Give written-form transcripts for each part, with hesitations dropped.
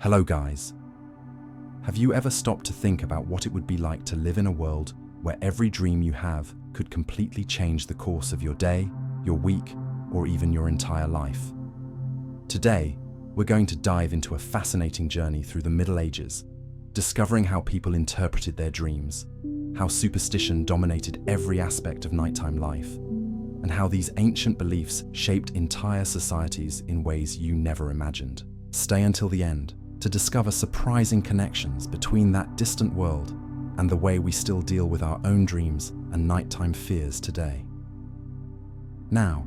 Hello guys. Have you ever stopped to think about what it would be like to live in a world where every dream you have could completely change the course of your day, your week, or even your entire life? Today, we're going to dive into a fascinating journey through the Middle Ages, discovering how people interpreted their dreams, how superstition dominated every aspect of nighttime life, and how these ancient beliefs shaped entire societies in ways you never imagined. Stay until the end to discover surprising connections between that distant world and the way we still deal with our own dreams and nighttime fears today. Now,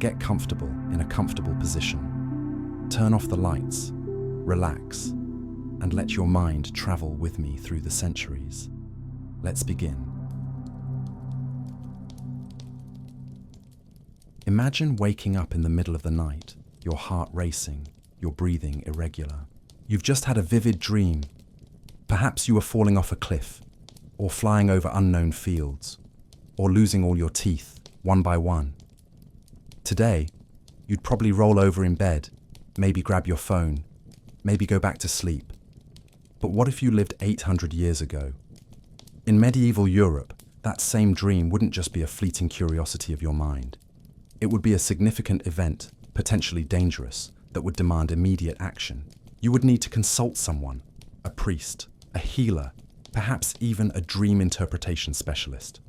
get comfortable in a comfortable position. Turn off the lights, relax, and let your mind travel with me through the centuries. Let's begin. Imagine waking up in the middle of the night, your heart racing, your breathing irregular. You've just had a vivid dream. Perhaps you were falling off a cliff, or flying over unknown fields, or losing all your teeth, one by one. Today, you'd probably roll over in bed, maybe grab your phone, maybe go back to sleep. But what if you lived 800 years ago? In medieval Europe, that same dream wouldn't just be a fleeting curiosity of your mind. It would be a significant event, potentially dangerous, that would demand immediate action. You would need to consult someone, a priest, a healer, perhaps even a dream interpretation specialist.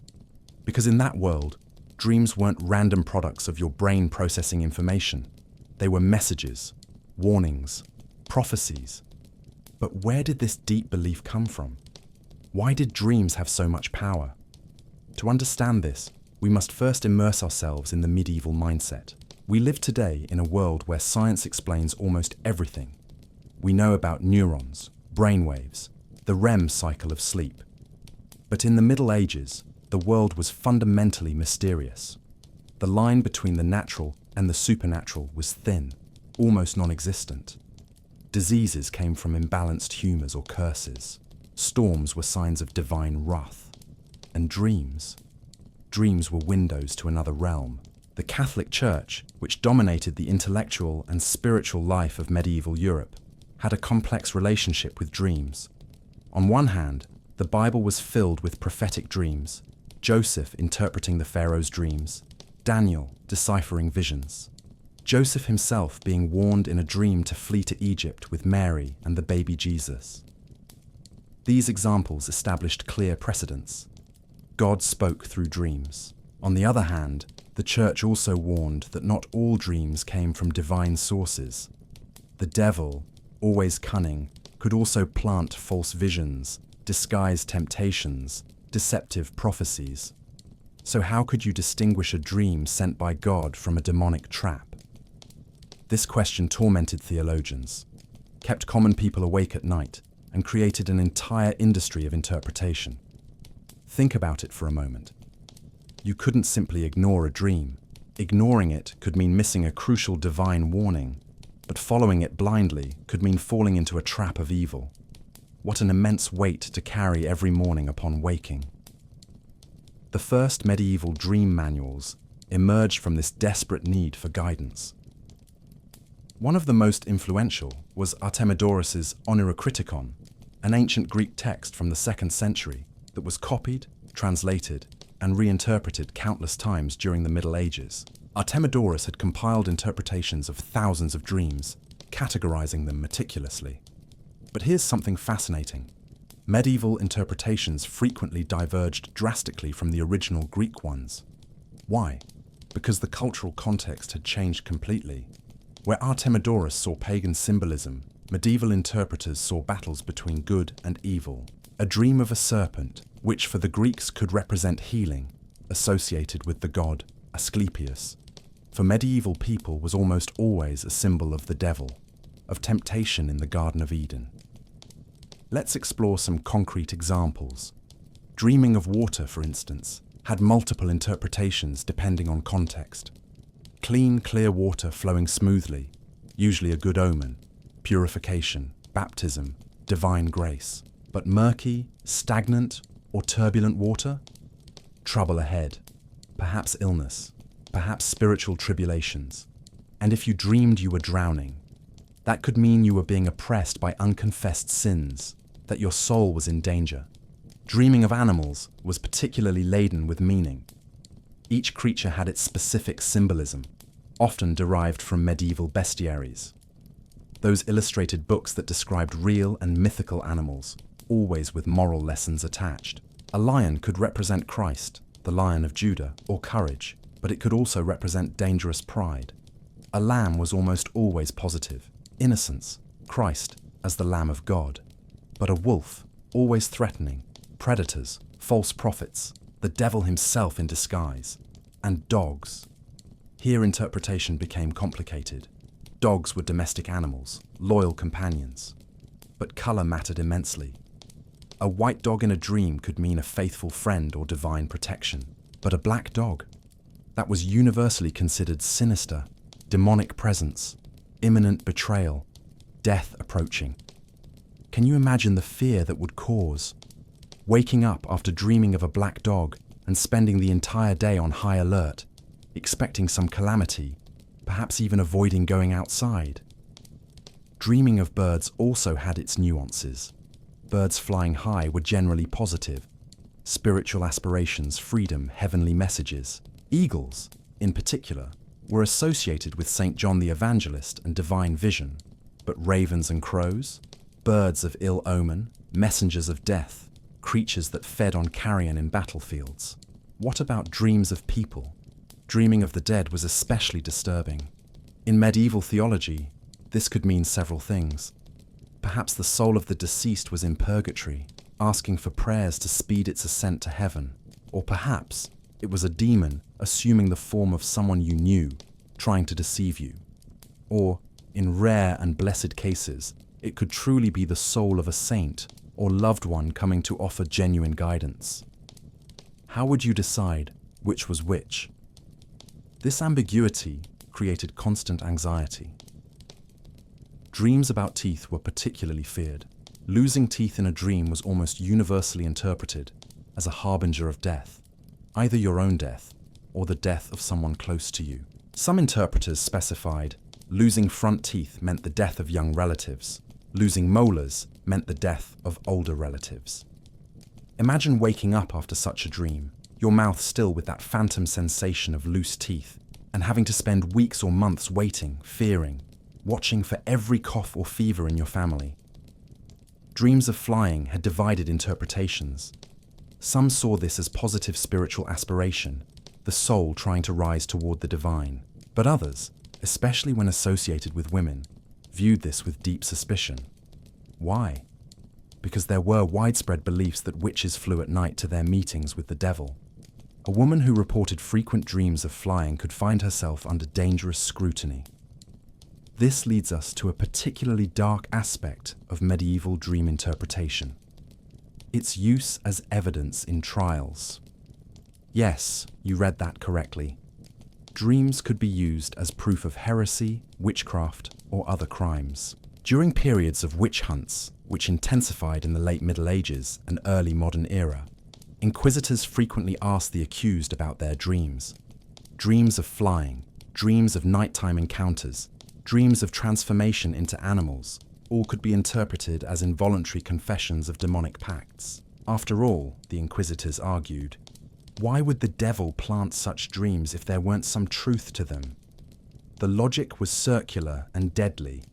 Because in that world, dreams weren't random products of your brain processing information. They were messages, warnings, prophecies. But where did this deep belief come from? Why did dreams have so much power? To understand this, we must first immerse ourselves in the medieval mindset. We live today in a world where science explains almost everything. We know about neurons, brainwaves, the REM cycle of sleep. But in the Middle Ages, the world was fundamentally mysterious. The line between the natural and the supernatural was thin, almost non-existent. Diseases came from imbalanced humors or curses. Storms were signs of divine wrath. And dreams were windows to another realm. The Catholic Church, which dominated the intellectual and spiritual life of medieval Europe, had a complex relationship with dreams. On one hand, the Bible was filled with prophetic dreams, Joseph interpreting the Pharaoh's dreams, Daniel deciphering visions, Joseph himself being warned in a dream to flee to Egypt with Mary and the baby Jesus. These examples established clear precedents. God spoke through dreams. On the other hand, the Church also warned that not all dreams came from divine sources. The devil, always cunning, could also plant false visions, disguise temptations, deceptive prophecies. So how could you distinguish a dream sent by God from a demonic trap? This question tormented theologians, kept common people awake at night, and created an entire industry of interpretation. Think about it for a moment. You couldn't simply ignore a dream. Ignoring it could mean missing a crucial divine warning, but following it blindly could mean falling into a trap of evil. What an immense weight to carry every morning upon waking. The first medieval dream manuals emerged from this desperate need for guidance. One of the most influential was Artemidorus's Onirokritikon, an ancient Greek text from the 2nd century that was copied, translated, and reinterpreted countless times during the Middle Ages. Artemidorus had compiled interpretations of thousands of dreams, categorizing them meticulously. But here's something fascinating. Medieval interpretations frequently diverged drastically from the original Greek ones. Why? Because the cultural context had changed completely. Where Artemidorus saw pagan symbolism, medieval interpreters saw battles between good and evil. A dream of a serpent, which for the Greeks could represent healing, associated with the god Asclepius, for medieval people was almost always a symbol of the devil, of temptation in the Garden of Eden. Let's explore some concrete examples. Dreaming of water, for instance, had multiple interpretations depending on context. Clean, clear water flowing smoothly, usually a good omen, purification, baptism, divine grace. But murky, stagnant, or turbulent water? Trouble ahead, perhaps illness, perhaps spiritual tribulations. And if you dreamed you were drowning, That could mean you were being oppressed by unconfessed sins, that your soul was in danger. Dreaming of animals was particularly laden with meaning. Each creature had its specific symbolism, often derived from medieval bestiaries. Those illustrated books that described real and mythical animals, always with moral lessons attached. A lion could represent Christ, the Lion of Judah, or courage, but it could also represent dangerous pride. A lamb was almost always positive, innocence, Christ as the Lamb of God. But a wolf, always threatening, predators, false prophets, the devil himself in disguise, and dogs. Here interpretation became complicated. Dogs were domestic animals, loyal companions. But color mattered immensely. A white dog in a dream could mean a faithful friend or divine protection. But a black dog? That was universally considered sinister, demonic presence, imminent betrayal, death approaching. Can you imagine the fear that would cause? Waking up after dreaming of a black dog and spending the entire day on high alert, expecting some calamity, perhaps even avoiding going outside. Dreaming of birds also had its nuances. Birds flying high were generally positive. Spiritual aspirations, freedom, heavenly messages. Eagles, in particular, were associated with St. John the Evangelist and divine vision. But ravens and crows? Birds of ill omen, messengers of death, creatures that fed on carrion in battlefields. What about dreams of people? Dreaming of the dead was especially disturbing. In medieval theology, this could mean several things. Perhaps the soul of the deceased was in purgatory, asking for prayers to speed its ascent to heaven. Or perhaps it was a demon assuming the form of someone you knew, trying to deceive you. Or, in rare and blessed cases, it could truly be the soul of a saint or loved one coming to offer genuine guidance. How would you decide which was which? This ambiguity created constant anxiety. Dreams about teeth were particularly feared. Losing teeth in a dream was almost universally interpreted as a harbinger of death, either your own death or the death of someone close to you. Some interpreters specified losing front teeth meant the death of young relatives. Losing molars meant the death of older relatives. Imagine waking up after such a dream, your mouth still with that phantom sensation of loose teeth, and having to spend weeks or months waiting, fearing, watching for every cough or fever in your family. Dreams of flying had divided interpretations. Some saw this as positive spiritual aspiration, the soul trying to rise toward the divine. But others, especially when associated with women, viewed this with deep suspicion. Why? Because there were widespread beliefs that witches flew at night to their meetings with the devil. A woman who reported frequent dreams of flying could find herself under dangerous scrutiny. This leads us to a particularly dark aspect of medieval dream interpretation: its use as evidence in trials. Yes, you read that correctly. Dreams could be used as proof of heresy, witchcraft, or other crimes. During periods of witch hunts, which intensified in the late Middle Ages and early modern era, inquisitors frequently asked the accused about their dreams. Dreams of flying, dreams of nighttime encounters, dreams of transformation into animals, all could be interpreted as involuntary confessions of demonic pacts. After all, the inquisitors argued, why would the devil plant such dreams if there weren't some truth to them? The logic was circular and deadly.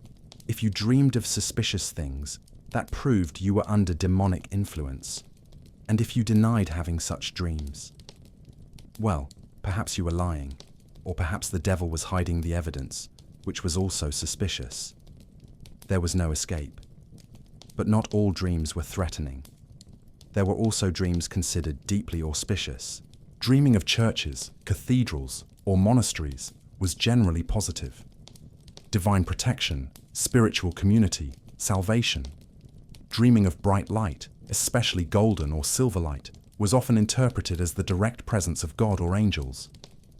If you dreamed of suspicious things, that proved you were under demonic influence. And if you denied having such dreams, well, perhaps you were lying, or perhaps the devil was hiding the evidence, which was also suspicious. There was no escape. But not all dreams were threatening. There were also dreams considered deeply auspicious. Dreaming of churches, cathedrals, or monasteries was generally positive. Divine protection, spiritual community, salvation. Dreaming of bright light, especially golden or silver light, was often interpreted as the direct presence of God or angels.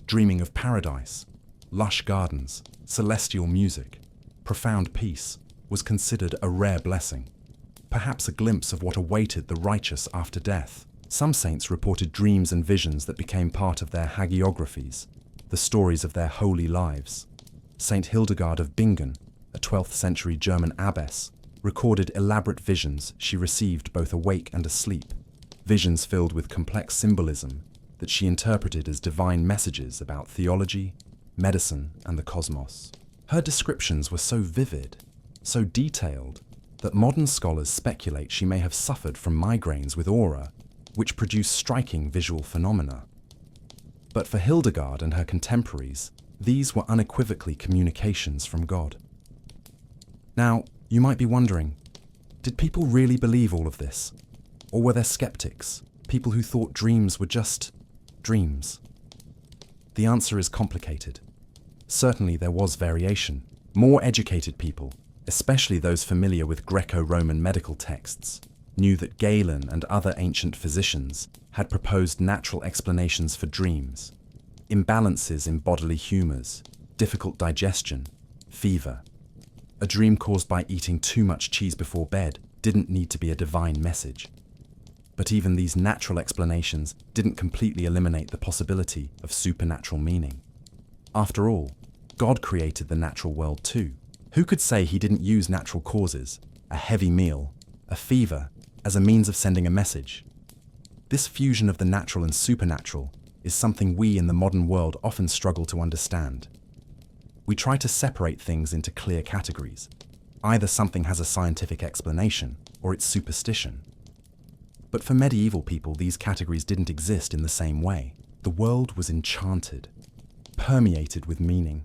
Dreaming of paradise, lush gardens, celestial music, profound peace was considered a rare blessing, perhaps a glimpse of what awaited the righteous after death. Some saints reported dreams and visions that became part of their hagiographies, the stories of their holy lives. Saint Hildegard of Bingen, a 12th century German abbess, recorded elaborate visions she received both awake and asleep, visions filled with complex symbolism that she interpreted as divine messages about theology, medicine, and the cosmos. Her descriptions were so vivid, so detailed, that modern scholars speculate she may have suffered from migraines with aura, which produce striking visual phenomena. But for Hildegard and her contemporaries, these were unequivocally communications from God. Now, you might be wondering, did people really believe all of this? Or were there skeptics, people who thought dreams were just dreams? The answer is complicated. Certainly there was variation. More educated people, especially those familiar with Greco-Roman medical texts, knew that Galen and other ancient physicians had proposed natural explanations for dreams, imbalances in bodily humors, difficult digestion, fever. A dream caused by eating too much cheese before bed didn't need to be a divine message. But even these natural explanations didn't completely eliminate the possibility of supernatural meaning. After all, God created the natural world too. Who could say he didn't use natural causes, a heavy meal, a fever, as a means of sending a message? This fusion of the natural and supernatural is something we in the modern world often struggle to understand. We try to separate things into clear categories. Either something has a scientific explanation, or it's superstition. But for medieval people, these categories didn't exist in the same way. The world was enchanted, permeated with meaning,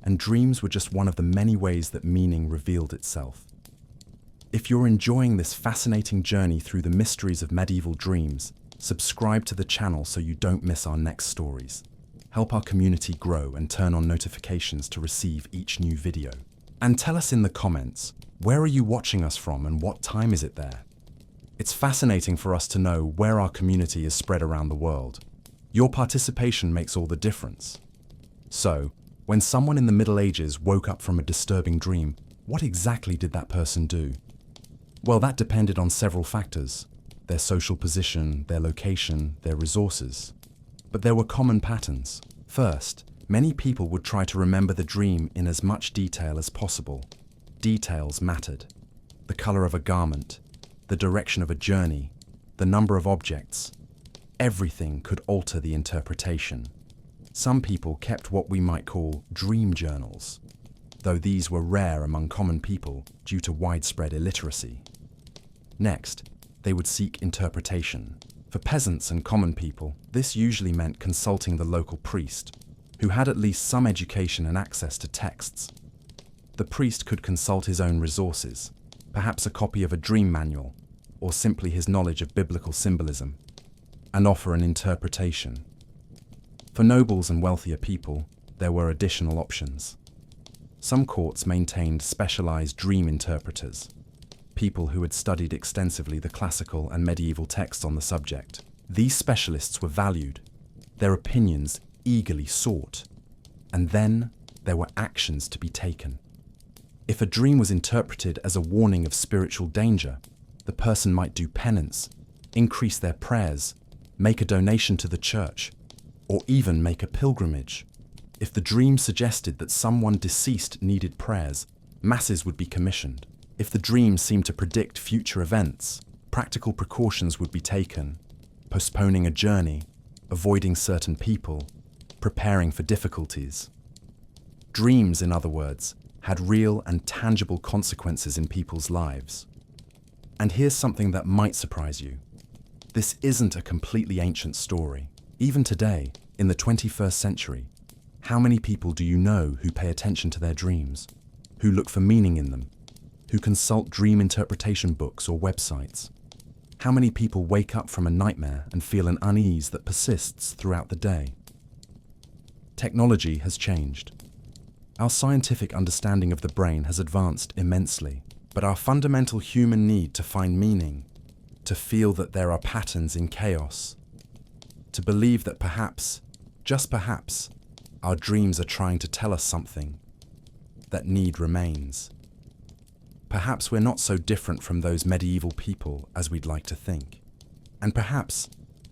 and dreams were just one of the many ways that meaning revealed itself. If you're enjoying this fascinating journey through the mysteries of medieval dreams, subscribe to the channel so you don't miss our next stories. Help our community grow and turn on notifications to receive each new video. And tell us in the comments, where are you watching us from and what time is it there? It's fascinating for us to know where our community is spread around the world. Your participation makes all the difference. So, when someone in the Middle Ages woke up from a disturbing dream, what exactly did that person do? Well, that depended on several factors: their social position, their location, their resources. But there were common patterns. First, many people would try to remember the dream in as much detail as possible. Details mattered. The color of a garment, the direction of a journey, the number of objects. Everything could alter the interpretation. Some people kept what we might call dream journals, though these were rare among common people due to widespread illiteracy. Next, they would seek interpretation. For peasants and common people, this usually meant consulting the local priest, who had at least some education and access to texts. The priest could consult his own resources, perhaps a copy of a dream manual, or simply his knowledge of biblical symbolism, and offer an interpretation. For nobles and wealthier people, there were additional options. Some courts maintained specialized dream interpreters, people who had studied extensively the classical and medieval texts on the subject. These specialists were valued, their opinions eagerly sought, and then there were actions to be taken. If a dream was interpreted as a warning of spiritual danger, the person might do penance, increase their prayers, make a donation to the church, or even make a pilgrimage. If the dream suggested that someone deceased needed prayers, masses would be commissioned. If the dream seemed to predict future events, practical precautions would be taken, postponing a journey, avoiding certain people, preparing for difficulties. Dreams, in other words, had real and tangible consequences in people's lives. And here's something that might surprise you. This isn't a completely ancient story. Even today, in the 21st century, how many people do you know who pay attention to their dreams, who look for meaning in them, who consult dream interpretation books or websites? How many people wake up from a nightmare and feel an unease that persists throughout the day? Technology has changed. Our scientific understanding of the brain has advanced immensely, but our fundamental human need to find meaning, to feel that there are patterns in chaos, to believe that perhaps, just perhaps, our dreams are trying to tell us something, that need remains. Perhaps we're not so different from those medieval people as we'd like to think. And perhaps,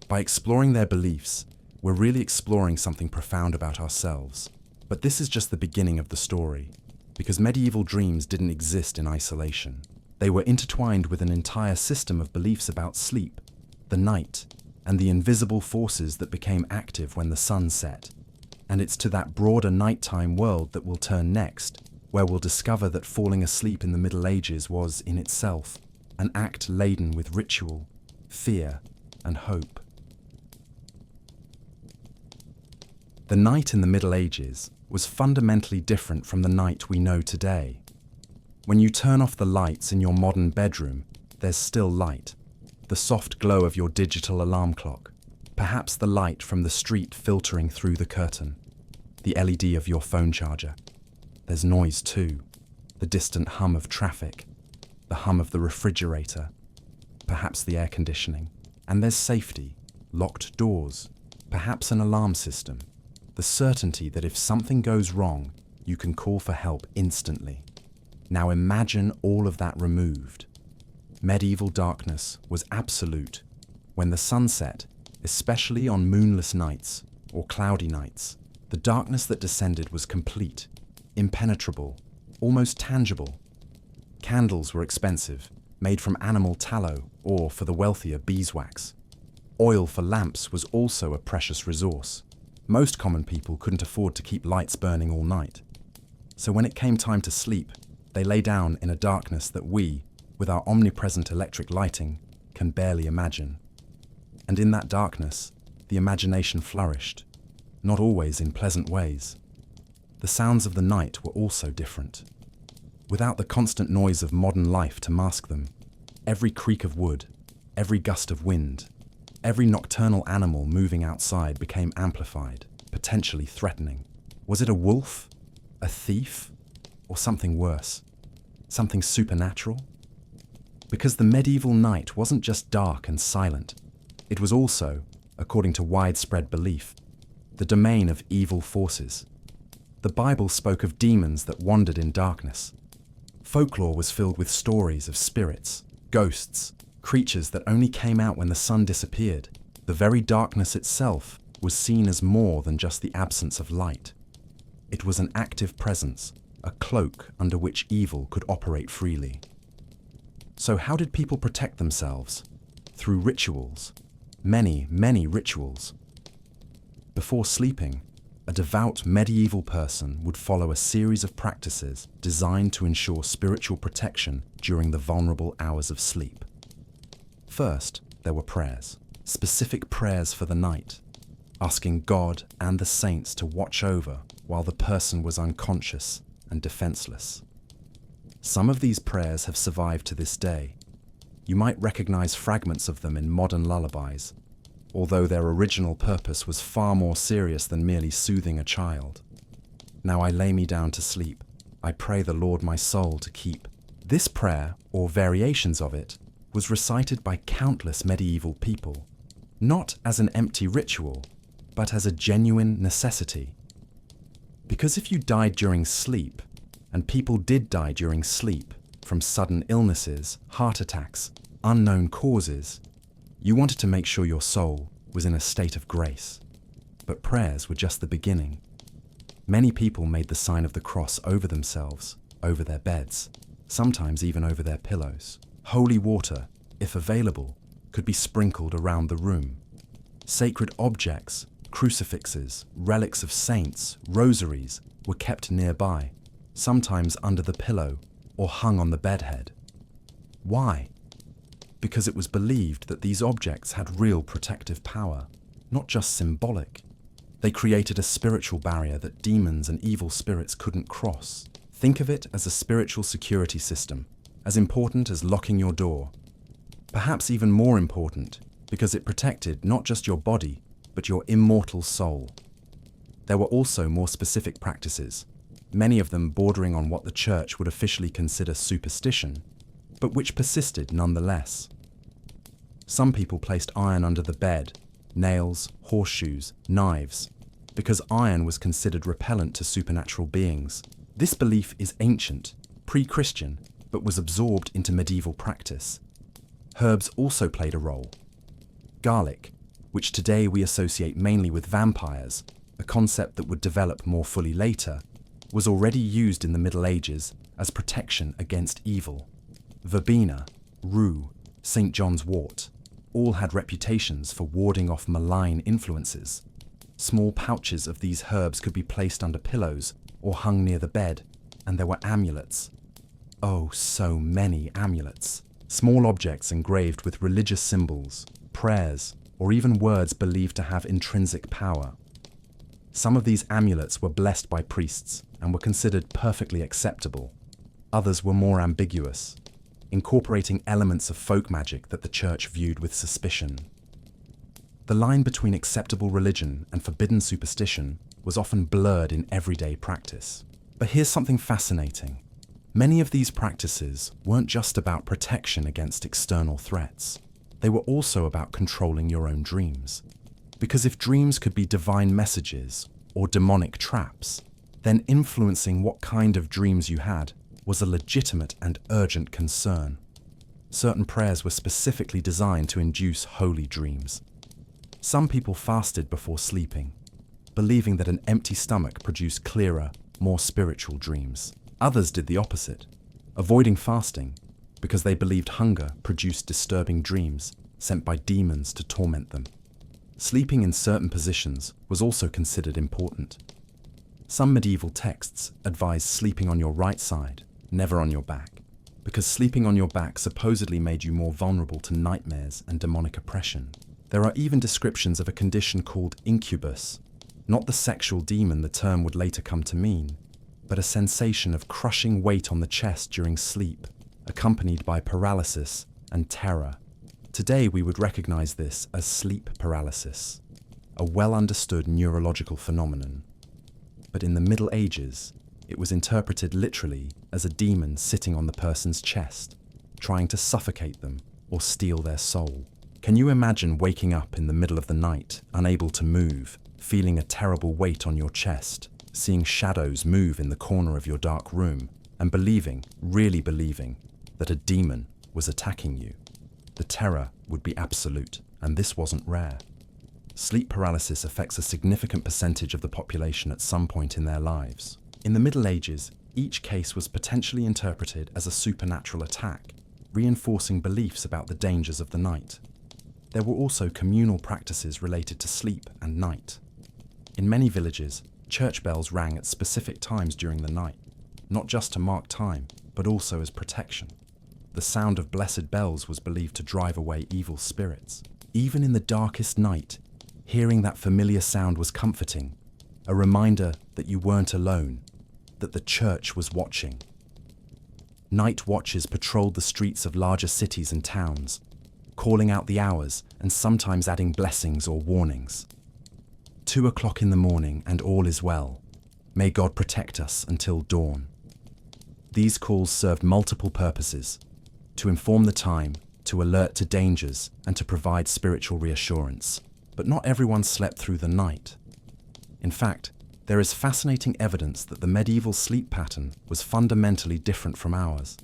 by exploring their beliefs, we're really exploring something profound about ourselves. But this is just the beginning of the story. because medieval dreams didn't exist in isolation. They were intertwined with an entire system of beliefs about sleep, the night, and the invisible forces that became active when the sun set. And it's to that broader nighttime world that we'll turn next, where we'll discover that falling asleep in the Middle Ages was, in itself, an act laden with ritual, fear, and hope. The night in the Middle Ages was fundamentally different from the night we know today. When you turn off the lights in your modern bedroom, there's still light. The soft glow of your digital alarm clock, perhaps the light from the street filtering through the curtain, the LED of your phone charger. There's noise too, the distant hum of traffic, the hum of the refrigerator, perhaps the air conditioning. And there's safety, locked doors, perhaps an alarm system, the certainty that if something goes wrong, you can call for help instantly. Now imagine all of that removed. Medieval darkness was absolute. When the sun set, especially on moonless nights or cloudy nights, the darkness that descended was complete, impenetrable, almost tangible. Candles were expensive, made from animal tallow or, for the wealthier, beeswax. Oil for lamps was also a precious resource. Most common people couldn't afford to keep lights burning all night. So when it came time to sleep, they lay down in a darkness that we, with our omnipresent electric lighting, can barely imagine. And in that darkness, the imagination flourished, not always in pleasant ways. The sounds of the night were also different. Without the constant noise of modern life to mask them, every creak of wood, every gust of wind, every nocturnal animal moving outside became amplified, potentially threatening. Was it a wolf, a thief, or something worse? Something supernatural? Because the medieval night wasn't just dark and silent. It was also, according to widespread belief, the domain of evil forces. The Bible spoke of demons that wandered in darkness. Folklore was filled with stories of spirits, ghosts, creatures that only came out when the sun disappeared. The very darkness itself was seen as more than just the absence of light. It was an active presence, a cloak under which evil could operate freely. So how did people protect themselves? Through rituals. Many, many rituals. Before sleeping, a devout medieval person would follow a series of practices designed to ensure spiritual protection during the vulnerable hours of sleep. First, there were prayers, specific prayers for the night, asking God and the saints to watch over while the person was unconscious and defenseless. Some of these prayers have survived to this day. You might recognize fragments of them in modern lullabies, although their original purpose was far more serious than merely soothing a child. Now I lay me down to sleep. I pray the Lord my soul to keep. This prayer, or variations of it, was recited by countless medieval people, not as an empty ritual, but as a genuine necessity. Because if you died during sleep, and people did die during sleep, from sudden illnesses, heart attacks, unknown causes, you wanted to make sure your soul was in a state of grace. But prayers were just the beginning. Many people made the sign of the cross over themselves, over their beds, sometimes even over their pillows. Holy water, if available, could be sprinkled around the room. Sacred objects, crucifixes, relics of saints, rosaries, were kept nearby, sometimes under the pillow or hung on the bedhead. Why? Because it was believed that these objects had real protective power, not just symbolic. They created a spiritual barrier that demons and evil spirits couldn't cross. Think of it as a spiritual security system, as important as locking your door. Perhaps even more important, because it protected not just your body, but your immortal soul. There were also more specific practices, many of them bordering on what the church would officially consider superstition, but which persisted nonetheless. Some people placed iron under the bed, nails, horseshoes, knives, because iron was considered repellent to supernatural beings. This belief is ancient, pre-Christian, but was absorbed into medieval practice. Herbs also played a role. Garlic, which today we associate mainly with vampires, a concept that would develop more fully later, was already used in the Middle Ages as protection against evil. Verbena, rue, St. John's wort, all had reputations for warding off malign influences. Small pouches of these herbs could be placed under pillows or hung near the bed, and there were amulets. Oh, so many amulets. Small objects engraved with religious symbols, prayers, or even words believed to have intrinsic power. Some of these amulets were blessed by priests and were considered perfectly acceptable. Others were more ambiguous, incorporating elements of folk magic that the church viewed with suspicion. The line between acceptable religion and forbidden superstition was often blurred in everyday practice. But here's something fascinating. Many of these practices weren't just about protection against external threats. They were also about controlling your own dreams. Because if dreams could be divine messages or demonic traps, then influencing what kind of dreams you had was a legitimate and urgent concern. Certain prayers were specifically designed to induce holy dreams. Some people fasted before sleeping, believing that an empty stomach produced clearer, more spiritual dreams. Others did the opposite, avoiding fasting because they believed hunger produced disturbing dreams sent by demons to torment them. Sleeping in certain positions was also considered important. Some medieval texts advised sleeping on your right side, never on your back, because sleeping on your back supposedly made you more vulnerable to nightmares and demonic oppression. There are even descriptions of a condition called incubus, not the sexual demon the term would later come to mean, but a sensation of crushing weight on the chest during sleep, accompanied by paralysis and terror. Today we would recognize this as sleep paralysis, a well-understood neurological phenomenon. But in the Middle Ages, it was interpreted literally as a demon sitting on the person's chest, trying to suffocate them or steal their soul. Can you imagine waking up in the middle of the night, unable to move, feeling a terrible weight on your chest, seeing shadows move in the corner of your dark room, and believing, really believing, that a demon was attacking you? The terror would be absolute, and this wasn't rare. Sleep paralysis affects a significant percentage of the population at some point in their lives. In the Middle Ages, each case was potentially interpreted as a supernatural attack, reinforcing beliefs about the dangers of the night. There were also communal practices related to sleep and night. In many villages, church bells rang at specific times during the night, not just to mark time, but also as protection. The sound of blessed bells was believed to drive away evil spirits. Even in the darkest night, hearing that familiar sound was comforting, a reminder that you weren't alone, that the church was watching. Night watchers patrolled the streets of larger cities and towns, calling out the hours and sometimes adding blessings or warnings. 2 o'clock in the morning and all is well. May God protect us until dawn. These calls served multiple purposes: to inform the time, to alert to dangers, and to provide spiritual reassurance. But not everyone slept through the night. In fact, there is fascinating evidence that the medieval sleep pattern was fundamentally different from ours.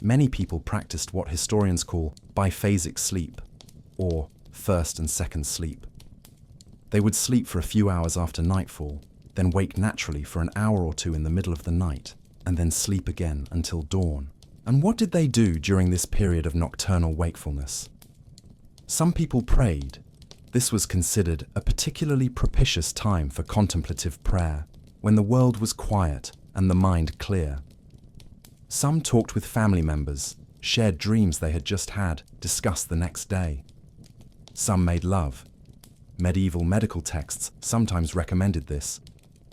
Many people practiced what historians call biphasic sleep, or first and second sleep. They would sleep for a few hours after nightfall, then wake naturally for an hour or two in the middle of the night, and then sleep again until dawn. And what did they do during this period of nocturnal wakefulness? Some people prayed. This was considered a particularly propitious time for contemplative prayer, when the world was quiet and the mind clear. Some talked with family members, shared dreams they had just had, discussed the next day. Some made love. Medieval medical texts sometimes recommended this,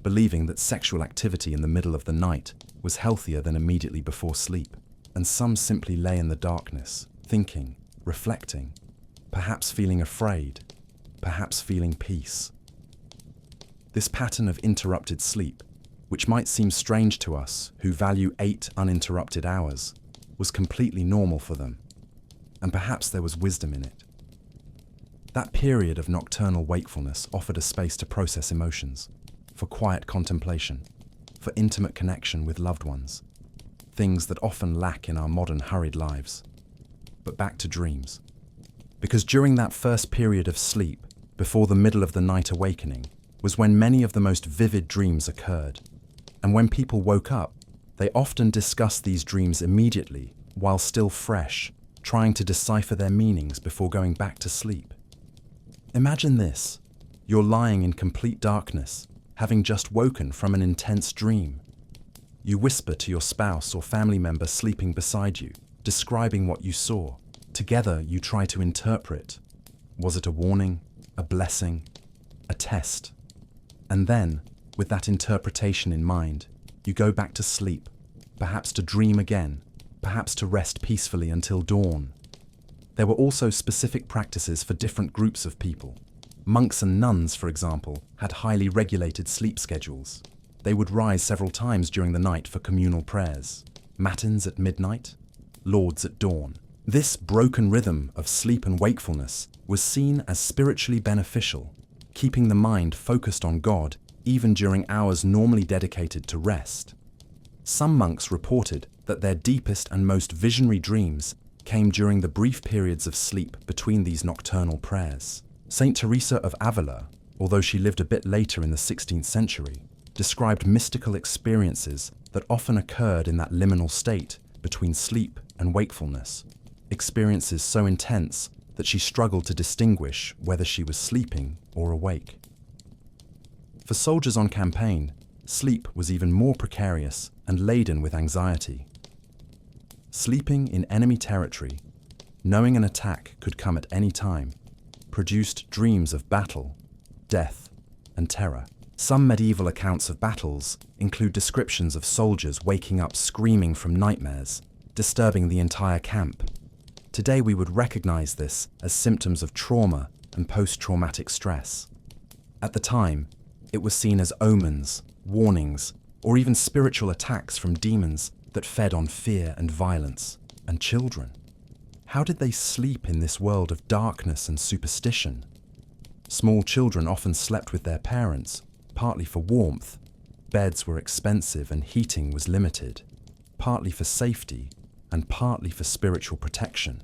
believing that sexual activity in the middle of the night was healthier than immediately before sleep. And some simply lay in the darkness, thinking, reflecting, perhaps feeling afraid, perhaps feeling peace. This pattern of interrupted sleep, which might seem strange to us who value 8 uninterrupted hours, was completely normal for them, and perhaps there was wisdom in it. That period of nocturnal wakefulness offered a space to process emotions, for quiet contemplation, for intimate connection with loved ones, things that often lack in our modern hurried lives. But back to dreams. Because during that first period of sleep, before the middle of the night awakening, was when many of the most vivid dreams occurred. And when people woke up, they often discussed these dreams immediately, while still fresh, trying to decipher their meanings before going back to sleep. Imagine this. You're lying in complete darkness, having just woken from an intense dream. You whisper to your spouse or family member sleeping beside you, describing what you saw. Together, you try to interpret. Was it a warning, a blessing, a test? And then, with that interpretation in mind, you go back to sleep, perhaps to dream again, perhaps to rest peacefully until dawn. There were also specific practices for different groups of people. Monks and nuns, for example, had highly regulated sleep schedules. They would rise several times during the night for communal prayers. Matins at midnight, lauds at dawn. This broken rhythm of sleep and wakefulness was seen as spiritually beneficial, keeping the mind focused on God even during hours normally dedicated to rest. Some monks reported that their deepest and most visionary dreams came during the brief periods of sleep between these nocturnal prayers. Saint Teresa of Avila, although she lived a bit later in the 16th century, described mystical experiences that often occurred in that liminal state between sleep and wakefulness, experiences so intense that she struggled to distinguish whether she was sleeping or awake. For soldiers on campaign, sleep was even more precarious and laden with anxiety. Sleeping in enemy territory, knowing an attack could come at any time, produced dreams of battle, death, and terror. Some medieval accounts of battles include descriptions of soldiers waking up screaming from nightmares, disturbing the entire camp. Today we would recognize this as symptoms of trauma and post-traumatic stress. At the time, it was seen as omens, warnings, or even spiritual attacks from demons that fed on fear and violence. And children? How did they sleep in this world of darkness and superstition? Small children often slept with their parents, partly for warmth. Beds were expensive and heating was limited, partly for safety and partly for spiritual protection.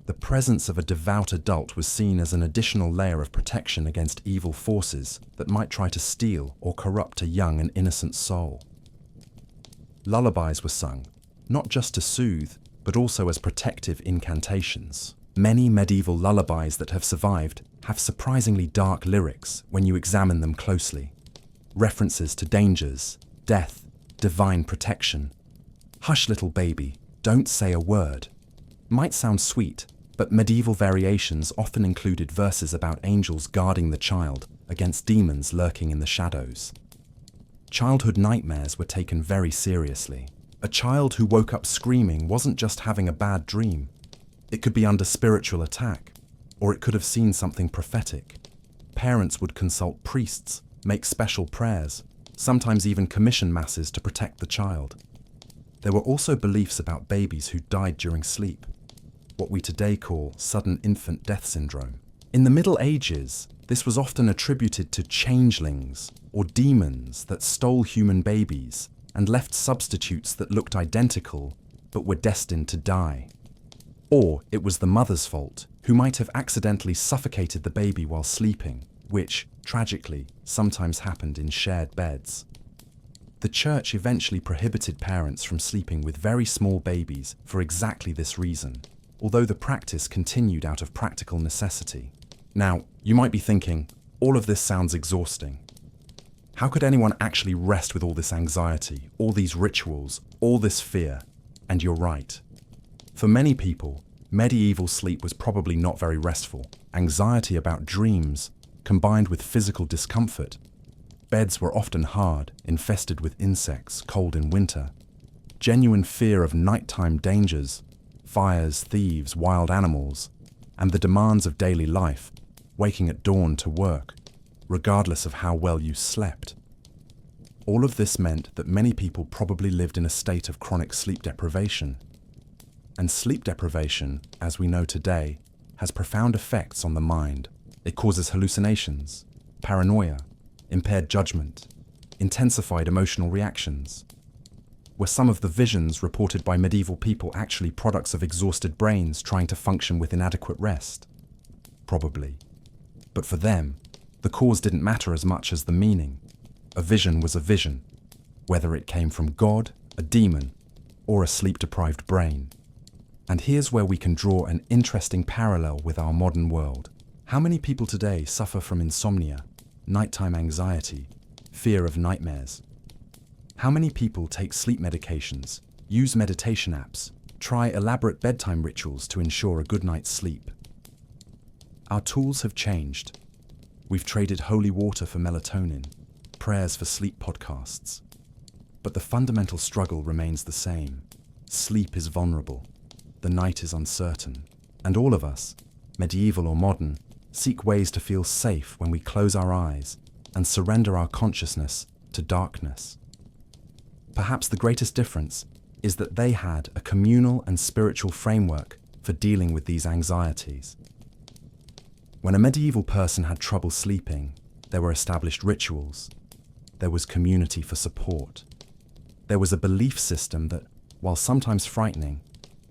The presence of a devout adult was seen as an additional layer of protection against evil forces that might try to steal or corrupt a young and innocent soul. Lullabies were sung, not just to soothe, but also as protective incantations. Many medieval lullabies that have survived have surprisingly dark lyrics when you examine them closely. References to dangers, death, divine protection. Hush, little baby, don't say a word. Might sound sweet, but medieval variations often included verses about angels guarding the child against demons lurking in the shadows. Childhood nightmares were taken very seriously. A child who woke up screaming wasn't just having a bad dream. It could be under spiritual attack, or it could have seen something prophetic. Parents would consult priests, make special prayers, sometimes even commission masses to protect the child. There were also beliefs about babies who died during sleep, what we today call sudden infant death syndrome. In the Middle Ages, this was often attributed to changelings or demons that stole human babies and left substitutes that looked identical but were destined to die. Or it was the mother's fault, who might have accidentally suffocated the baby while sleeping, which, tragically, sometimes happened in shared beds. The church eventually prohibited parents from sleeping with very small babies for exactly this reason, although the practice continued out of practical necessity. Now, you might be thinking, all of this sounds exhausting. How could anyone actually rest with all this anxiety, all these rituals, all this fear? And you're right. For many people, medieval sleep was probably not very restful. Anxiety about dreams, combined with physical discomfort. Beds were often hard, infested with insects, cold in winter. Genuine fear of nighttime dangers, fires, thieves, wild animals, and the demands of daily life, waking at dawn to work, regardless of how well you slept. All of this meant that many people probably lived in a state of chronic sleep deprivation. And sleep deprivation, as we know today, has profound effects on the mind. It causes hallucinations, paranoia, impaired judgment, intensified emotional reactions. Were some of the visions reported by medieval people actually products of exhausted brains trying to function with inadequate rest? Probably. But for them, the cause didn't matter as much as the meaning. A vision was a vision. whether it came from God, a demon, or a sleep-deprived brain. And here's where we can draw an interesting parallel with our modern world. How many people today suffer from insomnia, nighttime anxiety, fear of nightmares? How many people take sleep medications, use meditation apps, try elaborate bedtime rituals to ensure a good night's sleep? Our tools have changed. We've traded holy water for melatonin, prayers for sleep podcasts. But the fundamental struggle remains the same. Sleep is vulnerable. The night is uncertain. And all of us, medieval or modern, seek ways to feel safe when we close our eyes and surrender our consciousness to darkness. Perhaps the greatest difference is that they had a communal and spiritual framework for dealing with these anxieties. When a medieval person had trouble sleeping, there were established rituals. There was community for support. There was a belief system that, while sometimes frightening,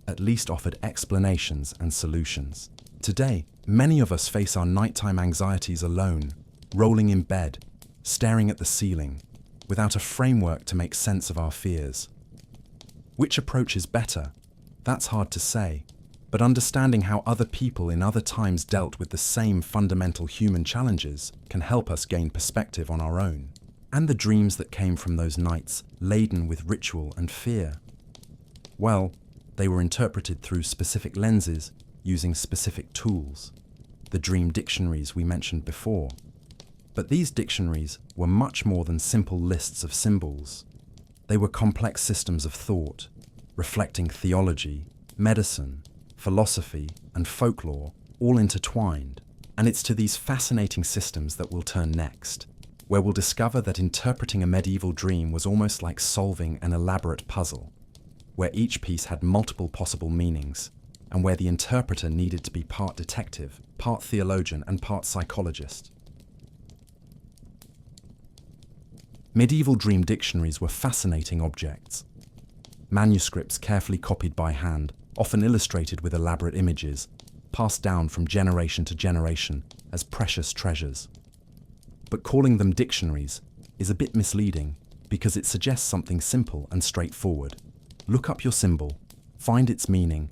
at least offered explanations and solutions. Today, many of us face our nighttime anxieties alone, rolling in bed, staring at the ceiling, without a framework to make sense of our fears. Which approach is better? That's hard to say, but understanding how other people in other times dealt with the same fundamental human challenges can help us gain perspective on our own, and the dreams that came from those nights laden with ritual and fear. Well, they were interpreted through specific lenses using specific tools, the dream dictionaries we mentioned before. But these dictionaries were much more than simple lists of symbols. They were complex systems of thought, reflecting theology, medicine, philosophy, and folklore, all intertwined. And it's to these fascinating systems that we'll turn next, where we'll discover that interpreting a medieval dream was almost like solving an elaborate puzzle, where each piece had multiple possible meanings, and where the interpreter needed to be part detective, part theologian, and part psychologist. Medieval dream dictionaries were fascinating objects. Manuscripts carefully copied by hand, often illustrated with elaborate images, passed down from generation to generation as precious treasures. But calling them dictionaries is a bit misleading because it suggests something simple and straightforward. Look up your symbol, find its meaning,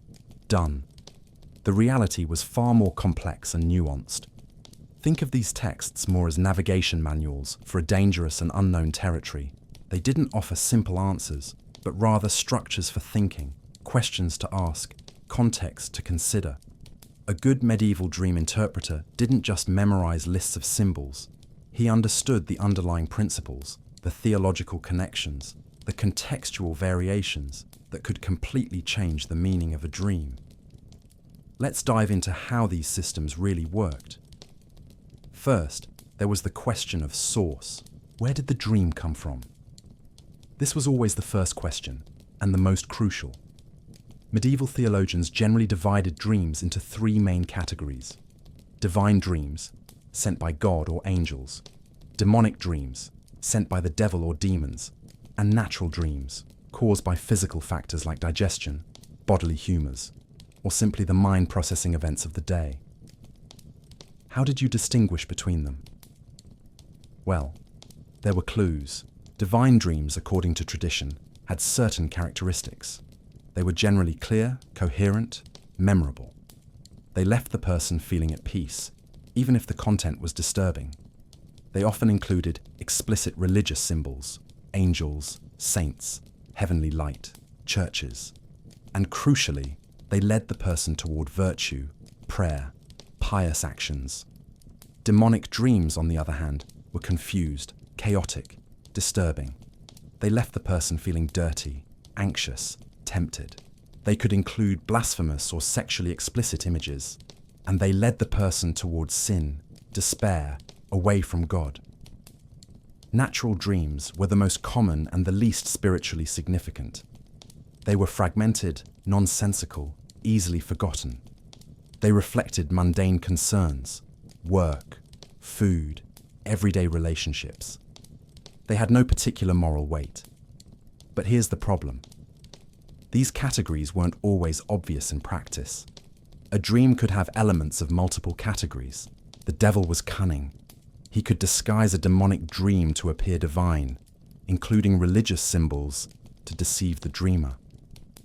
done. The reality was far more complex and nuanced. Think of these texts more as navigation manuals for a dangerous and unknown territory. They didn't offer simple answers, but rather structures for thinking, questions to ask, context to consider. A good medieval dream interpreter didn't just memorize lists of symbols. He understood the underlying principles, the theological connections, the contextual variations that could completely change the meaning of a dream. Let's dive into how these systems really worked. First, there was the question of source. Where did the dream come from? This was always the first question, and the most crucial. Medieval theologians generally divided dreams into three main categories: divine dreams, sent by God or angels; demonic dreams, sent by the devil or demons; and natural dreams, caused by physical factors like digestion, bodily humours, or simply the mind processing events of the day. How did you distinguish between them? Well, there were clues. Divine dreams, according to tradition, had certain characteristics. They were generally clear, coherent, memorable. They left the person feeling at peace, even if the content was disturbing. They often included explicit religious symbols, angels, saints, heavenly light, churches. And crucially, they led the person toward virtue, prayer, pious actions. Demonic dreams, on the other hand, were confused, chaotic, disturbing. They left the person feeling dirty, anxious, tempted. They could include blasphemous or sexually explicit images, and they led the person towards sin, despair, away from God. Natural dreams were the most common and the least spiritually significant. They were fragmented, nonsensical, easily forgotten. They reflected mundane concerns, work, food, everyday relationships. They had no particular moral weight. But here's the problem. These categories weren't always obvious in practice. A dream could have elements of multiple categories. The devil was cunning. He could disguise a demonic dream to appear divine. including religious symbols to deceive the dreamer,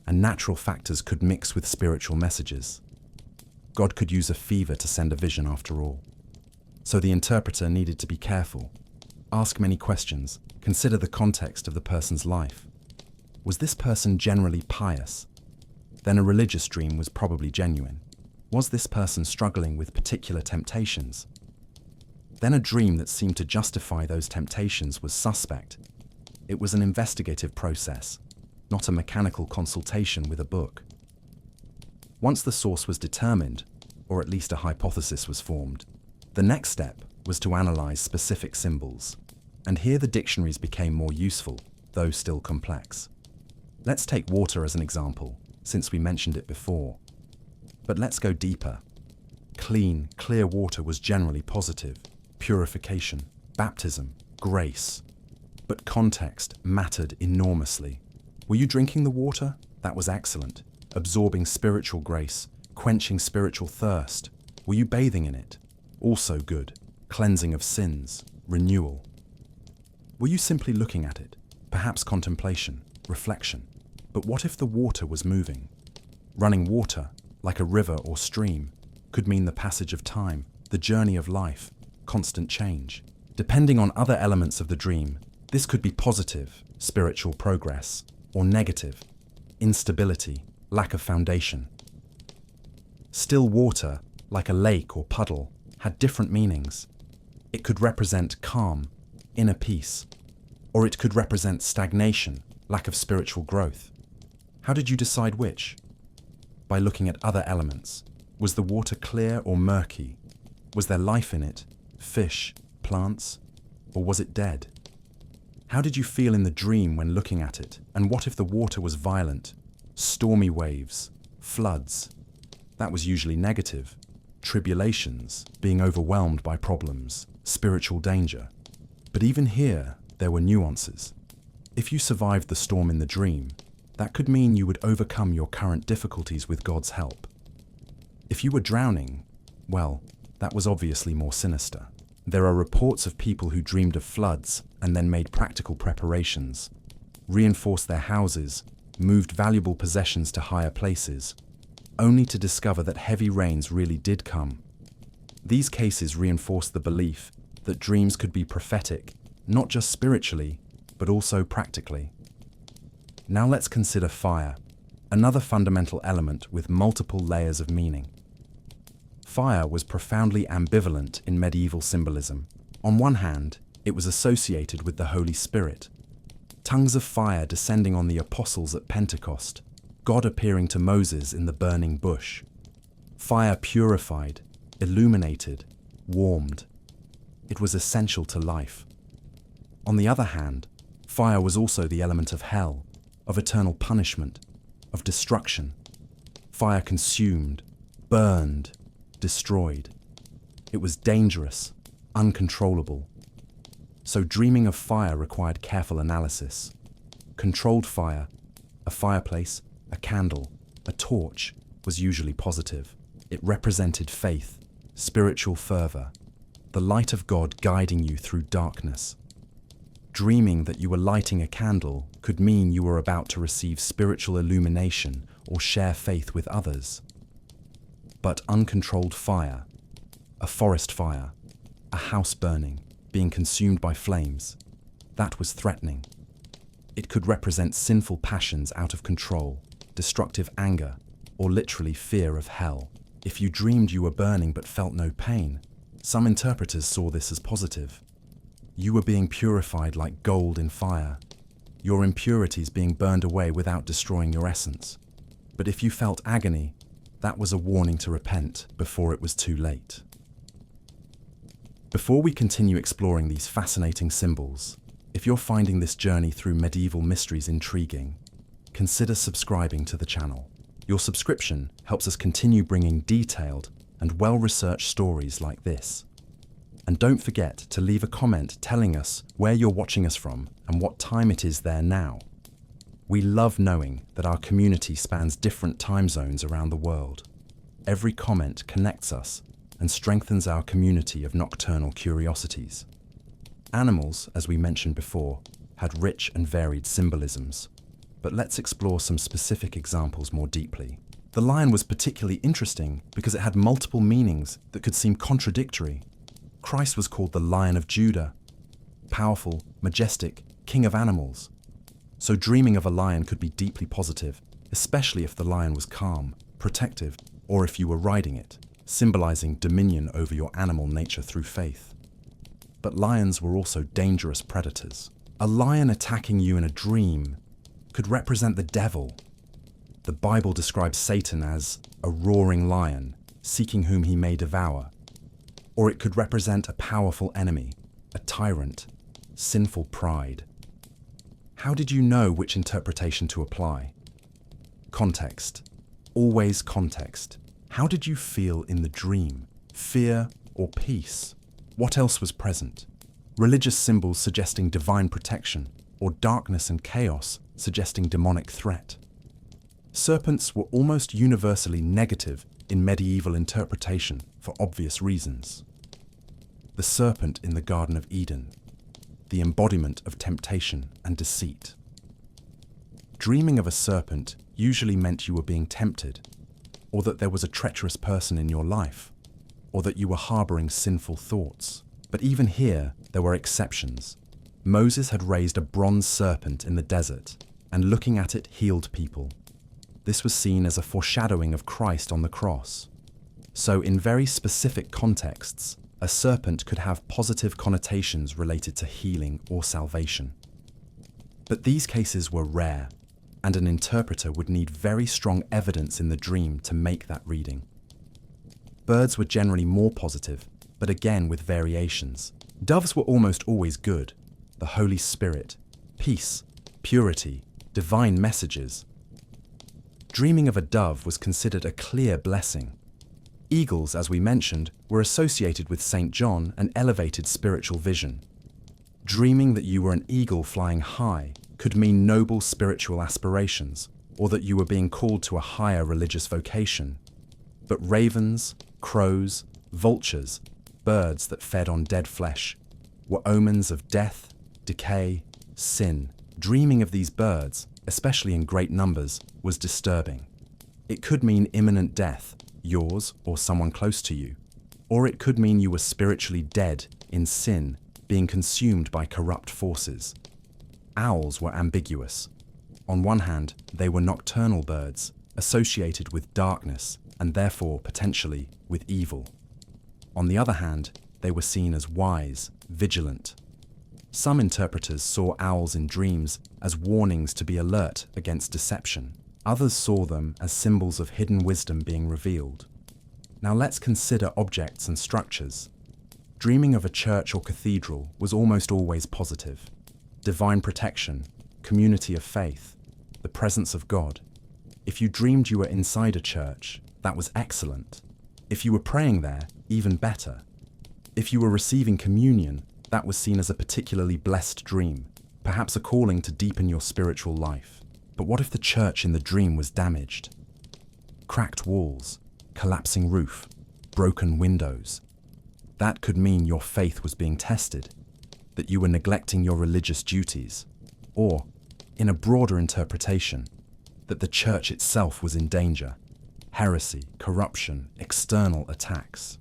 and natural factors could mix with spiritual messages. God could use a fever to send a vision after all. So the interpreter needed to be careful, ask many questions, consider the context of the person's life. Was this person generally pious? Then a religious dream was probably genuine. Was this person struggling with particular temptations? Then a dream that seemed to justify those temptations was suspect. It was an investigative process, not a mechanical consultation with a book. Once the source was determined, or at least a hypothesis was formed, the next step was to analyze specific symbols. And here the dictionaries became more useful, though still complex. Let's take water as an example, since we mentioned it before. But let's go deeper. Clean, clear water was generally positive. Purification, baptism, grace. But context mattered enormously. Were you drinking the water? That was excellent. Absorbing spiritual grace, quenching spiritual thirst. Were you bathing in it? Also good. Cleansing of sins, renewal. Were you simply looking at it? Perhaps contemplation, reflection. But what if the water was moving? Running water, like a river or stream, could mean the passage of time, the journey of life, constant change. Depending on other elements of the dream, this could be positive, spiritual progress, or negative, instability, lack of foundation. Still water, like a lake or puddle, had different meanings. It could represent calm, inner peace, or it could represent stagnation, lack of spiritual growth. How did you decide which? By looking at other elements. Was the water clear or murky? Was there life in it? Fish, plants, or was it dead? How did you feel in the dream when looking at it? And what if the water was violent? Stormy waves, floods. That was usually negative. Tribulations, being overwhelmed by problems, spiritual danger. But even here, there were nuances. If you survived the storm in the dream, that could mean you would overcome your current difficulties with God's help. If you were drowning, well, that was obviously more sinister. There are reports of people who dreamed of floods and then made practical preparations, reinforced their houses, moved valuable possessions to higher places, only to discover that heavy rains really did come. These cases reinforce the belief that dreams could be prophetic, not just spiritually, but also practically. Now let's consider fire, another fundamental element with multiple layers of meaning. Fire was profoundly ambivalent in medieval symbolism. On one hand, it was associated with the Holy Spirit. Tongues of fire descending on the apostles at Pentecost, God appearing to Moses in the burning bush. Fire purified, illuminated, warmed. It was essential to life. On the other hand, fire was also the element of hell, of eternal punishment, of destruction. Fire consumed, burned, destroyed. It was dangerous, uncontrollable. So dreaming of fire required careful analysis. Controlled fire, a fireplace, a candle, a torch, was usually positive. It represented faith, spiritual fervor, the light of God guiding you through darkness. Dreaming that you were lighting a candle could mean you were about to receive spiritual illumination or share faith with others. But uncontrolled fire, a forest fire, a house burning, being consumed by flames, that was threatening. It could represent sinful passions out of control, destructive anger, or literally fear of hell. If you dreamed you were burning but felt no pain, some interpreters saw this as positive. You were being purified like gold in fire, your impurities being burned away without destroying your essence. But if you felt agony, that was a warning to repent before it was too late. Before we continue exploring these fascinating symbols, if you're finding this journey through medieval mysteries intriguing, consider subscribing to the channel. Your subscription helps us continue bringing detailed and well-researched stories like this. And don't forget to leave a comment telling us where you're watching us from and what time it is there now. We love knowing that our community spans different time zones around the world. Every comment connects us and strengthens our community of nocturnal curiosities. Animals, as we mentioned before, had rich and varied symbolisms. But let's explore some specific examples more deeply. The lion was particularly interesting because it had multiple meanings that could seem contradictory. Christ was called the Lion of Judah, powerful, majestic, king of animals. So dreaming of a lion could be deeply positive, especially if the lion was calm, protective, or if you were riding it, symbolizing dominion over your animal nature through faith. But lions were also dangerous predators. A lion attacking you in a dream could represent the devil. The Bible describes Satan as a roaring lion, seeking whom he may devour. Or it could represent a powerful enemy, a tyrant, sinful pride. How did you know which interpretation to apply? Context. Always context. How did you feel in the dream? Fear or peace? What else was present? Religious symbols suggesting divine protection, or darkness and chaos suggesting demonic threat. Serpents were almost universally negative in medieval interpretation for obvious reasons. The serpent in the Garden of Eden, the embodiment of temptation and deceit. Dreaming of a serpent usually meant you were being tempted, or that there was a treacherous person in your life, or that you were harboring sinful thoughts. But even here, there were exceptions. Moses had raised a bronze serpent in the desert, and looking at it healed people. This was seen as a foreshadowing of Christ on the cross. So in very specific contexts, a serpent could have positive connotations related to healing or salvation. But these cases were rare, and an interpreter would need very strong evidence in the dream to make that reading. Birds were generally more positive, but again with variations. Doves were almost always good, the Holy Spirit, peace, purity, divine messages. Dreaming of a dove was considered a clear blessing. Eagles, as we mentioned, were associated with St. John and elevated spiritual vision. Dreaming that you were an eagle flying high could mean noble spiritual aspirations, or that you were being called to a higher religious vocation. But ravens, crows, vultures, birds that fed on dead flesh, were omens of death, decay, sin. Dreaming of these birds, especially in great numbers, was disturbing. It could mean imminent death, yours or someone close to you, or it could mean you were spiritually dead in sin, being consumed by corrupt forces. Owls were ambiguous. On one hand, they were nocturnal birds, associated with darkness and therefore potentially with evil. On the other hand, they were seen as wise, vigilant. Some interpreters saw owls in dreams as warnings to be alert against deception. Others saw them as symbols of hidden wisdom being revealed. Now let's consider objects and structures. Dreaming of a church or cathedral was almost always positive. Divine protection, community of faith, the presence of God. If you dreamed you were inside a church, that was excellent. If you were praying there, even better. If you were receiving communion, that was seen as a particularly blessed dream, perhaps a calling to deepen your spiritual life. But what if the church in the dream was damaged? Cracked walls, collapsing roof, broken windows. That could mean your faith was being tested, that you were neglecting your religious duties, or, in a broader interpretation, that the church itself was in danger. Heresy, corruption, external attacks.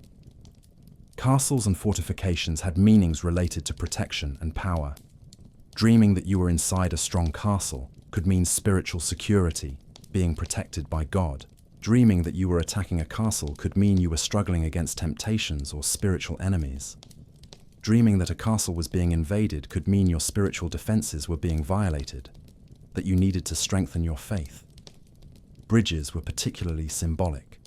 Castles and fortifications had meanings related to protection and power. Dreaming that you were inside a strong castle could mean spiritual security, being protected by God. Dreaming that you were attacking a castle could mean you were struggling against temptations or spiritual enemies. Dreaming that a castle was being invaded could mean your spiritual defenses were being violated, that you needed to strengthen your faith. Bridges were particularly symbolic.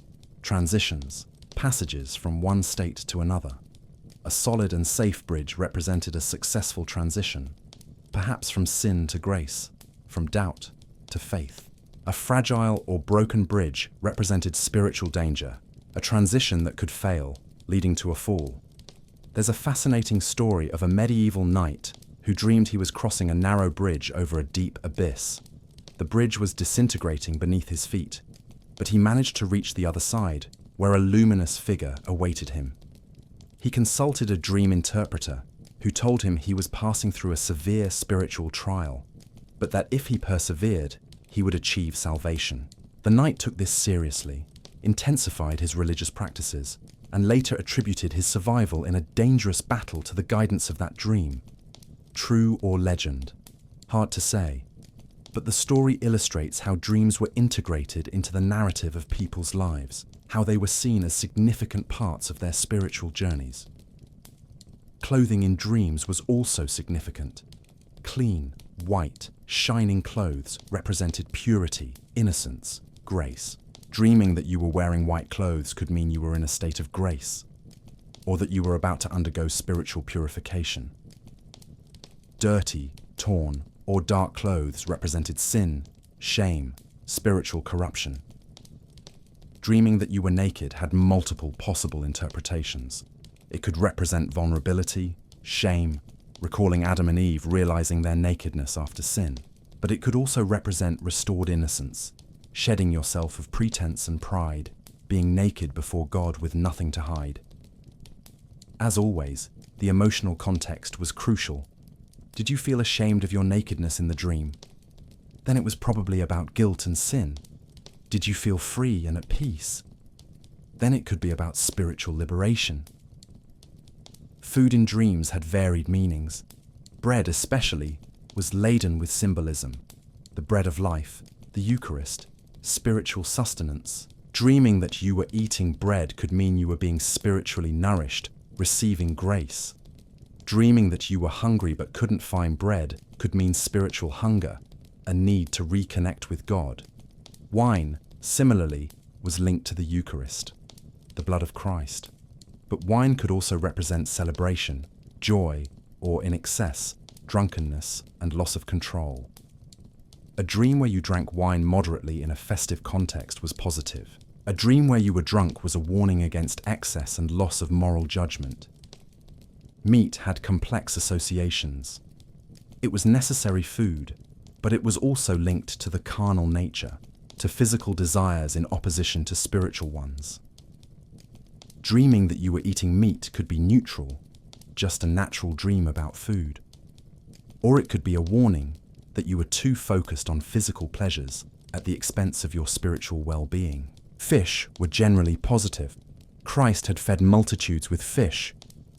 Transitions, passages from one state to another. A solid and safe bridge represented a successful transition, perhaps from sin to grace, from doubt to faith. A fragile or broken bridge represented spiritual danger, a transition that could fail, leading to a fall. There's a fascinating story of a medieval knight who dreamed he was crossing a narrow bridge over a deep abyss. The bridge was disintegrating beneath his feet, but he managed to reach the other side, where a luminous figure awaited him. He consulted a dream interpreter, who who told him he was passing through a severe spiritual trial, but that if he persevered, he would achieve salvation. The knight took this seriously, intensified his religious practices, and later attributed his survival in a dangerous battle to the guidance of that dream. True or legend? Hard to say, but the story illustrates how dreams were integrated into the narrative of people's lives, how they were seen as significant parts of their spiritual journeys. Clothing in dreams was also significant. Clean, white, shining clothes represented purity, innocence, grace. Dreaming that you were wearing white clothes could mean you were in a state of grace, or that you were about to undergo spiritual purification. Dirty, torn, or dark clothes represented sin, shame, spiritual corruption. Dreaming that you were naked had multiple possible interpretations. It could represent vulnerability, shame, recalling Adam and Eve realizing their nakedness after sin. But it could also represent restored innocence, shedding yourself of pretense and pride, being naked before God with nothing to hide. As always, the emotional context was crucial. Did you feel ashamed of your nakedness in the dream? Then it was probably about guilt and sin. Did you feel free and at peace? Then it could be about spiritual liberation. Food in dreams had varied meanings. Bread, especially, was laden with symbolism. The bread of life, the Eucharist, spiritual sustenance. Dreaming that you were eating bread could mean you were being spiritually nourished, receiving grace. Dreaming that you were hungry but couldn't find bread could mean spiritual hunger, a need to reconnect with God. Wine, similarly, was linked to the Eucharist, the blood of Christ. But wine could also represent celebration, joy, or in excess, drunkenness and loss of control. A dream where you drank wine moderately in a festive context was positive. A dream where you were drunk was a warning against excess and loss of moral judgment. Meat had complex associations. It was necessary food, but it was also linked to the carnal nature, to physical desires in opposition to spiritual ones. Dreaming that you were eating meat could be neutral, just a natural dream about food. Or it could be a warning that you were too focused on physical pleasures at the expense of your spiritual well-being. Fish were generally positive. Christ had fed multitudes with fish,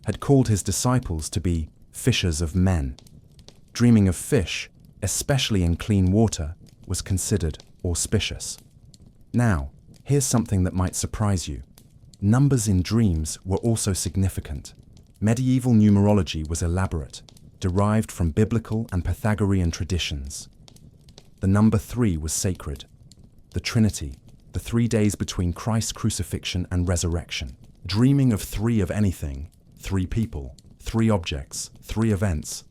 had called his disciples to be fishers of men. Dreaming of fish, especially in clean water, was considered auspicious. Now, here's something that might surprise you. Numbers in dreams were also significant. Medieval numerology was elaborate, derived from biblical and Pythagorean traditions. The number 3 was sacred. The Trinity, the 3 days between Christ's crucifixion and resurrection. Dreaming of 3 of anything, 3 people, 3 objects, 3 events,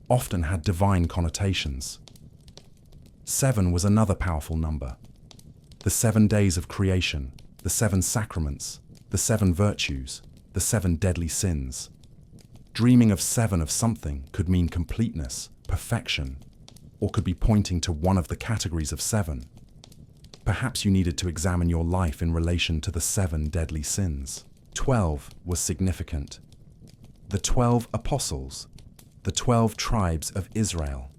often had divine connotations. 7 was another powerful number. The 7 days of creation, the 7 sacraments, the 7 virtues, the 7 deadly sins. Dreaming of 7 of something could mean completeness, perfection, or could be pointing to one of the categories of 7. Perhaps you needed to examine your life in relation to the 7 deadly sins. 12 was significant. The 12 apostles, the 12 tribes of Israel.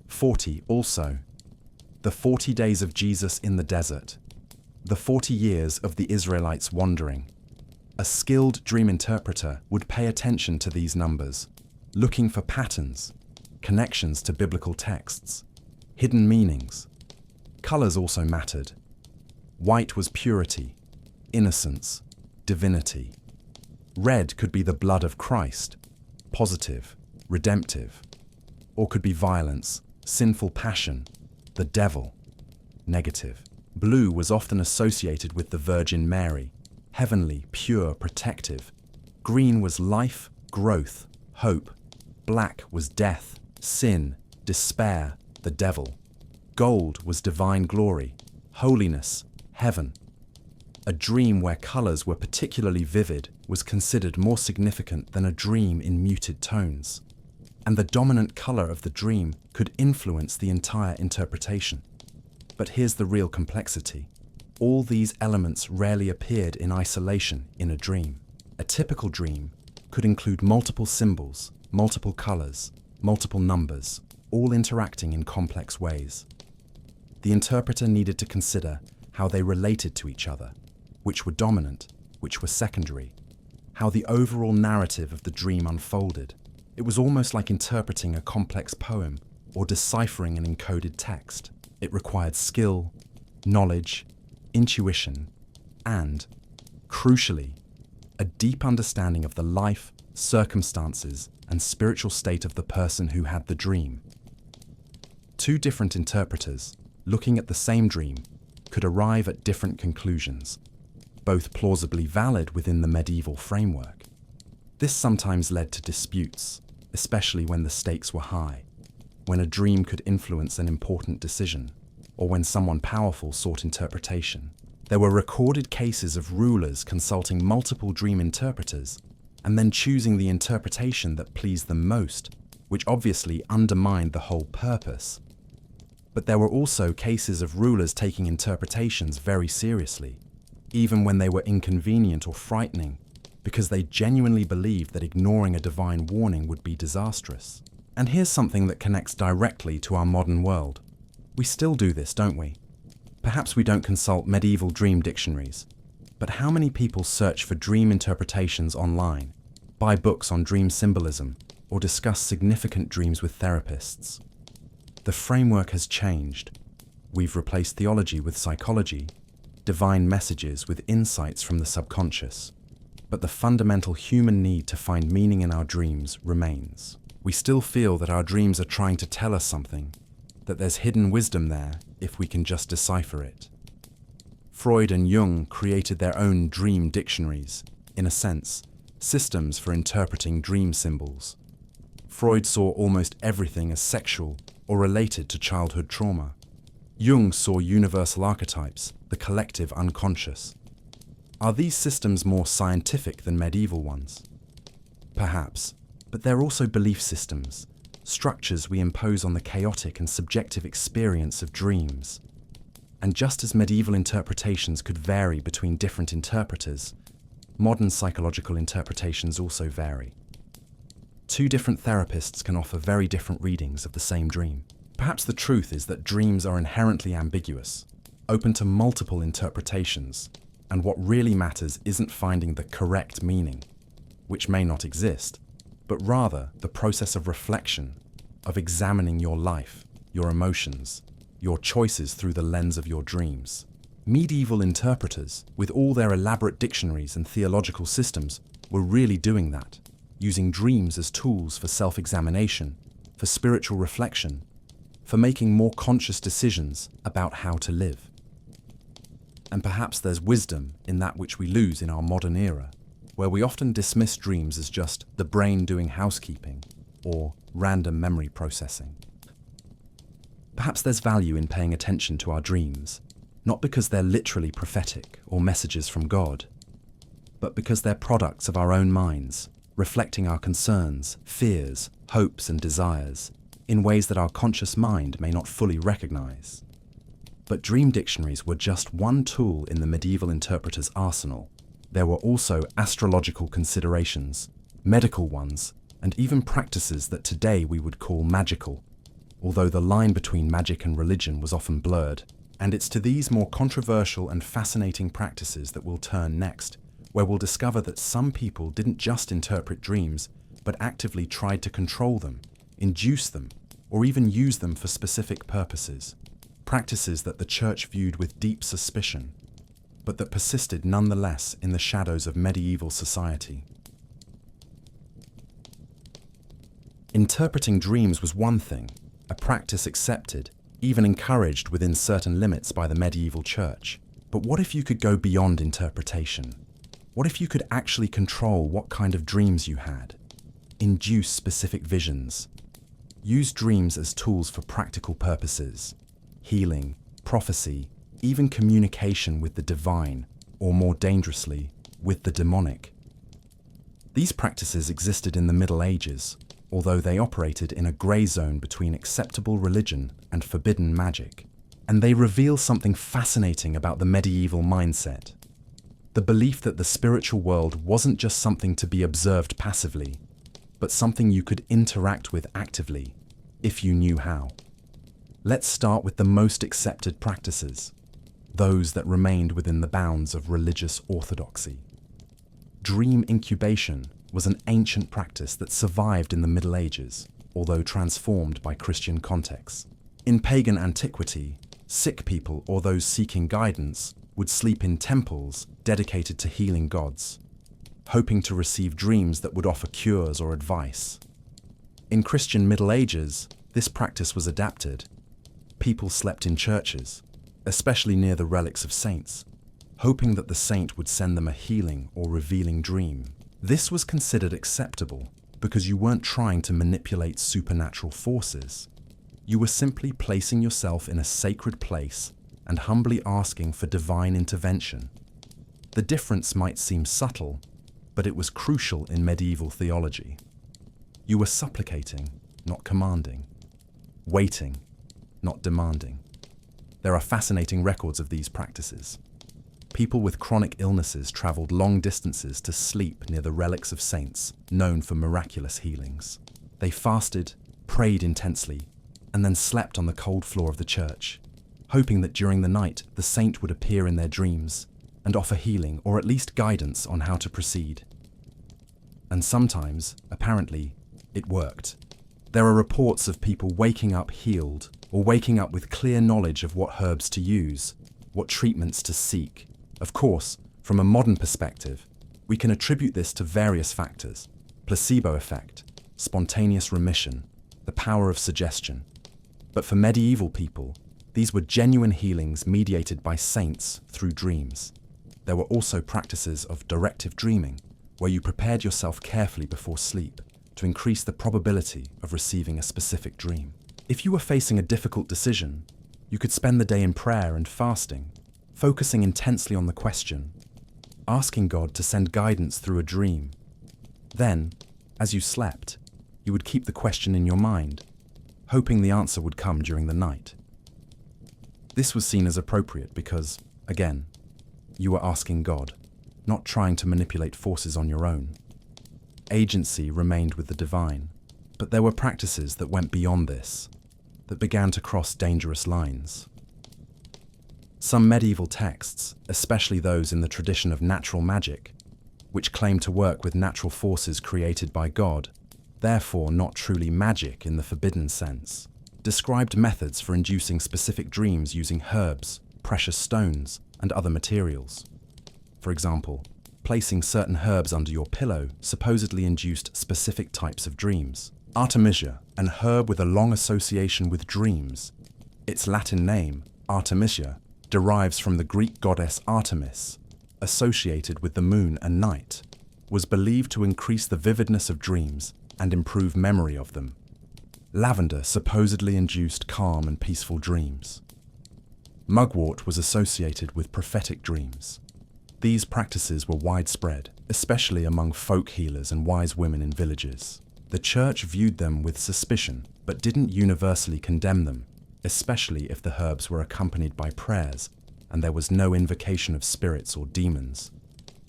40 also. The 40 days of Jesus in the desert. The 40 years of the Israelites wandering. A skilled dream interpreter would pay attention to these numbers, looking for patterns, connections to biblical texts, hidden meanings. Colors also mattered. White was purity, innocence, divinity. Red could be the blood of Christ, positive, redemptive, or could be violence, sinful passion, the devil, negative. Blue was often associated with the Virgin Mary, heavenly, pure, protective. Green was life, growth, hope. Black was death, sin, despair, the devil. Gold was divine glory, holiness, heaven. A dream where colors were particularly vivid was considered more significant than a dream in muted tones. And the dominant color of the dream could influence the entire interpretation. But here's the real complexity. All these elements rarely appeared in isolation in a dream. A typical dream could include multiple symbols, multiple colors, multiple numbers, all interacting in complex ways. The interpreter needed to consider how they related to each other, which were dominant, which were secondary, how the overall narrative of the dream unfolded. It was almost like interpreting a complex poem or deciphering an encoded text. It required skill, knowledge, intuition, and, crucially, a deep understanding of the life, circumstances, and spiritual state of the person who had the dream. Two different interpreters, looking at the same dream, could arrive at different conclusions, both plausibly valid within the medieval framework. This sometimes led to disputes, especially when the stakes were high, when a dream could influence an important decision, or when someone powerful sought interpretation. There were recorded cases of rulers consulting multiple dream interpreters and then choosing the interpretation that pleased them most, which obviously undermined the whole purpose. But there were also cases of rulers taking interpretations very seriously, even when they were inconvenient or frightening, because they genuinely believed that ignoring a divine warning would be disastrous. And here's something that connects directly to our modern world. We still do this, don't we? Perhaps we don't consult medieval dream dictionaries, but how many people search for dream interpretations online, buy books on dream symbolism, or discuss significant dreams with therapists? The framework has changed. We've replaced theology with psychology, divine messages with insights from the subconscious. But the fundamental human need to find meaning in our dreams remains. We still feel that our dreams are trying to tell us something, that there's hidden wisdom there if we can just decipher it. Freud and Jung created their own dream dictionaries, in a sense, systems for interpreting dream symbols. Freud saw almost everything as sexual or related to childhood trauma. Jung saw universal archetypes, the collective unconscious. Are these systems more scientific than medieval ones? Perhaps, but they're also belief systems, structures we impose on the chaotic and subjective experience of dreams. And just as medieval interpretations could vary between different interpreters, modern psychological interpretations also vary. Two different therapists can offer very different readings of the same dream. Perhaps the truth is that dreams are inherently ambiguous, open to multiple interpretations, and what really matters isn't finding the correct meaning, which may not exist, but rather the process of reflection, of examining your life, your emotions, your choices through the lens of your dreams. Medieval interpreters, with all their elaborate dictionaries and theological systems, were really doing that, using dreams as tools for self-examination, for spiritual reflection, for making more conscious decisions about how to live. And perhaps there's wisdom in that which we lose in our modern era, where we often dismiss dreams as just the brain doing housekeeping or random memory processing. Perhaps there's value in paying attention to our dreams, not because they're literally prophetic or messages from God, but because they're products of our own minds, reflecting our concerns, fears, hopes, and desires in ways that our conscious mind may not fully recognize. But dream dictionaries were just one tool in the medieval interpreter's arsenal. There were also astrological considerations, medical ones, and even practices that today we would call magical, although the line between magic and religion was often blurred. And it's to these more controversial and fascinating practices that we'll turn next, where we'll discover that some people didn't just interpret dreams, but actively tried to control them, induce them, or even use them for specific purposes. Practices that the church viewed with deep suspicion, but that persisted nonetheless in the shadows of medieval society. Interpreting dreams was one thing, a practice accepted, even encouraged within certain limits by the medieval church. But what if you could go beyond interpretation? What if you could actually control what kind of dreams you had? Induce specific visions? Use dreams as tools for practical purposes? Healing, prophecy, even communication with the divine, or more dangerously, with the demonic. These practices existed in the Middle Ages, although they operated in a grey zone between acceptable religion and forbidden magic. And they reveal something fascinating about the medieval mindset. The belief that the spiritual world wasn't just something to be observed passively, but something you could interact with actively, if you knew how. Let's start with the most accepted practices, those that remained within the bounds of religious orthodoxy. Dream incubation was an ancient practice that survived in the Middle Ages, although transformed by Christian contexts. In pagan antiquity, sick people or those seeking guidance would sleep in temples dedicated to healing gods, hoping to receive dreams that would offer cures or advice. In Christian Middle Ages, this practice was adapted. People slept in churches, especially near the relics of saints, hoping that the saint would send them a healing or revealing dream. This was considered acceptable because you weren't trying to manipulate supernatural forces. You were simply placing yourself in a sacred place and humbly asking for divine intervention. The difference might seem subtle, but it was crucial in medieval theology. You were supplicating, not commanding, waiting, not demanding. There are fascinating records of these practices. People with chronic illnesses traveled long distances to sleep near the relics of saints, known for miraculous healings. They fasted, prayed intensely, and then slept on the cold floor of the church, hoping that during the night the saint would appear in their dreams and offer healing or at least guidance on how to proceed. And sometimes, apparently, it worked. There are reports of people waking up healed or waking up with clear knowledge of what herbs to use, what treatments to seek. Of course, from a modern perspective, we can attribute this to various factors: placebo effect, spontaneous remission, the power of suggestion. But for medieval people, these were genuine healings mediated by saints through dreams. There were also practices of directive dreaming, where you prepared yourself carefully before sleep to increase the probability of receiving a specific dream. If you were facing a difficult decision, you could spend the day in prayer and fasting, focusing intensely on the question, asking God to send guidance through a dream. Then, as you slept, you would keep the question in your mind, hoping the answer would come during the night. This was seen as appropriate because, again, you were asking God, not trying to manipulate forces on your own. Agency remained with the divine, but there were practices that went beyond this, that began to cross dangerous lines. Some medieval texts, especially those in the tradition of natural magic, which claim to work with natural forces created by God, therefore not truly magic in the forbidden sense, described methods for inducing specific dreams using herbs, precious stones, and other materials. For example, placing certain herbs under your pillow supposedly induced specific types of dreams. Artemisia, an herb with a long association with dreams. Its Latin name, Artemisia, derives from the Greek goddess Artemis, associated with the moon and night, was believed to increase the vividness of dreams and improve memory of them. Lavender supposedly induced calm and peaceful dreams. Mugwort was associated with prophetic dreams. These practices were widespread, especially among folk healers and wise women in villages. The church viewed them with suspicion, but didn't universally condemn them, especially if the herbs were accompanied by prayers and there was no invocation of spirits or demons.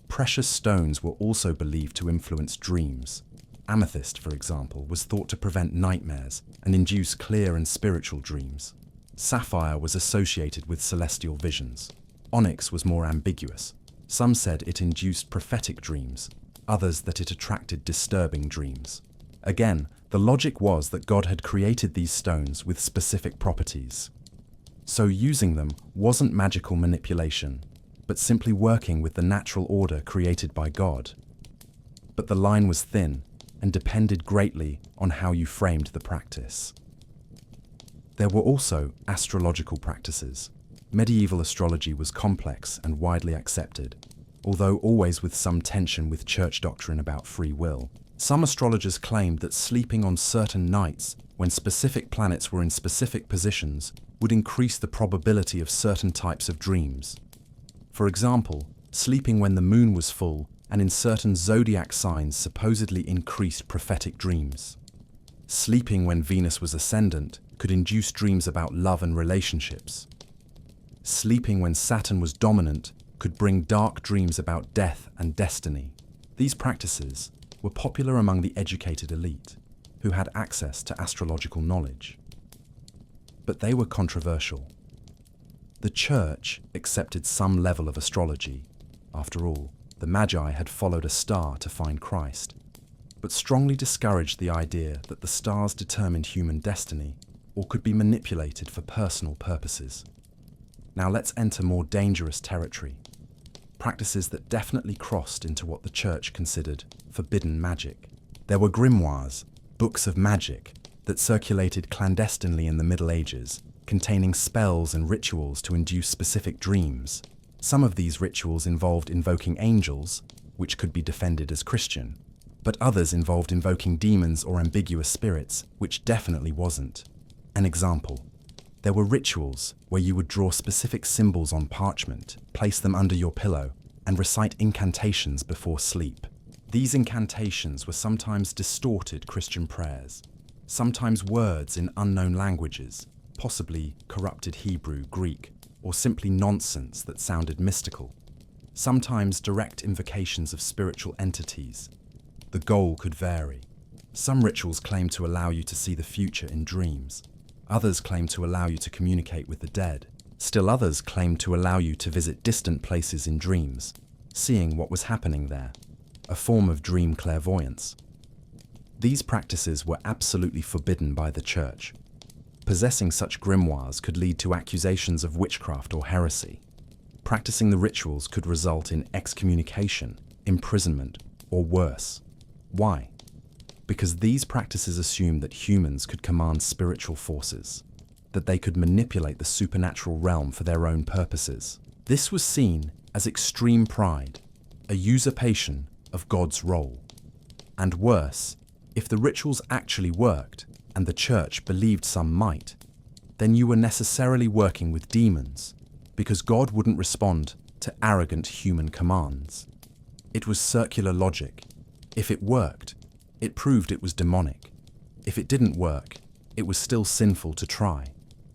Precious stones were also believed to influence dreams. Amethyst, for example, was thought to prevent nightmares and induce clear and spiritual dreams. Sapphire was associated with celestial visions. Onyx was more ambiguous. Some said it induced prophetic dreams, others that it attracted disturbing dreams. Again, the logic was that God had created these stones with specific properties. So using them wasn't magical manipulation, but simply working with the natural order created by God. But the line was thin and depended greatly on how you framed the practice. There were also astrological practices. Medieval astrology was complex and widely accepted, although always with some tension with church doctrine about free will. Some astrologers claimed that sleeping on certain nights, when specific planets were in specific positions, would increase the probability of certain types of dreams. For example, sleeping when the moon was full and in certain zodiac signs supposedly increased prophetic dreams. Sleeping when Venus was ascendant could induce dreams about love and relationships. Sleeping when Saturn was dominant could bring dark dreams about death and destiny. These practices, were popular among the educated elite, who had access to astrological knowledge. But they were controversial. The Church accepted some level of astrology. After all, the Magi had followed a star to find Christ, but strongly discouraged the idea that the stars determined human destiny or could be manipulated for personal purposes. Now let's enter more dangerous territory, practices that definitely crossed into what the Church considered forbidden magic. There were grimoires, books of magic, that circulated clandestinely in the Middle Ages, containing spells and rituals to induce specific dreams. Some of these rituals involved invoking angels, which could be defended as Christian, but others involved invoking demons or ambiguous spirits, which definitely wasn't. An example: there were rituals where you would draw specific symbols on parchment, place them under your pillow, and recite incantations before sleep. These incantations were sometimes distorted Christian prayers, sometimes words in unknown languages, possibly corrupted Hebrew, Greek, or simply nonsense that sounded mystical. Sometimes direct invocations of spiritual entities. The goal could vary. Some rituals claim to allow you to see the future in dreams. Others claim to allow you to communicate with the dead. Still others claim to allow you to visit distant places in dreams, seeing what was happening there, a form of dream clairvoyance. These practices were absolutely forbidden by the Church. Possessing such grimoires could lead to accusations of witchcraft or heresy. Practicing the rituals could result in excommunication, imprisonment, or worse. Why? Because these practices assumed that humans could command spiritual forces, that they could manipulate the supernatural realm for their own purposes. This was seen as extreme pride, a usurpation of God's role. And worse, if the rituals actually worked, and the Church believed some might, then you were necessarily working with demons, because God wouldn't respond to arrogant human commands. It was circular logic. If it worked, it proved it was demonic. If it didn't work, it was still sinful to try,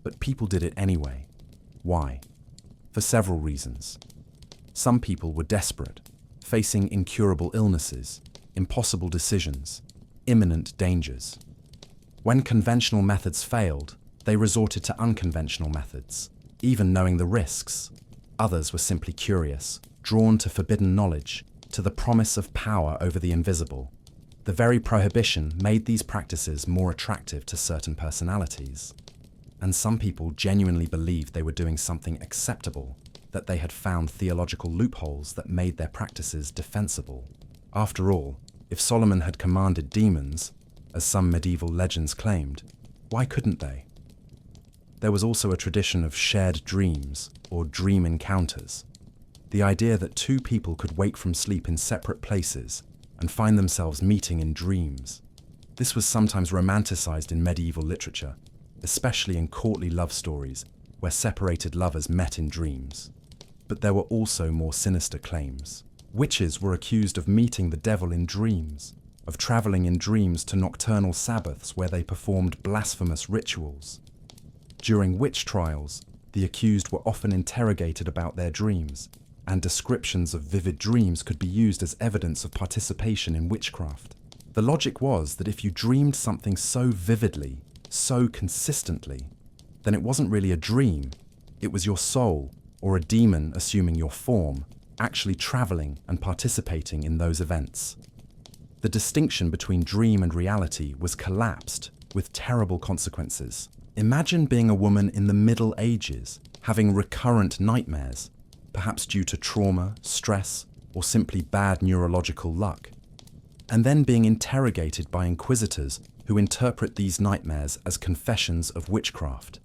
but people did it anyway. Why? For several reasons. Some people were desperate, facing incurable illnesses, impossible decisions, imminent dangers. When conventional methods failed, they resorted to unconventional methods, even knowing the risks. Others were simply curious, drawn to forbidden knowledge, to the promise of power over the invisible. The very prohibition made these practices more attractive to certain personalities. And some people genuinely believed they were doing something acceptable, that they had found theological loopholes that made their practices defensible. After all, if Solomon had commanded demons, as some medieval legends claimed, why couldn't they? There was also a tradition of shared dreams, or dream encounters. The idea that two people could wake from sleep in separate places and find themselves meeting in dreams. This was sometimes romanticized in medieval literature, especially in courtly love stories where separated lovers met in dreams. But there were also more sinister claims. Witches were accused of meeting the devil in dreams, of traveling in dreams to nocturnal Sabbaths where they performed blasphemous rituals. During witch trials, the accused were often interrogated about their dreams, and descriptions of vivid dreams could be used as evidence of participation in witchcraft. The logic was that if you dreamed something so vividly, so consistently, then it wasn't really a dream, it was your soul, or a demon assuming your form, actually traveling and participating in those events. The distinction between dream and reality was collapsed, with terrible consequences. Imagine being a woman in the Middle Ages, having recurrent nightmares, perhaps due to trauma, stress, or simply bad neurological luck, and then being interrogated by inquisitors who interpret these nightmares as confessions of witchcraft.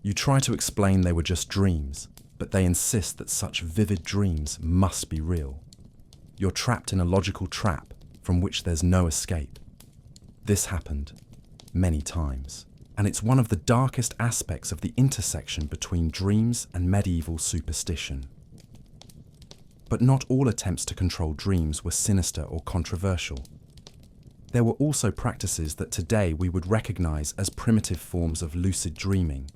You try to explain they were just dreams, but they insist that such vivid dreams must be real. You're trapped in a logical trap from which there's no escape. This happened many times, and it's one of the darkest aspects of the intersection between dreams and medieval superstition. But not all attempts to control dreams were sinister or controversial. There were also practices that today we would recognize as primitive forms of lucid dreaming,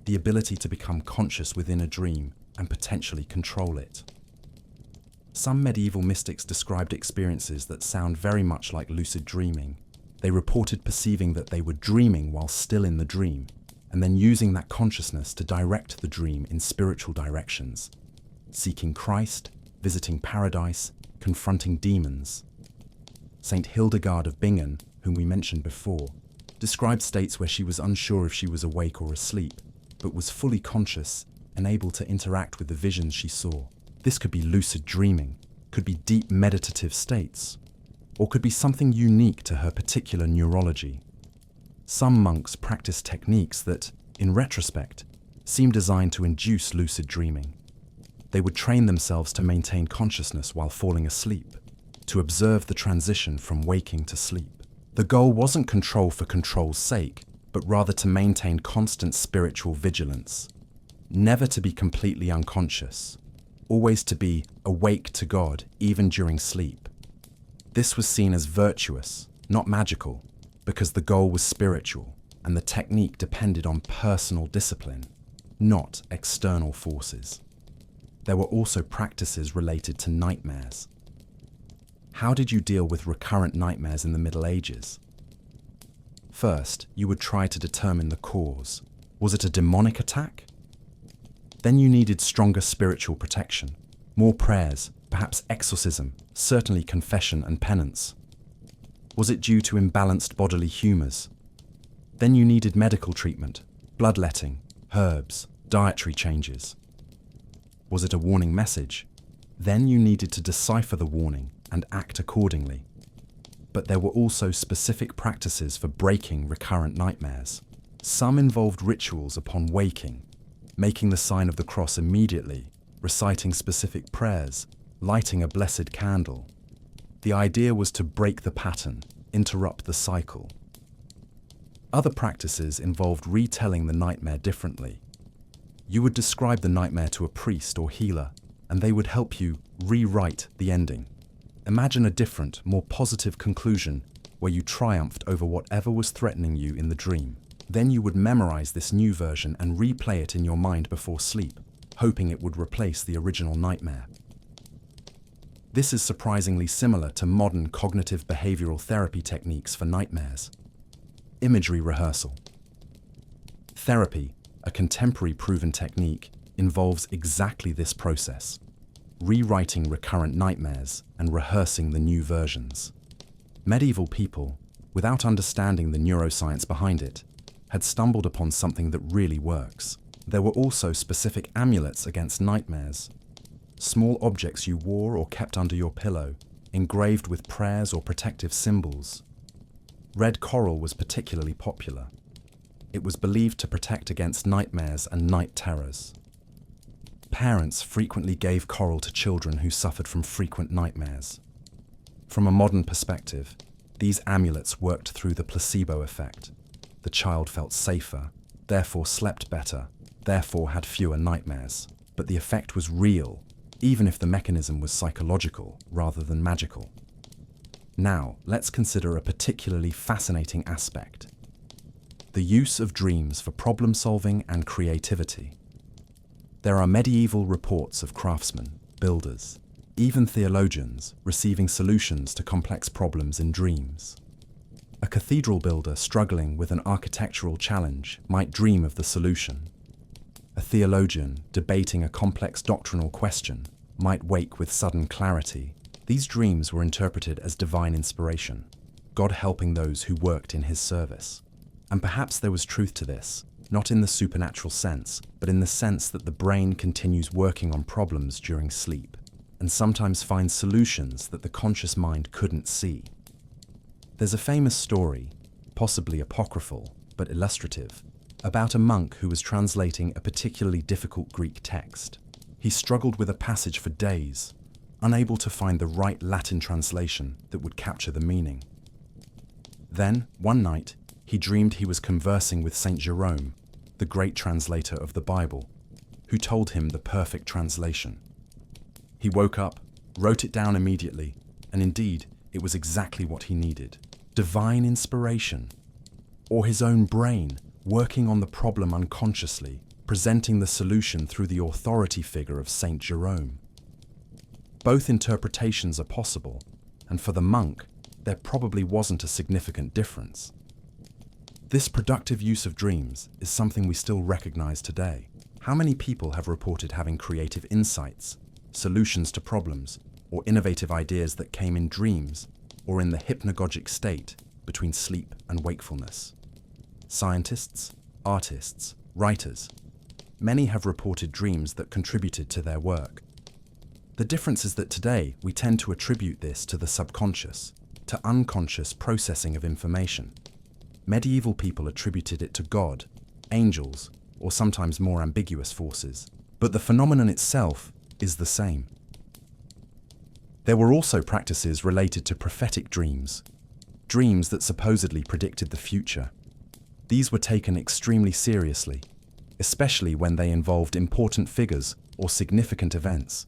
the ability to become conscious within a dream and potentially control it. Some medieval mystics described experiences that sound very much like lucid dreaming. They reported perceiving that they were dreaming while still in the dream, and then using that consciousness to direct the dream in spiritual directions, seeking Christ, visiting paradise, confronting demons. Saint Hildegard of Bingen, whom we mentioned before, described states where she was unsure if she was awake or asleep, but was fully conscious and able to interact with the visions she saw. This could be lucid dreaming, could be deep meditative states, or could be something unique to her particular neurology. Some monks practice techniques that, in retrospect, seem designed to induce lucid dreaming. They would train themselves to maintain consciousness while falling asleep, to observe the transition from waking to sleep. The goal wasn't control for control's sake, but rather to maintain constant spiritual vigilance, never to be completely unconscious, always to be awake to God even during sleep. This was seen as virtuous, not magical, because the goal was spiritual and the technique depended on personal discipline, not external forces. There were also practices related to nightmares. How did you deal with recurrent nightmares in the Middle Ages? First, you would try to determine the cause. Was it a demonic attack? Then you needed stronger spiritual protection, more prayers, perhaps exorcism, certainly confession and penance. Was it due to imbalanced bodily humours? Then you needed medical treatment, bloodletting, herbs, dietary changes. Was it a warning message? Then you needed to decipher the warning and act accordingly. But there were also specific practices for breaking recurrent nightmares. Some involved rituals upon waking, making the sign of the cross immediately, reciting specific prayers, lighting a blessed candle. The idea was to break the pattern, interrupt the cycle. Other practices involved retelling the nightmare differently. You would describe the nightmare to a priest or healer, and they would help you rewrite the ending. Imagine a different, more positive conclusion where you triumphed over whatever was threatening you in the dream. Then you would memorize this new version and replay it in your mind before sleep, hoping it would replace the original nightmare. This is surprisingly similar to modern cognitive behavioral therapy techniques for nightmares. Imagery rehearsal. Therapy, a contemporary proven technique, involves exactly this process: rewriting recurrent nightmares and rehearsing the new versions. Medieval people, without understanding the neuroscience behind it, had stumbled upon something that really works. There were also specific amulets against nightmares, small objects you wore or kept under your pillow, engraved with prayers or protective symbols. Red coral was particularly popular. It was believed to protect against nightmares and night terrors. Parents frequently gave coral to children who suffered from frequent nightmares. From a modern perspective, these amulets worked through the placebo effect. The child felt safer, therefore slept better, therefore had fewer nightmares. But the effect was real, even if the mechanism was psychological rather than magical. Now, let's consider a particularly fascinating aspect: the use of dreams for problem solving and creativity. There are medieval reports of craftsmen, builders, even theologians receiving solutions to complex problems in dreams. A cathedral builder struggling with an architectural challenge might dream of the solution. A theologian debating a complex doctrinal question might wake with sudden clarity. These dreams were interpreted as divine inspiration, God helping those who worked in his service. And perhaps there was truth to this, not in the supernatural sense, but in the sense that the brain continues working on problems during sleep, and sometimes finds solutions that the conscious mind couldn't see. There's a famous story, possibly apocryphal, but illustrative, about a monk who was translating a particularly difficult Greek text. He struggled with a passage for days, unable to find the right Latin translation that would capture the meaning. Then, one night, he dreamed he was conversing with Saint Jerome, the great translator of the Bible, who told him the perfect translation. He woke up, wrote it down immediately, and indeed, it was exactly what he needed. Divine inspiration, or his own brain working on the problem unconsciously, presenting the solution through the authority figure of Saint Jerome. Both interpretations are possible, and for the monk, there probably wasn't a significant difference. This productive use of dreams is something we still recognize today. How many people have reported having creative insights, solutions to problems, or innovative ideas that came in dreams or in the hypnagogic state between sleep and wakefulness? Scientists, artists, writers, many have reported dreams that contributed to their work. The difference is that today we tend to attribute this to the subconscious, to unconscious processing of information. Medieval people attributed it to God, angels, or sometimes more ambiguous forces, but the phenomenon itself is the same. There were also practices related to prophetic dreams, dreams that supposedly predicted the future. These were taken extremely seriously, especially when they involved important figures or significant events.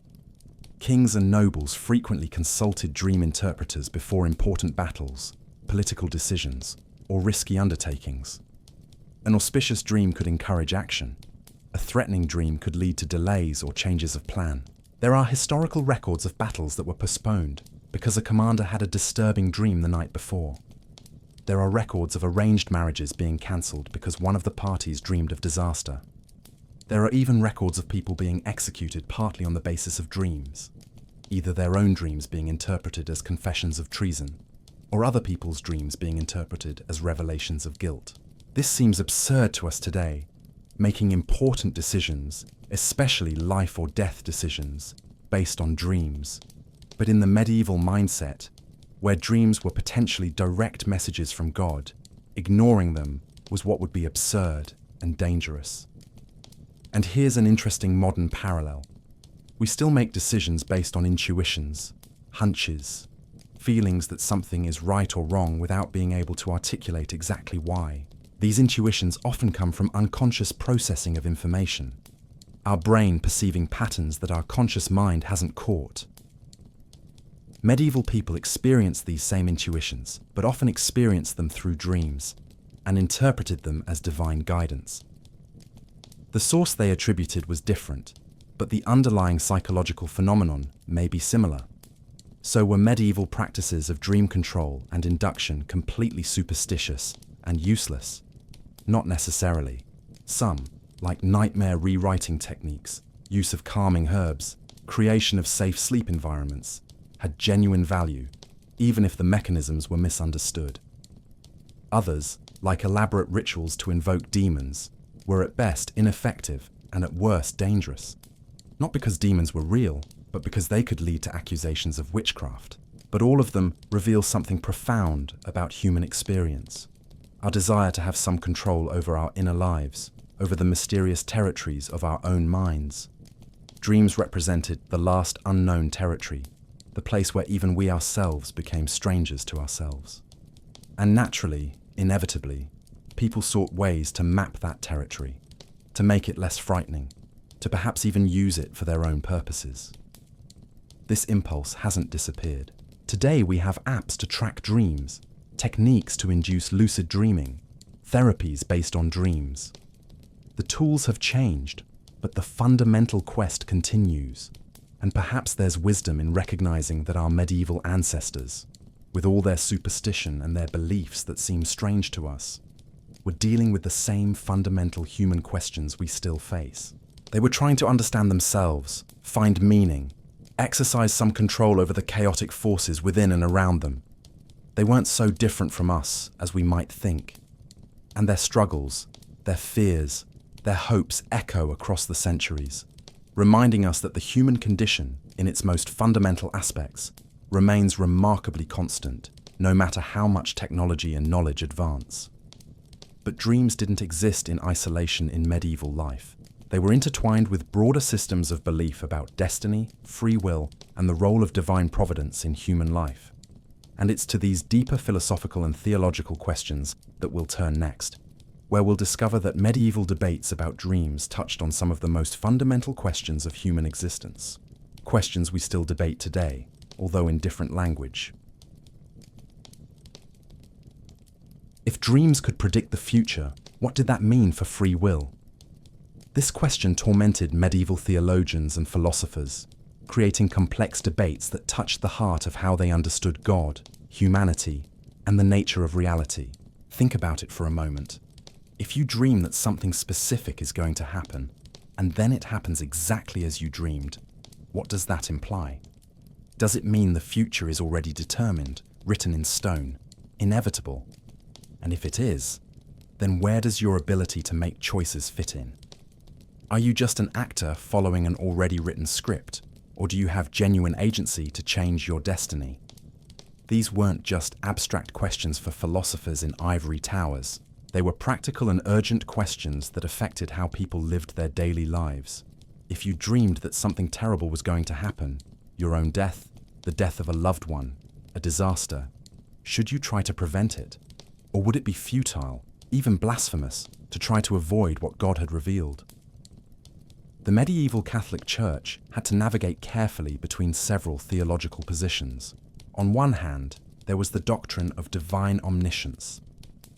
Kings and nobles frequently consulted dream interpreters before important battles, political decisions, or risky undertakings. An auspicious dream could encourage action. A threatening dream could lead to delays or changes of plan. There are historical records of battles that were postponed because a commander had a disturbing dream the night before. There are records of arranged marriages being cancelled because one of the parties dreamed of disaster. There are even records of people being executed partly on the basis of dreams, either their own dreams being interpreted as confessions of treason, or other people's dreams being interpreted as revelations of guilt. This seems absurd to us today, making important decisions, especially life or death decisions, based on dreams. But in the medieval mindset, where dreams were potentially direct messages from God, ignoring them was what would be absurd and dangerous. And here's an interesting modern parallel. We still make decisions based on intuitions, hunches, feelings that something is right or wrong without being able to articulate exactly why. These intuitions often come from unconscious processing of information, our brain perceiving patterns that our conscious mind hasn't caught. Medieval people experienced these same intuitions, but often experienced them through dreams, and interpreted them as divine guidance. The source they attributed was different, but the underlying psychological phenomenon may be similar. So were medieval practices of dream control and induction completely superstitious and useless? Not necessarily. Some, like nightmare rewriting techniques, use of calming herbs, creation of safe sleep environments, had genuine value, even if the mechanisms were misunderstood. Others, like elaborate rituals to invoke demons, were at best ineffective and at worst dangerous. Not because demons were real, but because they could lead to accusations of witchcraft. But all of them reveal something profound about human experience. Our desire to have some control over our inner lives, over the mysterious territories of our own minds. Dreams represented the last unknown territory, the place where even we ourselves became strangers to ourselves. And naturally, inevitably, people sought ways to map that territory, to make it less frightening, to perhaps even use it for their own purposes. This impulse hasn't disappeared. Today we have apps to track dreams, techniques to induce lucid dreaming, therapies based on dreams. The tools have changed, but the fundamental quest continues. And perhaps there's wisdom in recognizing that our medieval ancestors, with all their superstition and their beliefs that seem strange to us, were dealing with the same fundamental human questions we still face. They were trying to understand themselves, find meaning, exercise some control over the chaotic forces within and around them. They weren't so different from us as we might think. And their struggles, their fears, their hopes echo across the centuries, reminding us that the human condition, in its most fundamental aspects, remains remarkably constant, no matter how much technology and knowledge advance. But dreams didn't exist in isolation in medieval life. They were intertwined with broader systems of belief about destiny, free will, and the role of divine providence in human life. And it's to these deeper philosophical and theological questions that we'll turn next, where we'll discover that medieval debates about dreams touched on some of the most fundamental questions of human existence, questions we still debate today, although in different language. If dreams could predict the future, what did that mean for free will? This question tormented medieval theologians and philosophers. creating complex debates that touched the heart of how they understood God, humanity, and the nature of reality. Think about it for a moment. If you dream that something specific is going to happen, and then it happens exactly as you dreamed, what does that imply? Does it mean the future is already determined, written in stone, inevitable? And if it is, then where does your ability to make choices fit in? Are you just an actor following an already written script, or do you have genuine agency to change your destiny? These weren't just abstract questions for philosophers in ivory towers. They were practical and urgent questions that affected how people lived their daily lives. If you dreamed that something terrible was going to happen, your own death, the death of a loved one, a disaster, should you try to prevent it? Or would it be futile, even blasphemous, to try to avoid what God had revealed? The medieval Catholic Church had to navigate carefully between several theological positions. On one hand, there was the doctrine of divine omniscience.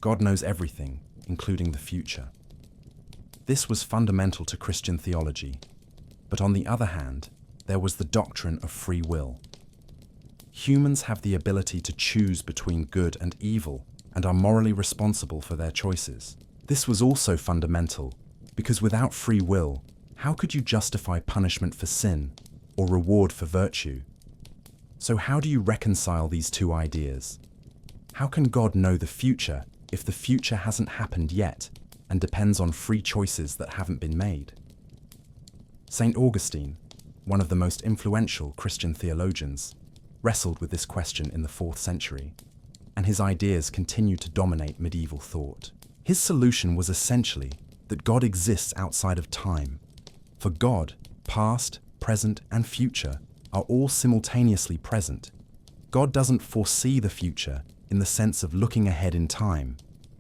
God knows everything, including the future. This was fundamental to Christian theology. But on the other hand, there was the doctrine of free will. Humans have the ability to choose between good and evil and are morally responsible for their choices. This was also fundamental, because without free will, how could you justify punishment for sin or reward for virtue? So how do you reconcile these two ideas? How can God know the future if the future hasn't happened yet and depends on free choices that haven't been made? St. Augustine, one of the most influential Christian theologians, wrestled with this question in the 4th century, and his ideas continue to dominate medieval thought. His solution was essentially that God exists outside of time. For God, past, present, and future are all simultaneously present. God doesn't foresee the future in the sense of looking ahead in time.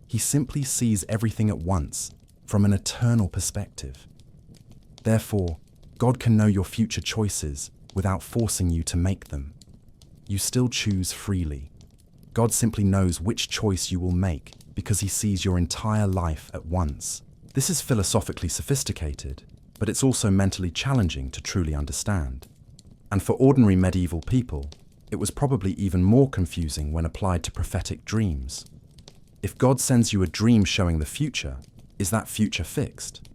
He simply sees everything at once, from an eternal perspective. Therefore, God can know your future choices without forcing you to make them. You still choose freely. God simply knows which choice you will make because He sees your entire life at once. This is philosophically sophisticated, but it's also mentally challenging to truly understand. And for ordinary medieval people, it was probably even more confusing when applied to prophetic dreams. If God sends you a dream showing the future, is that future fixed?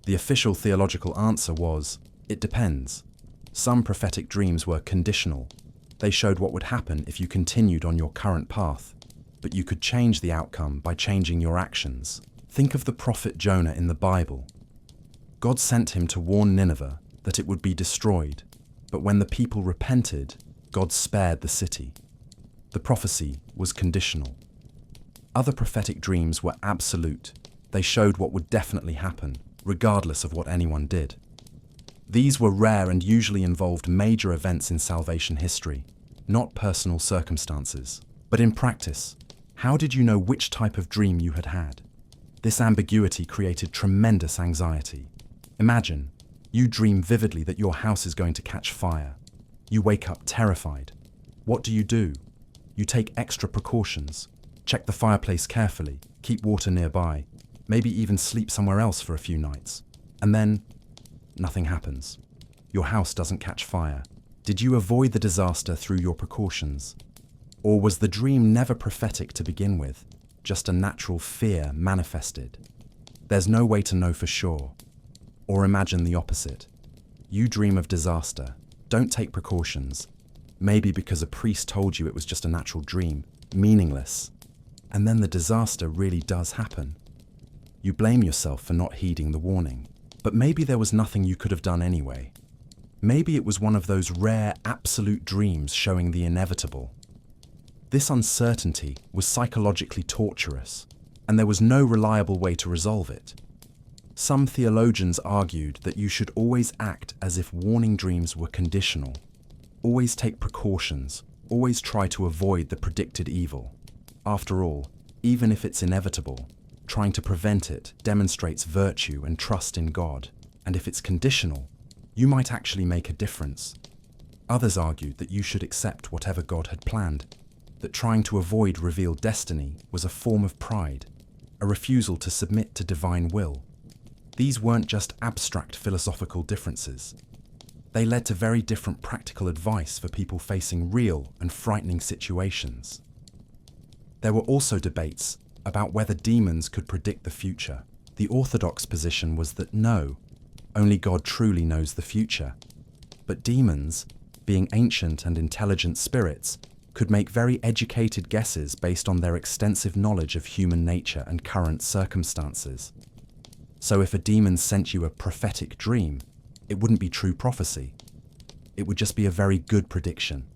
The official theological answer was, it depends. Some prophetic dreams were conditional. They showed what would happen if you continued on your current path, but you could change the outcome by changing your actions. Think of the prophet Jonah in the Bible. God sent him to warn Nineveh that it would be destroyed, but when the people repented, God spared the city. The prophecy was conditional. Other prophetic dreams were absolute. They showed what would definitely happen, regardless of what anyone did. These were rare and usually involved major events in salvation history, not personal circumstances. But in practice, how did you know which type of dream you had had? This ambiguity created tremendous anxiety. Imagine, you dream vividly that your house is going to catch fire. You wake up terrified. What do? You take extra precautions. Check the fireplace carefully, keep water nearby, maybe even sleep somewhere else for a few nights. And then, nothing happens. Your house doesn't catch fire. Did you avoid the disaster through your precautions? Or was the dream never prophetic to begin with, just a natural fear manifested? There's no way to know for sure. Or imagine the opposite. You dream of disaster, don't take precautions, maybe because a priest told you it was just a natural dream, meaningless. And then the disaster really does happen. You blame yourself for not heeding the warning. But maybe there was nothing you could have done anyway. Maybe it was one of those rare, absolute dreams showing the inevitable. This uncertainty was psychologically torturous, and there was no reliable way to resolve it. Some theologians argued that you should always act as if warning dreams were conditional. Always take precautions, always try to avoid the predicted evil. After all, even if it's inevitable, trying to prevent it demonstrates virtue and trust in God. And if it's conditional, you might actually make a difference. Others argued that you should accept whatever God had planned, that trying to avoid revealed destiny was a form of pride, a refusal to submit to divine will. These weren't just abstract philosophical differences. They led to very different practical advice for people facing real and frightening situations. There were also debates about whether demons could predict the future. The orthodox position was that no, only God truly knows the future. But demons, being ancient and intelligent spirits, could make very educated guesses based on their extensive knowledge of human nature and current circumstances. So if a demon sent you a prophetic dream, it wouldn't be true prophecy. It would just be a very good prediction.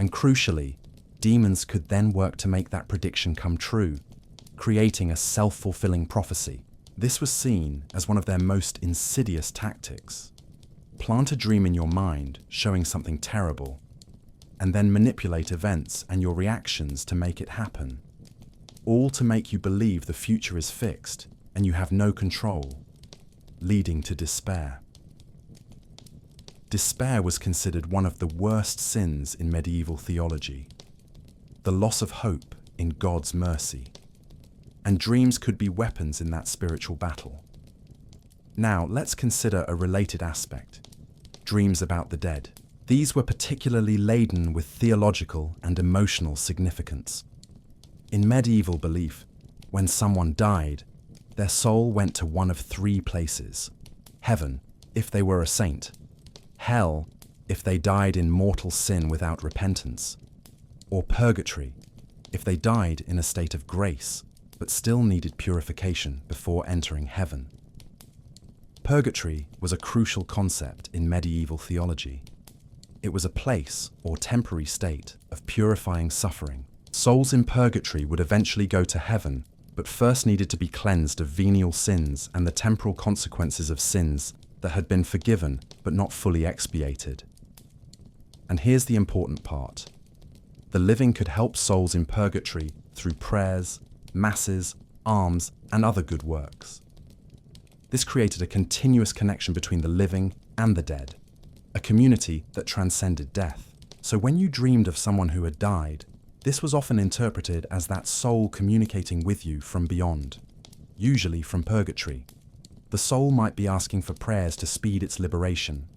And crucially, demons could then work to make that prediction come true, creating a self-fulfilling prophecy. This was seen as one of their most insidious tactics. Plant a dream in your mind showing something terrible, and then manipulate events and your reactions to make it happen, all to make you believe the future is fixed and you have no control, leading to despair. Despair was considered one of the worst sins in medieval theology, the loss of hope in God's mercy. And dreams could be weapons in that spiritual battle. Now, let's consider a related aspect: dreams about the dead. These were particularly laden with theological and emotional significance. In medieval belief, when someone died, their soul went to one of three places: heaven, if they were a saint; hell, if they died in mortal sin without repentance; or purgatory, if they died in a state of grace, but still needed purification before entering heaven. Purgatory was a crucial concept in medieval theology. It was a place or temporary state of purifying suffering. Souls in purgatory would eventually go to heaven, but first needed to be cleansed of venial sins and the temporal consequences of sins that had been forgiven but not fully expiated. And here's the important part: the living could help souls in purgatory through prayers, masses, alms, and other good works. This created a continuous connection between the living and the dead, a community that transcended death. So when you dreamed of someone who had died, this was often interpreted as that soul communicating with you from beyond, usually from purgatory. The soul might be asking for prayers to speed its liberation,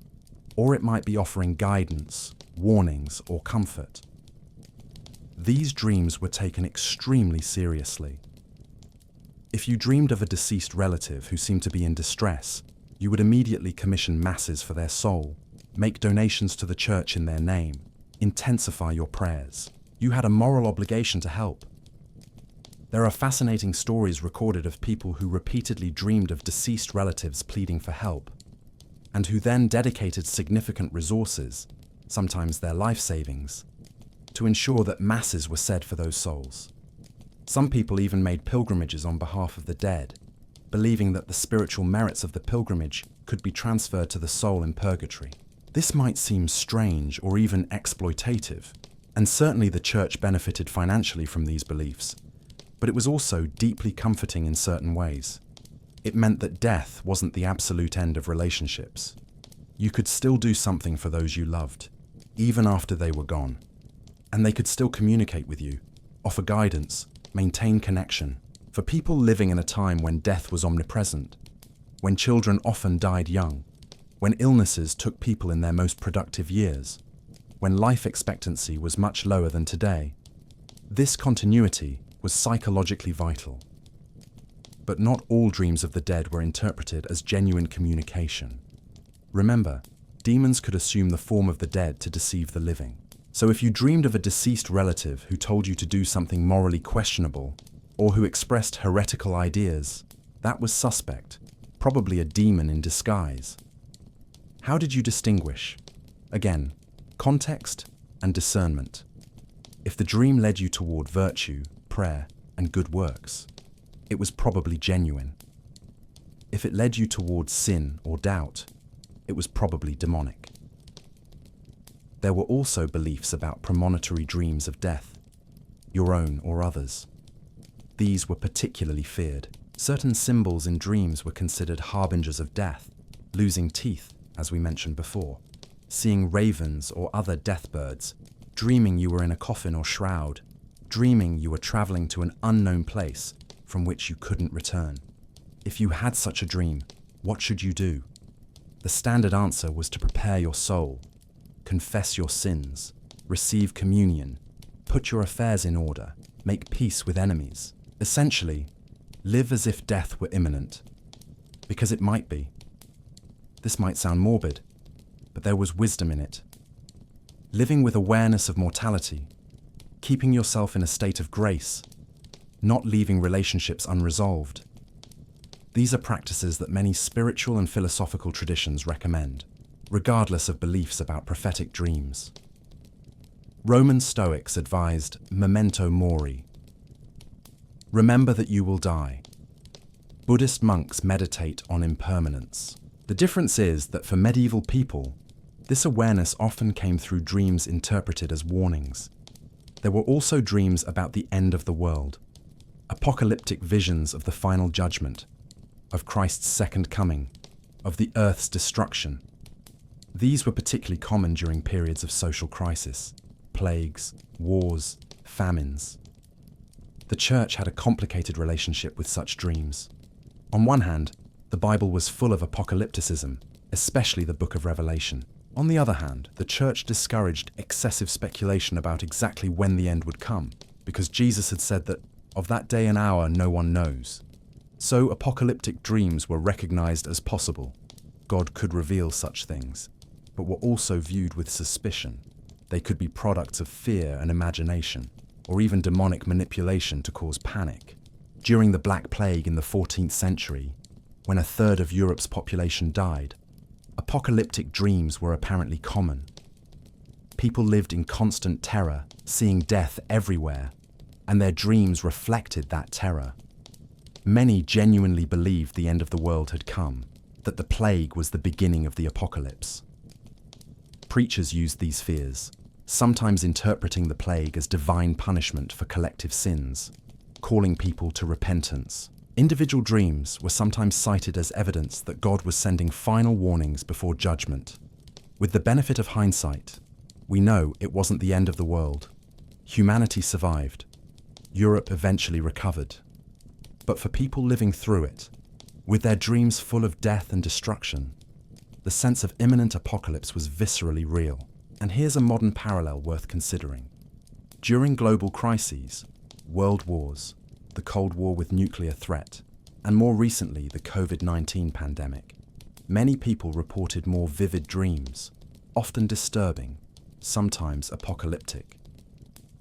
or it might be offering guidance, warnings, or comfort. These dreams were taken extremely seriously. If you dreamed of a deceased relative who seemed to be in distress, you would immediately commission masses for their soul, make donations to the church in their name, intensify your prayers. You had a moral obligation to help. There are fascinating stories recorded of people who repeatedly dreamed of deceased relatives pleading for help, and who then dedicated significant resources, sometimes their life savings, to ensure that masses were said for those souls. Some people even made pilgrimages on behalf of the dead, believing that the spiritual merits of the pilgrimage could be transferred to the soul in purgatory. This might seem strange or even exploitative, and certainly the church benefited financially from these beliefs, but it was also deeply comforting in certain ways. It meant that death wasn't the absolute end of relationships. You could still do something for those you loved, even after they were gone. And they could still communicate with you, offer guidance, maintain connection. For people living in a time when death was omnipresent, when children often died young, when illnesses took people in their most productive years, when life expectancy was much lower than today, this continuity was psychologically vital. But not all dreams of the dead were interpreted as genuine communication. Remember, demons could assume the form of the dead to deceive the living. So if you dreamed of a deceased relative who told you to do something morally questionable, or who expressed heretical ideas, that was suspect, probably a demon in disguise. How did you distinguish? Again, context and discernment. If the dream led you toward virtue, prayer, and good works, it was probably genuine. If it led you towards sin or doubt, it was probably demonic. There were also beliefs about premonitory dreams of death, your own or others. These were particularly feared. Certain symbols in dreams were considered harbingers of death: losing teeth, as we mentioned before, seeing ravens or other death birds, dreaming you were in a coffin or shroud, dreaming you were traveling to an unknown place from which you couldn't return. If you had such a dream, what should you do? The standard answer was to prepare your soul, confess your sins, receive communion, put your affairs in order, make peace with enemies. Essentially, live as if death were imminent, because it might be. This might sound morbid, but there was wisdom in it. Living with awareness of mortality, keeping yourself in a state of grace, not leaving relationships unresolved. These are practices that many spiritual and philosophical traditions recommend, regardless of beliefs about prophetic dreams. Roman Stoics advised memento mori. Remember that you will die. Buddhist monks meditate on impermanence. The difference is that for medieval people, this awareness often came through dreams interpreted as warnings. There were also dreams about the end of the world, apocalyptic visions of the final judgment, of Christ's second coming, of the earth's destruction. These were particularly common during periods of social crisis, plagues, wars, famines. The church had a complicated relationship with such dreams. On one hand, the Bible was full of apocalypticism, especially the book of Revelation. On the other hand, the church discouraged excessive speculation about exactly when the end would come, because Jesus had said that of that day and hour no one knows. So apocalyptic dreams were recognized as possible. God could reveal such things, but were also viewed with suspicion. They could be products of fear and imagination, or even demonic manipulation to cause panic. During the Black Plague in the 14th century, when a third of Europe's population died, apocalyptic dreams were apparently common. People lived in constant terror, seeing death everywhere, and their dreams reflected that terror. Many genuinely believed the end of the world had come, that the plague was the beginning of the apocalypse. Preachers used these fears, sometimes interpreting the plague as divine punishment for collective sins, calling people to repentance. Individual dreams were sometimes cited as evidence that God was sending final warnings before judgment. With the benefit of hindsight, we know it wasn't the end of the world. Humanity survived. Europe eventually recovered. But for people living through it, with their dreams full of death and destruction, the sense of imminent apocalypse was viscerally real. And here's a modern parallel worth considering. During global crises, world wars, the Cold War with nuclear threat, and more recently the COVID-19 pandemic, many people reported more vivid dreams, often disturbing, sometimes apocalyptic.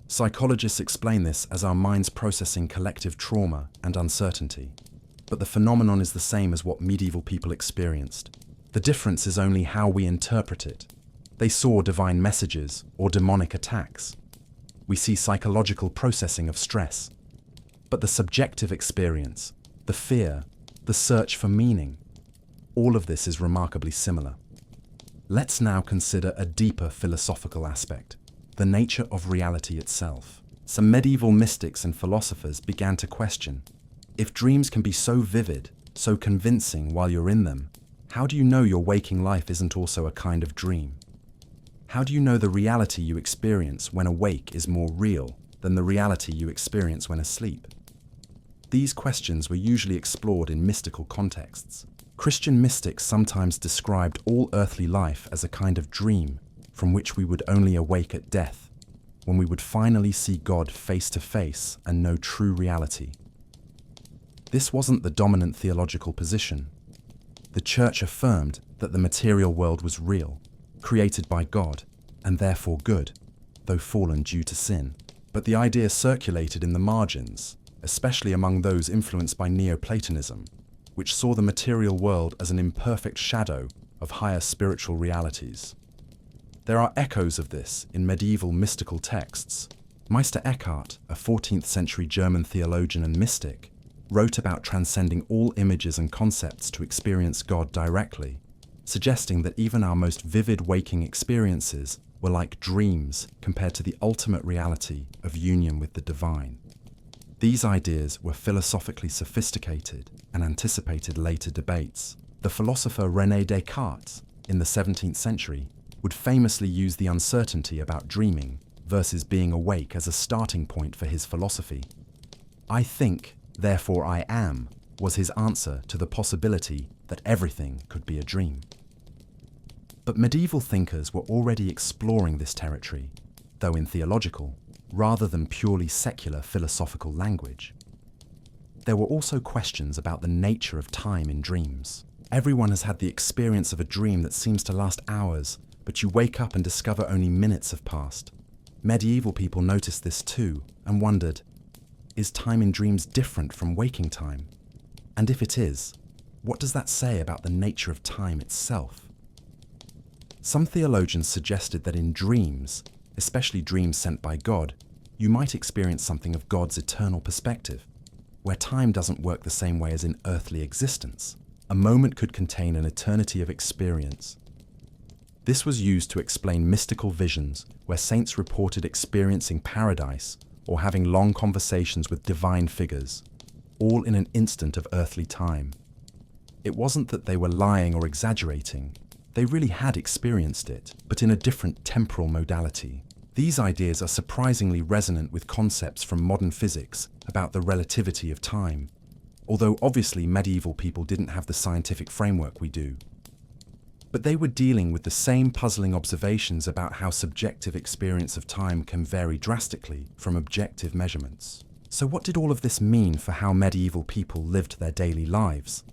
Psychologists explain this as our minds processing collective trauma and uncertainty, but the phenomenon is the same as what medieval people experienced. The difference is only how we interpret it. They saw divine messages or demonic attacks. We see psychological processing of stress. But the subjective experience, the fear, the search for meaning, all of this is remarkably similar. Let's now consider a deeper philosophical aspect, the nature of reality itself. Some medieval mystics and philosophers began to question, if dreams can be so vivid, so convincing while you're in them, how do you know your waking life isn't also a kind of dream? How do you know the reality you experience when awake is more real than the reality you experience when asleep? These questions were usually explored in mystical contexts. Christian mystics sometimes described all earthly life as a kind of dream from which we would only awake at death, when we would finally see God face to face and know true reality. This wasn't the dominant theological position. The church affirmed that the material world was real, created by God, and therefore good, though fallen due to sin. But the idea circulated in the margins, especially among those influenced by Neoplatonism, which saw the material world as an imperfect shadow of higher spiritual realities. There are echoes of this in medieval mystical texts. Meister Eckhart, a 14th century German theologian and mystic, wrote about transcending all images and concepts to experience God directly, suggesting that even our most vivid waking experiences were like dreams compared to the ultimate reality of union with the divine. These ideas were philosophically sophisticated and anticipated later debates. The philosopher René Descartes, in the 17th century, would famously use the uncertainty about dreaming versus being awake as a starting point for his philosophy. I think, therefore I am, was his answer to the possibility that everything could be a dream. But medieval thinkers were already exploring this territory, though in theological, rather than purely secular philosophical language. There were also questions about the nature of time in dreams. Everyone has had the experience of a dream that seems to last hours, but you wake up and discover only minutes have passed. Medieval people noticed this too and wondered, is time in dreams different from waking time? And if it is, what does that say about the nature of time itself? Some theologians suggested that in dreams, especially dreams sent by God, you might experience something of God's eternal perspective, where time doesn't work the same way as in earthly existence. A moment could contain an eternity of experience. This was used to explain mystical visions where saints reported experiencing paradise or having long conversations with divine figures, all in an instant of earthly time. It wasn't that they were lying or exaggerating. They really had experienced it, but in a different temporal modality. These ideas are surprisingly resonant with concepts from modern physics about the relativity of time, although obviously medieval people didn't have the scientific framework we do. But they were dealing with the same puzzling observations about how subjective experience of time can vary drastically from objective measurements. So what did all of this mean for how medieval people lived their daily lives?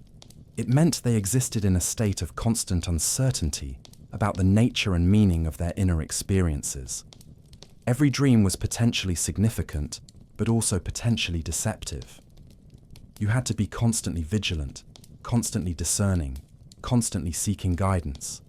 It meant they existed in a state of constant uncertainty about the nature and meaning of their inner experiences. Every dream was potentially significant, but also potentially deceptive. You had to be constantly vigilant, constantly discerning, constantly seeking guidance.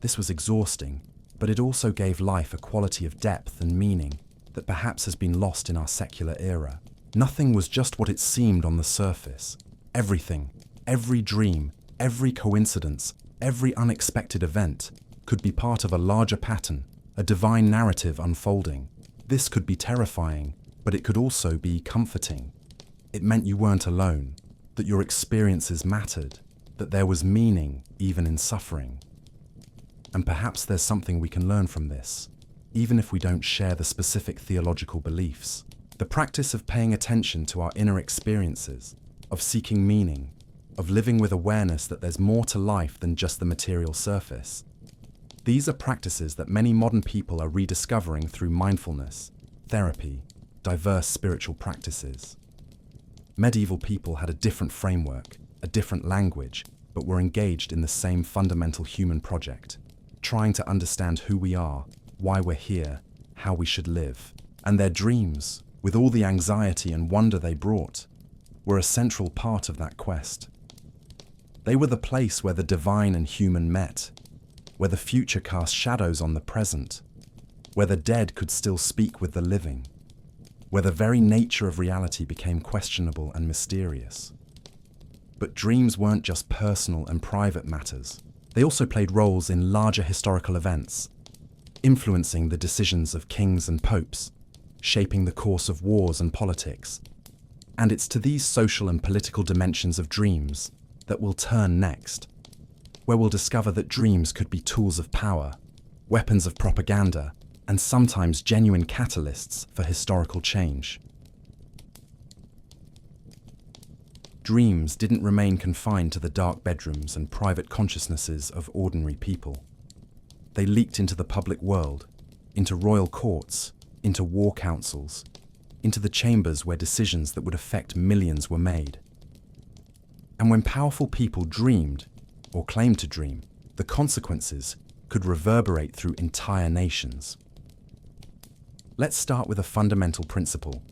This was exhausting, but it also gave life a quality of depth and meaning that perhaps has been lost in our secular era. Nothing was just what it seemed on the surface. Everything, every dream, every coincidence, every unexpected event could be part of a larger pattern, a divine narrative unfolding. This could be terrifying, but it could also be comforting. It meant you weren't alone, that your experiences mattered, that there was meaning even in suffering. And perhaps there's something we can learn from this, even if we don't share the specific theological beliefs. The practice of paying attention to our inner experiences, of seeking meaning, of living with awareness that there's more to life than just the material surface. These are practices that many modern people are rediscovering through mindfulness, therapy, diverse spiritual practices. Medieval people had a different framework, a different language, but were engaged in the same fundamental human project, trying to understand who we are, why we're here, how we should live. And their dreams, with all the anxiety and wonder they brought, were a central part of that quest. They were the place where the divine and human met, where the future cast shadows on the present, where the dead could still speak with the living, where the very nature of reality became questionable and mysterious. But dreams weren't just personal and private matters. They also played roles in larger historical events, influencing the decisions of kings and popes, shaping the course of wars and politics. And it's to these social and political dimensions of dreams that we'll turn next, where we'll discover that dreams could be tools of power, weapons of propaganda, and sometimes genuine catalysts for historical change. Dreams didn't remain confined to the dark bedrooms and private consciousnesses of ordinary people. They leaked into the public world, into royal courts, into war councils, into the chambers where decisions that would affect millions were made. And when powerful people dreamed, or claimed to dream, the consequences could reverberate through entire nations. Let's start with a fundamental principle.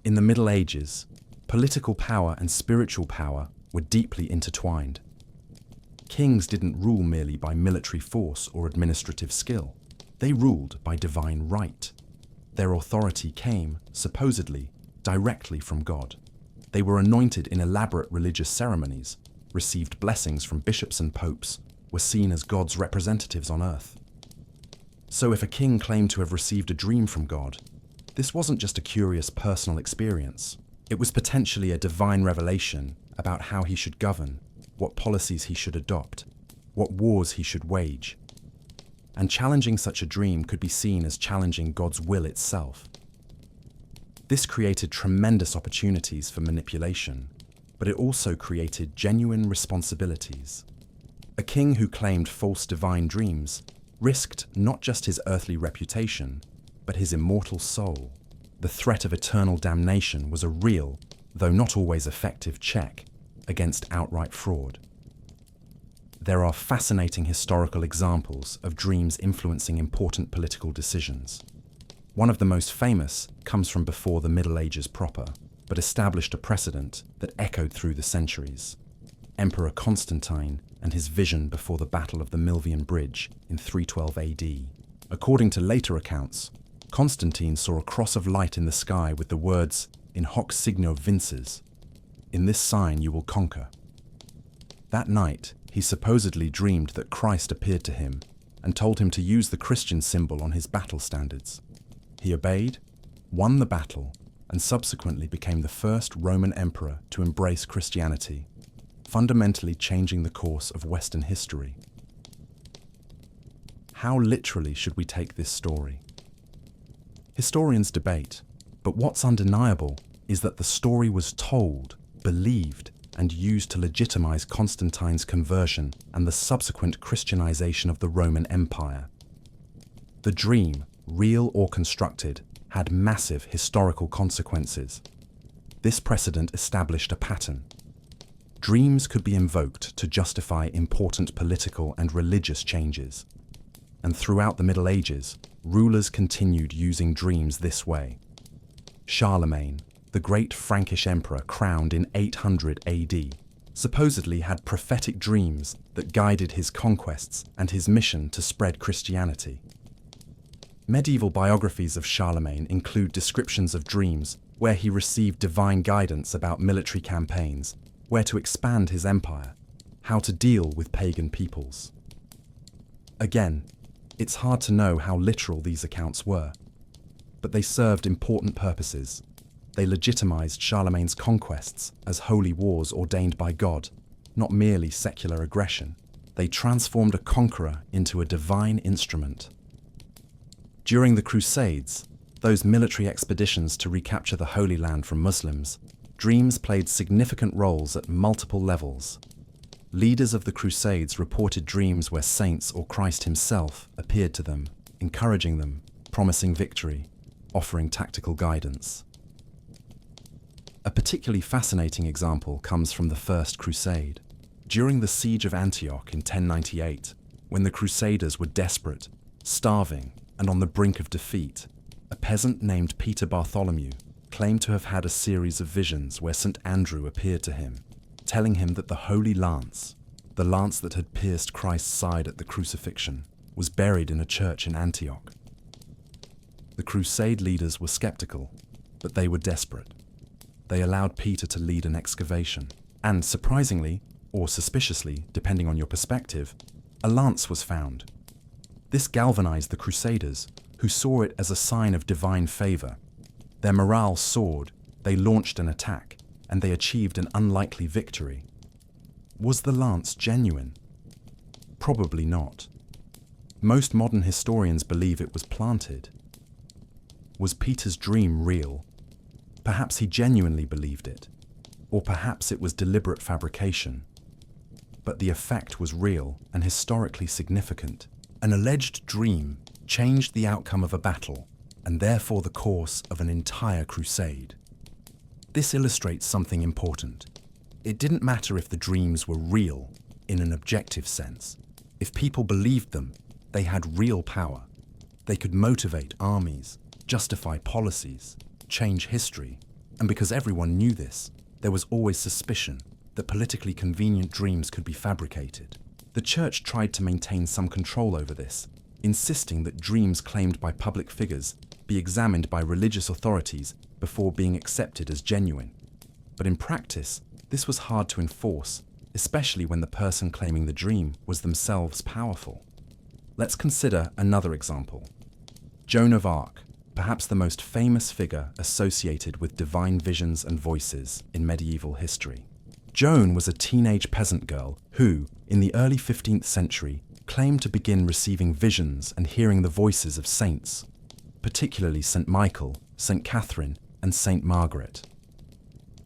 In the Middle Ages, political power and spiritual power were deeply intertwined. Kings didn't rule merely by military force or administrative skill. They ruled by divine right. Their authority came, supposedly, directly from God. They were anointed in elaborate religious ceremonies, received blessings from bishops and popes, were seen as God's representatives on earth. So if a king claimed to have received a dream from God, this wasn't just a curious personal experience. It was potentially a divine revelation about how he should govern, what policies he should adopt, what wars he should wage. And challenging such a dream could be seen as challenging God's will itself. This created tremendous opportunities for manipulation, but it also created genuine responsibilities. A A king who claimed false divine dreams risked not just his earthly reputation, but his immortal soul. The threat of eternal damnation was a real, though not always effective, check against outright fraud. There are fascinating historical examples of dreams influencing important political decisions. One of the most famous comes from before the Middle Ages proper, but established a precedent that echoed through the centuries. Emperor Constantine and his vision before the Battle of the Milvian Bridge in 312 AD. According to later accounts, Constantine saw a cross of light in the sky with the words, "In hoc signo vinces," "In this sign you will conquer." That night, he supposedly dreamed that Christ appeared to him and told him to use the Christian symbol on his battle standards. He obeyed, won the battle, and subsequently became the first Roman emperor to embrace Christianity, fundamentally changing the course of Western history. How literally should we take this story? Historians debate, but what's undeniable is that the story was told, believed, and used to legitimize Constantine's conversion and the subsequent Christianization of the Roman Empire. The dream, real or constructed, had massive historical consequences. This precedent established a pattern. Dreams could be invoked to justify important political and religious changes. And throughout the Middle Ages, rulers continued using dreams this way. Charlemagne, the great Frankish emperor crowned in 800 AD, supposedly had prophetic dreams that guided his conquests and his mission to spread Christianity. Medieval biographies of Charlemagne include descriptions of dreams where he received divine guidance about military campaigns, where to expand his empire, how to deal with pagan peoples. Again, it's hard to know how literal these accounts were, but they served important purposes. They legitimized Charlemagne's conquests as holy wars ordained by God, not merely secular aggression. They transformed a conqueror into a divine instrument. During the Crusades, those military expeditions to recapture the Holy Land from Muslims, dreams played significant roles at multiple levels. Leaders of the Crusades reported dreams where saints or Christ himself appeared to them, encouraging them, promising victory, offering tactical guidance. A particularly fascinating example comes from the First Crusade. During the Siege of Antioch in 1098, when the Crusaders were desperate, starving, and on the brink of defeat, a peasant named Peter Bartholomew claimed to have had a series of visions where St. Andrew appeared to him, telling him that the Holy Lance, the lance that had pierced Christ's side at the crucifixion, was buried in a church in Antioch. The Crusade leaders were skeptical, but they were desperate. They allowed Peter to lead an excavation, and surprisingly, or suspiciously, depending on your perspective, a lance was found. This galvanized the Crusaders, who saw it as a sign of divine favor. Their morale soared, they launched an attack, and they achieved an unlikely victory. Was the lance genuine? Probably not. Most modern historians believe it was planted. Was Peter's dream real? Perhaps he genuinely believed it, or perhaps it was deliberate fabrication. But the effect was real and historically significant. An alleged dream changed the outcome of a battle, and therefore the course of an entire crusade. This illustrates something important. It didn't matter if the dreams were real, in an objective sense. If people believed them, they had real power. They could motivate armies, justify policies, change history, and because everyone knew this, there was always suspicion that politically convenient dreams could be fabricated. The Church tried to maintain some control over this, insisting that dreams claimed by public figures be examined by religious authorities before being accepted as genuine. But in practice, this was hard to enforce, especially when the person claiming the dream was themselves powerful. Let's consider another example. Joan of Arc, perhaps the most famous figure associated with divine visions and voices in medieval history. Joan was a teenage peasant girl who, in the early 15th century, claimed to begin receiving visions and hearing the voices of saints, particularly St. Michael, St. Catherine, and St. Margaret.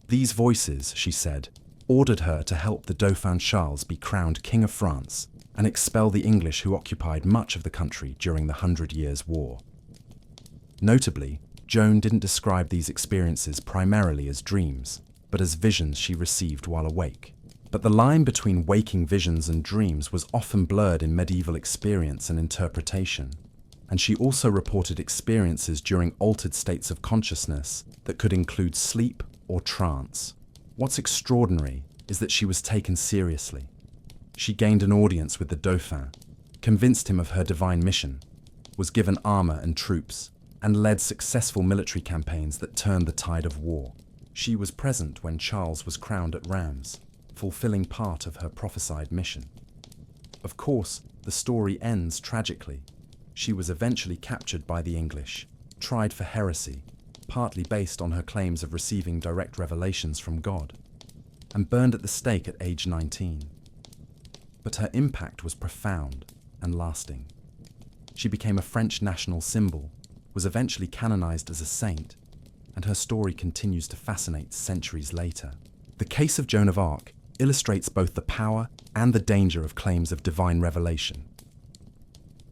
These voices, she said, ordered her to help the Dauphin Charles be crowned King of France and expel the English who occupied much of the country during the 100 Years' War. Notably, Joan didn't describe these experiences primarily as dreams, but as visions she received while awake. But the line between waking visions and dreams was often blurred in medieval experience and interpretation, and she also reported experiences during altered states of consciousness that could include sleep or trance. What's extraordinary is that she was taken seriously. She gained an audience with the Dauphin, convinced him of her divine mission, was given armor and troops, and led successful military campaigns that turned the tide of war. She was present when Charles was crowned at Reims, fulfilling part of her prophesied mission. Of course, the story ends tragically. She was eventually captured by the English, tried for heresy, partly based on her claims of receiving direct revelations from God, and burned at the stake at age 19. But her impact was profound and lasting. She became a French national symbol, was eventually canonized as a saint, and her story continues to fascinate centuries later. The case of Joan of Arc illustrates both the power and the danger of claims of divine revelation.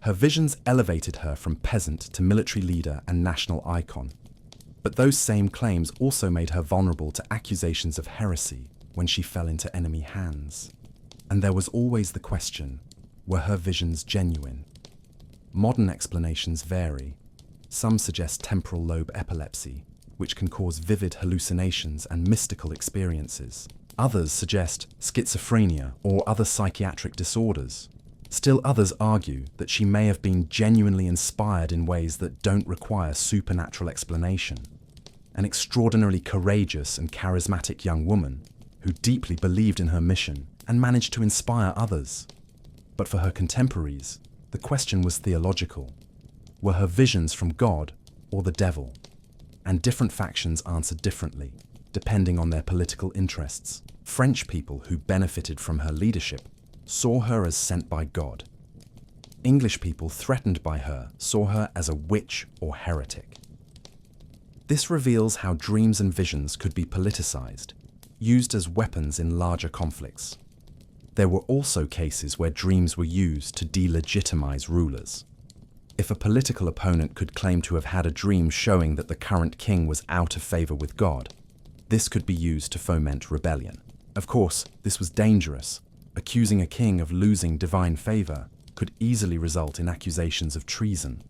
Her visions elevated her from peasant to military leader and national icon. But those same claims also made her vulnerable to accusations of heresy when she fell into enemy hands. And there was always the question, were her visions genuine? Modern explanations vary. Some suggest temporal lobe epilepsy, which can cause vivid hallucinations and mystical experiences. Others suggest schizophrenia or other psychiatric disorders. Still others argue that she may have been genuinely inspired in ways that don't require supernatural explanation. An extraordinarily courageous and charismatic young woman who deeply believed in her mission and managed to inspire others. But for her contemporaries, the question was theological. Were her visions from God or the devil? And different factions answered differently, depending on their political interests. French people who benefited from her leadership saw her as sent by God. English people threatened by her saw her as a witch or heretic. This reveals how dreams and visions could be politicized, used as weapons in larger conflicts. There were also cases where dreams were used to delegitimize rulers. If a political opponent could claim to have had a dream showing that the current king was out of favor with God, this could be used to foment rebellion. Of course, this was dangerous. Accusing a king of losing divine favor could easily result in accusations of treason.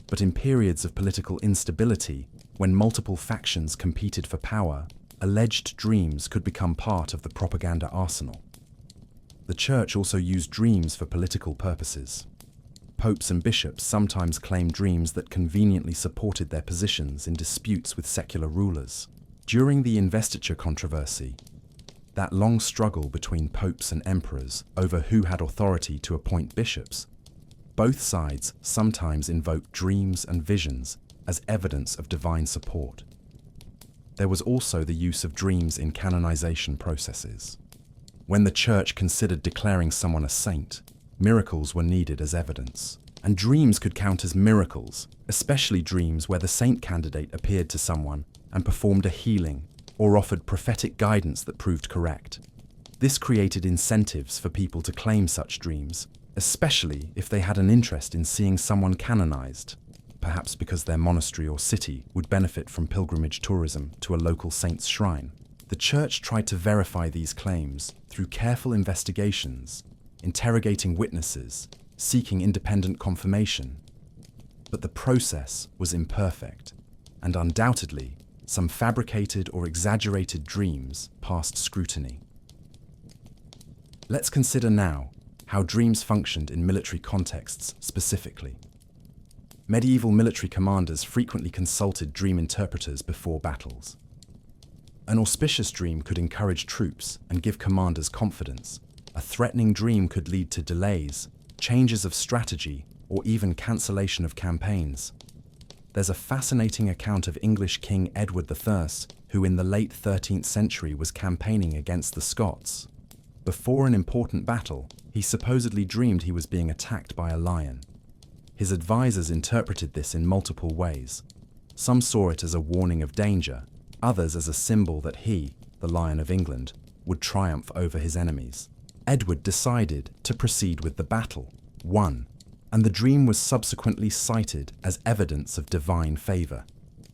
But in periods of political instability, when multiple factions competed for power, alleged dreams could become part of the propaganda arsenal. The church also used dreams for political purposes. Popes and bishops sometimes claimed dreams that conveniently supported their positions in disputes with secular rulers. During the investiture controversy, that long struggle between popes and emperors over who had authority to appoint bishops, both sides sometimes invoked dreams and visions as evidence of divine support. There was also the use of dreams in canonization processes. When the church considered declaring someone a saint, miracles were needed as evidence. And dreams could count as miracles, especially dreams where the saint candidate appeared to someone and performed a healing or offered prophetic guidance that proved correct. This created incentives for people to claim such dreams, especially if they had an interest in seeing someone canonized, perhaps because their monastery or city would benefit from pilgrimage tourism to a local saint's shrine. The church tried to verify these claims through careful investigations, interrogating witnesses, seeking independent confirmation. But the process was imperfect, and undoubtedly, some fabricated or exaggerated dreams passed scrutiny. Let's consider now how dreams functioned in military contexts specifically. Medieval military commanders frequently consulted dream interpreters before battles. An auspicious dream could encourage troops and give commanders confidence. A threatening dream could lead to delays, changes of strategy, or even cancellation of campaigns. There's a fascinating account of English King Edward I, who in the late 13th century was campaigning against the Scots. Before an important battle, he supposedly dreamed he was being attacked by a lion. His advisors interpreted this in multiple ways. Some saw it as a warning of danger, others as a symbol that he, the Lion of England, would triumph over his enemies. Edward decided to proceed with the battle, won, and the dream was subsequently cited as evidence of divine favor.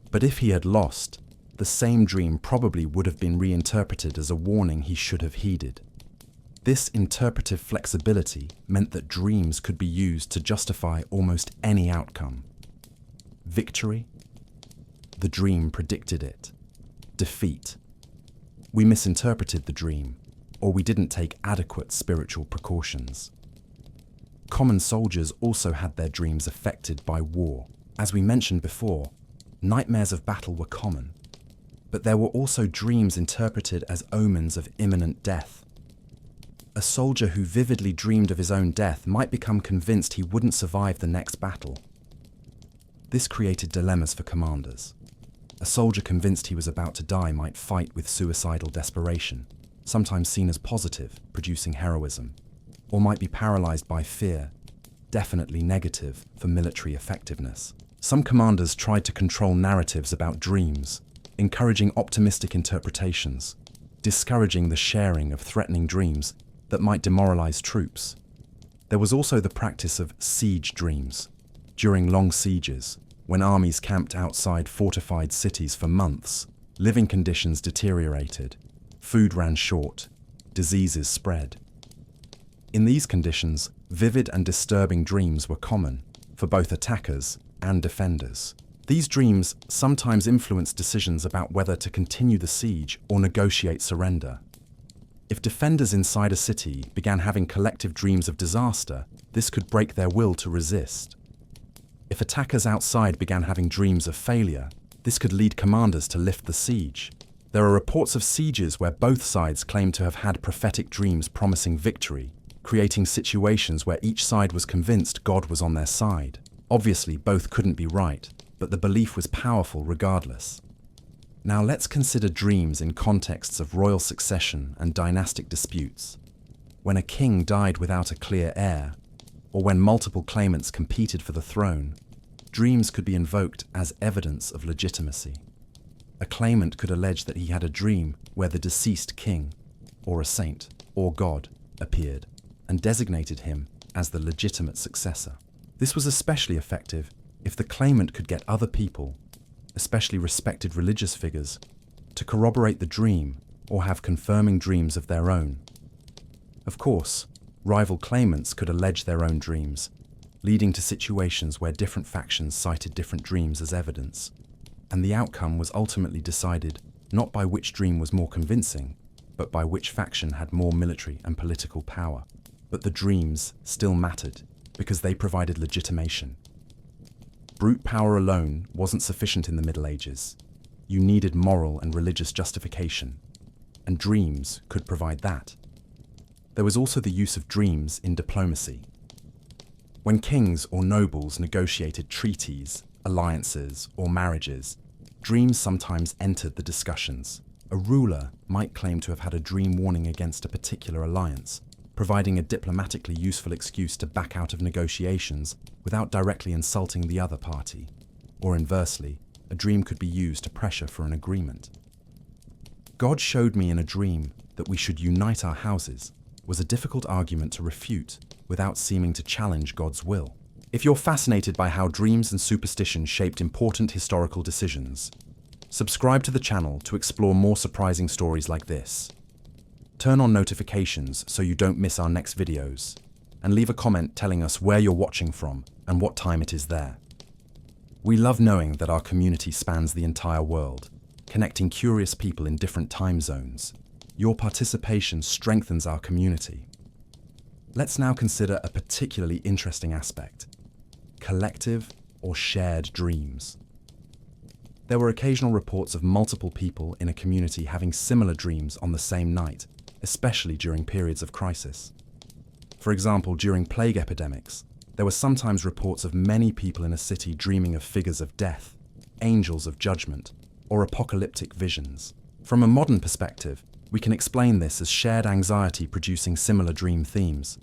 But if he had lost, the same dream probably would have been reinterpreted as a warning he should have heeded. This interpretive flexibility meant that dreams could be used to justify almost any outcome. Victory? The dream predicted it. Defeat? We misinterpreted the dream, or we didn't take adequate spiritual precautions. Common soldiers also had their dreams affected by war. As we mentioned before, nightmares of battle were common, but there were also dreams interpreted as omens of imminent death. A soldier who vividly dreamed of his own death might become convinced he wouldn't survive the next battle. This created dilemmas for commanders. A soldier convinced he was about to die might fight with suicidal desperation, sometimes seen as positive, producing heroism, or might be paralyzed by fear, definitely negative for military effectiveness. Some commanders tried to control narratives about dreams, encouraging optimistic interpretations, discouraging the sharing of threatening dreams that might demoralize troops. There was also the practice of siege dreams. During long sieges, when armies camped outside fortified cities for months, living conditions deteriorated, food ran short, diseases spread. In these conditions, vivid and disturbing dreams were common for both attackers and defenders. These dreams sometimes influenced decisions about whether to continue the siege or negotiate surrender. If defenders inside a city began having collective dreams of disaster, this could break their will to resist. If attackers outside began having dreams of failure, this could lead commanders to lift the siege. There are reports of sieges where both sides claim to have had prophetic dreams promising victory, creating situations where each side was convinced God was on their side. Obviously, both couldn't be right, but the belief was powerful regardless. Now let's consider dreams in contexts of royal succession and dynastic disputes. When a king died without a clear heir, or when multiple claimants competed for the throne, dreams could be invoked as evidence of legitimacy. A claimant could allege that he had a dream where the deceased king, or a saint, or God, appeared, and designated him as the legitimate successor. This was especially effective if the claimant could get other people, especially respected religious figures, to corroborate the dream or have confirming dreams of their own. Of course, rival claimants could allege their own dreams, leading to situations where different factions cited different dreams as evidence, and the outcome was ultimately decided not by which dream was more convincing, but by which faction had more military and political power. But the dreams still mattered because they provided legitimation. Brute power alone wasn't sufficient in the Middle Ages. You needed moral and religious justification, and dreams could provide that. There was also the use of dreams in diplomacy. When kings or nobles negotiated treaties, alliances, or marriages, dreams sometimes entered the discussions. A ruler might claim to have had a dream warning against a particular alliance, providing a diplomatically useful excuse to back out of negotiations without directly insulting the other party. Or inversely, a dream could be used to pressure for an agreement. God showed me in a dream that we should unite our houses was a difficult argument to refute without seeming to challenge God's will. If you're fascinated by how dreams and superstition shaped important historical decisions, subscribe to the channel to explore more surprising stories like this. Turn on notifications so you don't miss our next videos, and leave a comment telling us where you're watching from and what time it is there. We love knowing that our community spans the entire world, connecting curious people in different time zones. Your participation strengthens our community. Let's now consider a particularly interesting aspect: collective or shared dreams. There were occasional reports of multiple people in a community having similar dreams on the same night, especially during periods of crisis. For example, during plague epidemics, there were sometimes reports of many people in a city dreaming of figures of death, angels of judgment, or apocalyptic visions. From a modern perspective, we can explain this as shared anxiety producing similar dream themes.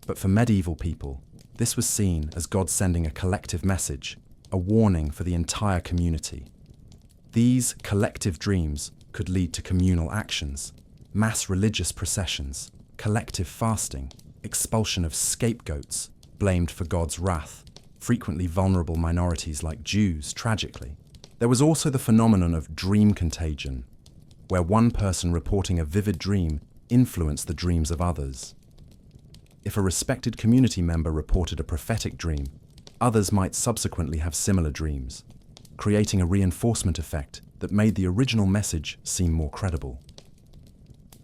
But for medieval people, this was seen as God sending a collective message, a warning for the entire community. These collective dreams could lead to communal actions, mass religious processions, collective fasting, expulsion of scapegoats blamed for God's wrath, frequently vulnerable minorities like Jews, tragically. There was also the phenomenon of dream contagion, where one person reporting a vivid dream influenced the dreams of others. If a respected community member reported a prophetic dream, others might subsequently have similar dreams, creating a reinforcement effect that made the original message seem more credible.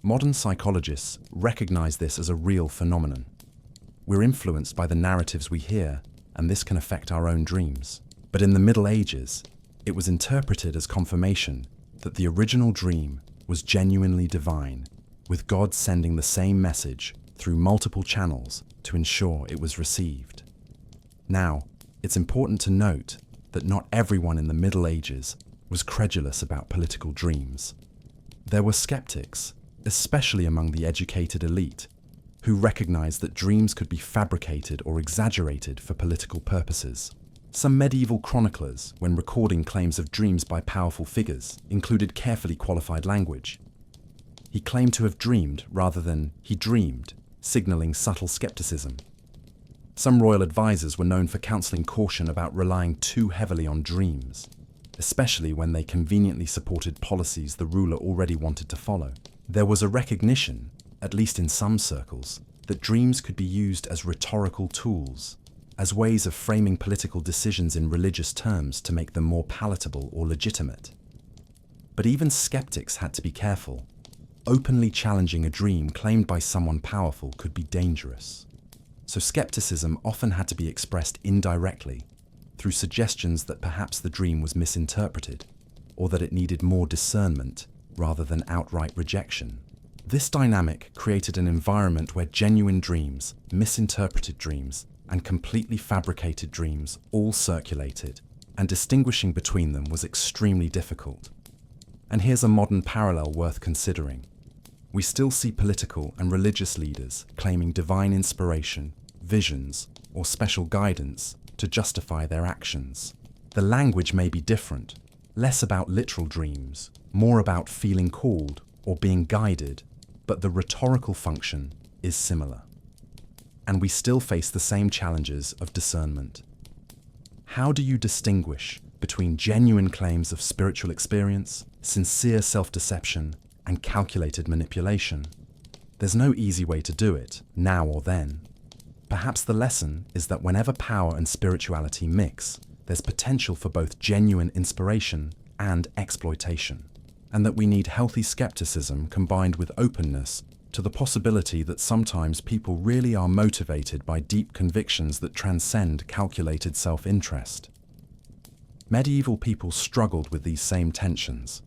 Modern psychologists recognize this as a real phenomenon. We're influenced by the narratives we hear, and this can affect our own dreams. But in the Middle Ages, it was interpreted as confirmation that the original dream was genuinely divine, with God sending the same message through multiple channels to ensure it was received. Now, it's important to note that not everyone in the Middle Ages was credulous about political dreams. There were skeptics, especially among the educated elite, who recognized that dreams could be fabricated or exaggerated for political purposes. Some medieval chroniclers, when recording claims of dreams by powerful figures, included carefully qualified language. He claimed to have dreamed rather than he dreamed, signaling subtle skepticism. Some royal advisors were known for counseling caution about relying too heavily on dreams, especially when they conveniently supported policies the ruler already wanted to follow. There was a recognition, at least in some circles, that dreams could be used as rhetorical tools, as ways of framing political decisions in religious terms to make them more palatable or legitimate. But even skeptics had to be careful. Openly challenging a dream claimed by someone powerful could be dangerous. So skepticism often had to be expressed indirectly, through suggestions that perhaps the dream was misinterpreted, or that it needed more discernment rather than outright rejection. This dynamic created an environment where genuine dreams, misinterpreted dreams, and completely fabricated dreams all circulated, and distinguishing between them was extremely difficult. And here's a modern parallel worth considering. We still see political and religious leaders claiming divine inspiration, visions, or special guidance to justify their actions. The language may be different, less about literal dreams, more about feeling called or being guided, but the rhetorical function is similar. And we still face the same challenges of discernment. How do you distinguish between genuine claims of spiritual experience, sincere self-deception, and calculated manipulation? There's no easy way to do it, now or then. Perhaps the lesson is that whenever power and spirituality mix, there's potential for both genuine inspiration and exploitation, and that we need healthy skepticism combined with openness to the possibility that sometimes people really are motivated by deep convictions that transcend calculated self-interest. Medieval people struggled with these same tensions,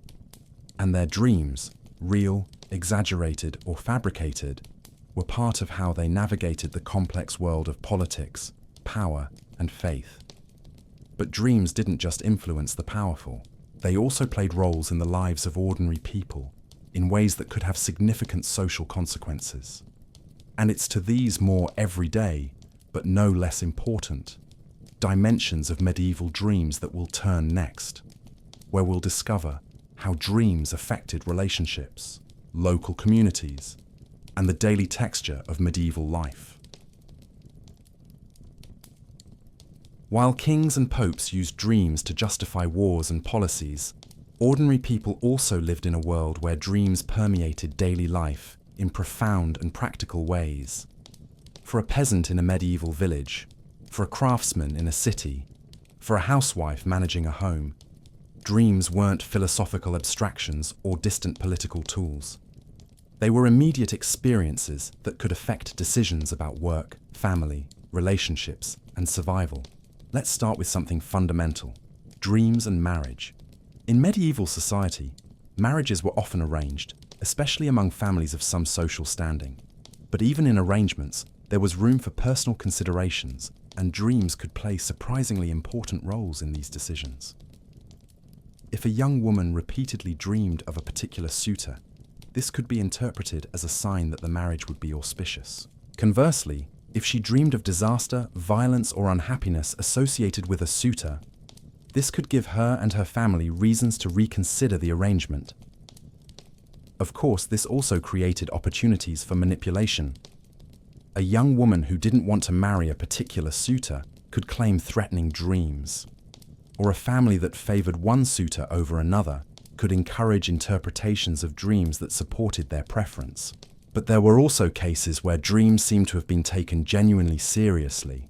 and their dreams, real, exaggerated, or fabricated, were part of how they navigated the complex world of politics, power, and faith. But dreams didn't just influence the powerful. They also played roles in the lives of ordinary people, in ways that could have significant social consequences. And it's to these more everyday, but no less important, dimensions of medieval dreams that we'll turn next, where we'll discover how dreams affected relationships, local communities, and the daily texture of medieval life. While kings and popes used dreams to justify wars and policies, ordinary people also lived in a world where dreams permeated daily life in profound and practical ways. For a peasant in a medieval village, for a craftsman in a city, for a housewife managing a home, dreams weren't philosophical abstractions or distant political tools. They were immediate experiences that could affect decisions about work, family, relationships, and survival. Let's start with something fundamental: dreams and marriage. In medieval society, marriages were often arranged, especially among families of some social standing. But even in arrangements, there was room for personal considerations, and dreams could play surprisingly important roles in these decisions. If a young woman repeatedly dreamed of a particular suitor, this could be interpreted as a sign that the marriage would be auspicious. Conversely, if she dreamed of disaster, violence, or unhappiness associated with a suitor, this could give her and her family reasons to reconsider the arrangement. Of course, this also created opportunities for manipulation. A young woman who didn't want to marry a particular suitor could claim threatening dreams. Or a family that favored one suitor over another could encourage interpretations of dreams that supported their preference. But there were also cases where dreams seemed to have been taken genuinely seriously,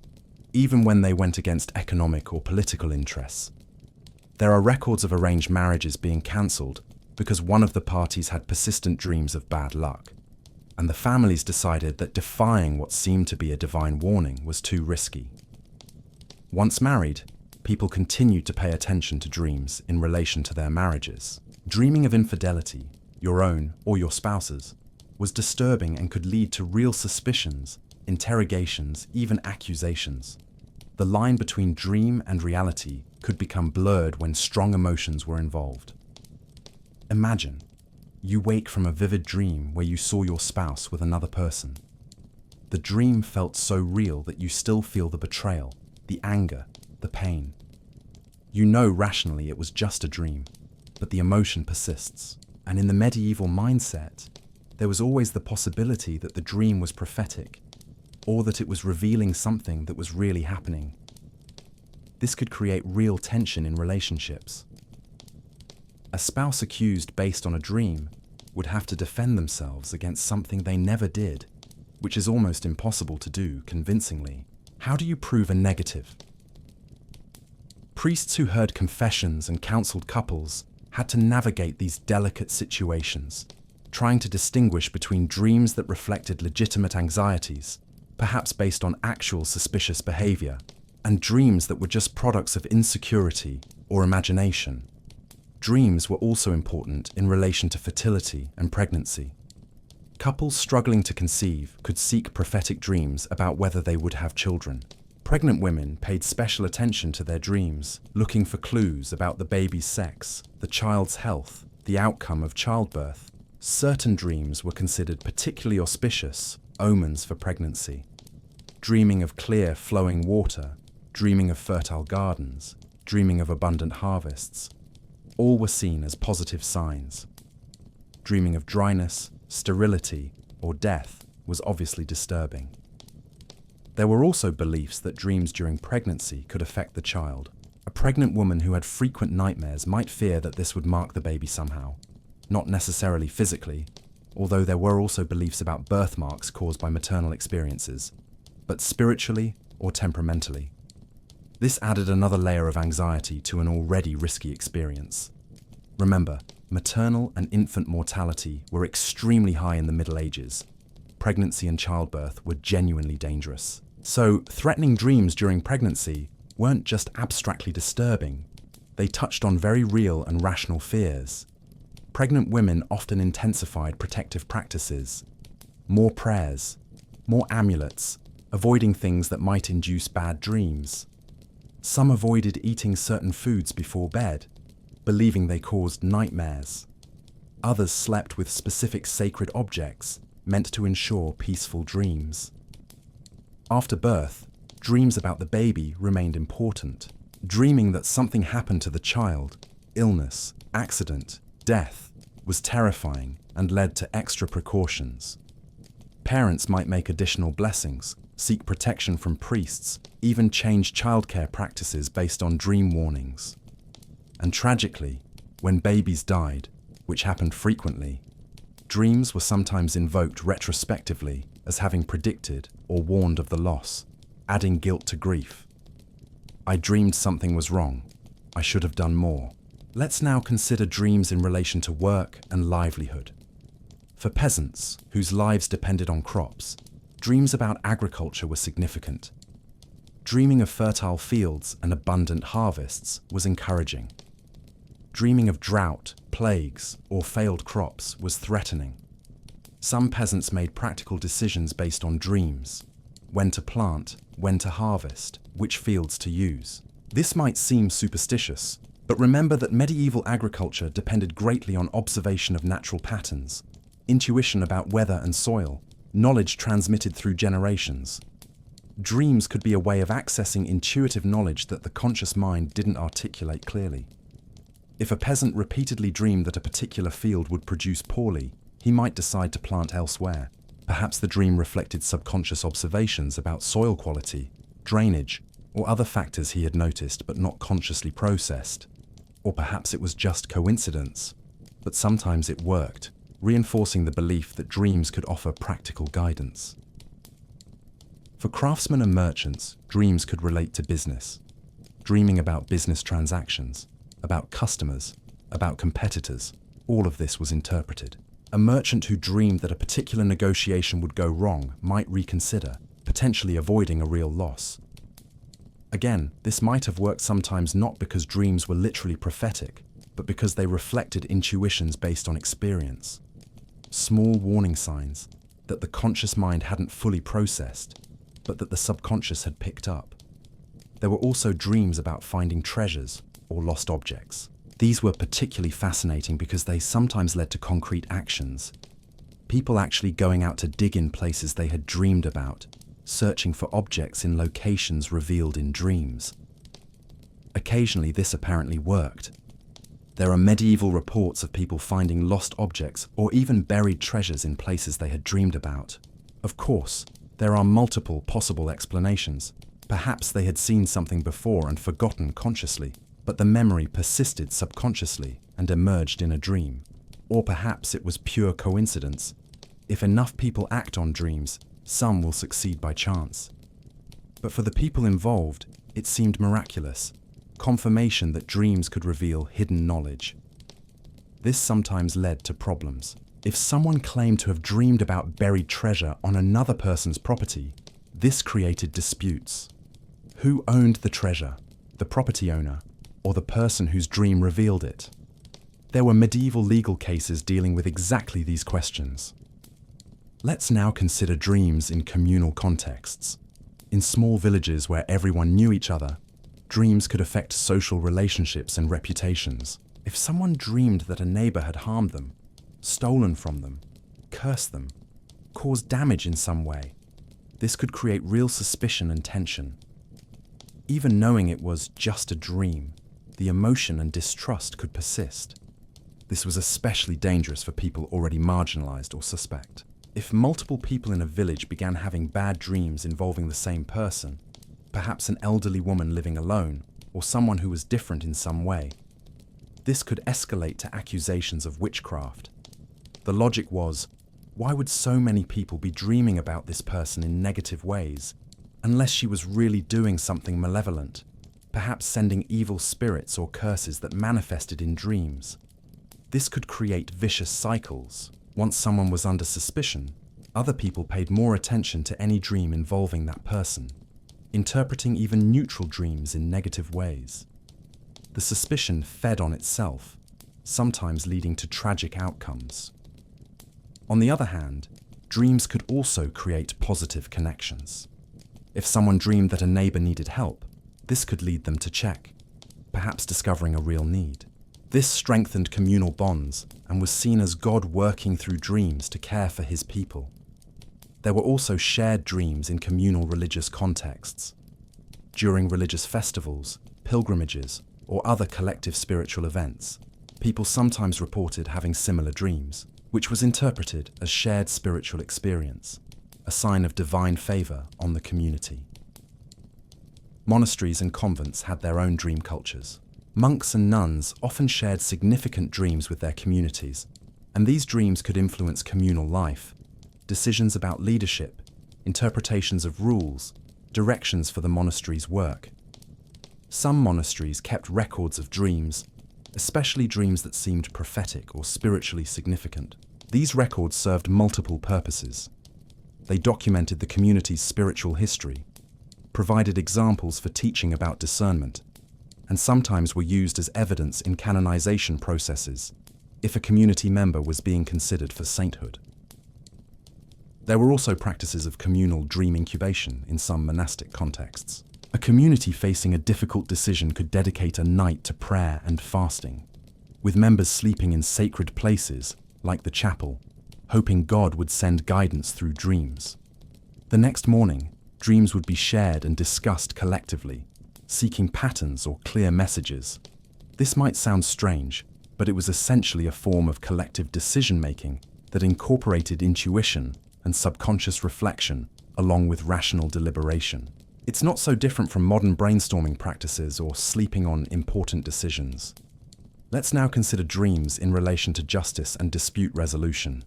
even when they went against economic or political interests. There are records of arranged marriages being cancelled because one of the parties had persistent dreams of bad luck, and the families decided that defying what seemed to be a divine warning was too risky. Once married, people continued to pay attention to dreams in relation to their marriages. Dreaming of infidelity, your own or your spouse's, was disturbing and could lead to real suspicions, interrogations, even accusations. The line between dream and reality could become blurred when strong emotions were involved. Imagine, you wake from a vivid dream where you saw your spouse with another person. The dream felt so real that you still feel the betrayal, the anger, the pain. You know rationally it was just a dream, but the emotion persists. And in the medieval mindset, there was always the possibility that the dream was prophetic, or that it was revealing something that was really happening. This could create real tension in relationships. A spouse accused based on a dream would have to defend themselves against something they never did, which is almost impossible to do convincingly. How do you prove a negative? Priests who heard confessions and counseled couples had to navigate these delicate situations, trying to distinguish between dreams that reflected legitimate anxieties, perhaps based on actual suspicious behavior, and dreams that were just products of insecurity or imagination. Dreams were also important in relation to fertility and pregnancy. Couples struggling to conceive could seek prophetic dreams about whether they would have children. Pregnant women paid special attention to their dreams, looking for clues about the baby's sex, the child's health, the outcome of childbirth. Certain dreams were considered particularly auspicious, omens for pregnancy. Dreaming of clear, flowing water, dreaming of fertile gardens, dreaming of abundant harvests, all were seen as positive signs. Dreaming of dryness, sterility, or death was obviously disturbing. There were also beliefs that dreams during pregnancy could affect the child. A pregnant woman who had frequent nightmares might fear that this would mark the baby somehow, not necessarily physically, although there were also beliefs about birthmarks caused by maternal experiences, but spiritually or temperamentally. This added another layer of anxiety to an already risky experience. Remember, maternal and infant mortality were extremely high in the Middle Ages. Pregnancy and childbirth were genuinely dangerous. So, threatening dreams during pregnancy weren't just abstractly disturbing. They touched on very real and rational fears. Pregnant women often intensified protective practices, more prayers, more amulets, avoiding things that might induce bad dreams. Some avoided eating certain foods before bed, believing they caused nightmares. Others slept with specific sacred objects meant to ensure peaceful dreams. After birth, dreams about the baby remained important. Dreaming that something happened to the child, illness, accident, death, was terrifying and led to extra precautions. Parents might make additional blessings, seek protection from priests, even change childcare practices based on dream warnings. And tragically, when babies died, which happened frequently, dreams were sometimes invoked retrospectively as having predicted or warned of the loss, adding guilt to grief. I dreamed something was wrong. I should have done more. Let's now consider dreams in relation to work and livelihood. For peasants, whose lives depended on crops, dreams about agriculture were significant. Dreaming of fertile fields and abundant harvests was encouraging. Dreaming of drought, plagues, or failed crops was threatening. Some peasants made practical decisions based on dreams: when to plant, when to harvest, which fields to use. This might seem superstitious, but remember that medieval agriculture depended greatly on observation of natural patterns, intuition about weather and soil, knowledge transmitted through generations. Dreams could be a way of accessing intuitive knowledge that the conscious mind didn't articulate clearly. If a peasant repeatedly dreamed that a particular field would produce poorly, he might decide to plant elsewhere. Perhaps the dream reflected subconscious observations about soil quality, drainage, or other factors he had noticed but not consciously processed. Or perhaps it was just coincidence, but sometimes it worked, reinforcing the belief that dreams could offer practical guidance. For craftsmen and merchants, dreams could relate to business. Dreaming about business transactions, about customers, about competitors, all of this was interpreted. A merchant who dreamed that a particular negotiation would go wrong might reconsider, potentially avoiding a real loss. Again, this might have worked sometimes not because dreams were literally prophetic, but because they reflected intuitions based on experience. Small warning signs that the conscious mind hadn't fully processed, but that the subconscious had picked up. There were also dreams about finding treasures or lost objects. These were particularly fascinating because they sometimes led to concrete actions. People actually going out to dig in places they had dreamed about, searching for objects in locations revealed in dreams. Occasionally this apparently worked. There are medieval reports of people finding lost objects or even buried treasures in places they had dreamed about. Of course, there are multiple possible explanations. Perhaps they had seen something before and forgotten consciously, but the memory persisted subconsciously and emerged in a dream. Or perhaps it was pure coincidence. If enough people act on dreams, some will succeed by chance. But for the people involved, it seemed miraculous, confirmation that dreams could reveal hidden knowledge. This sometimes led to problems. If someone claimed to have dreamed about buried treasure on another person's property, this created disputes. Who owned the treasure? The property owner, or the person whose dream revealed it? There were medieval legal cases dealing with exactly these questions. Let's now consider dreams in communal contexts. In small villages where everyone knew each other, dreams could affect social relationships and reputations. If someone dreamed that a neighbor had harmed them, stolen from them, cursed them, caused damage in some way, this could create real suspicion and tension. Even knowing it was just a dream, the emotion and distrust could persist. This was especially dangerous for people already marginalized or suspect. If multiple people in a village began having bad dreams involving the same person, perhaps an elderly woman living alone, or someone who was different in some way, this could escalate to accusations of witchcraft. The logic was, why would so many people be dreaming about this person in negative ways, unless she was really doing something malevolent, perhaps sending evil spirits or curses that manifested in dreams? This could create vicious cycles. Once someone was under suspicion, other people paid more attention to any dream involving that person, interpreting even neutral dreams in negative ways. The suspicion fed on itself, sometimes leading to tragic outcomes. On the other hand, dreams could also create positive connections. If someone dreamed that a neighbor needed help, this could lead them to check, perhaps discovering a real need. This strengthened communal bonds and was seen as God working through dreams to care for his people. There were also shared dreams in communal religious contexts. During religious festivals, pilgrimages, or other collective spiritual events, people sometimes reported having similar dreams, which was interpreted as shared spiritual experience, a sign of divine favor on the community. Monasteries and convents had their own dream cultures. Monks and nuns often shared significant dreams with their communities, and these dreams could influence communal life, decisions about leadership, interpretations of rules, directions for the monastery's work. Some monasteries kept records of dreams, especially dreams that seemed prophetic or spiritually significant. These records served multiple purposes. They documented the community's spiritual history, provided examples for teaching about discernment, and sometimes were used as evidence in canonization processes if a community member was being considered for sainthood. There were also practices of communal dream incubation in some monastic contexts. A community facing a difficult decision could dedicate a night to prayer and fasting, with members sleeping in sacred places, like the chapel, hoping God would send guidance through dreams. The next morning, dreams would be shared and discussed collectively, seeking patterns or clear messages. This might sound strange, but it was essentially a form of collective decision-making that incorporated intuition and subconscious reflection along with rational deliberation. It's not so different from modern brainstorming practices or sleeping on important decisions. Let's now consider dreams in relation to justice and dispute resolution.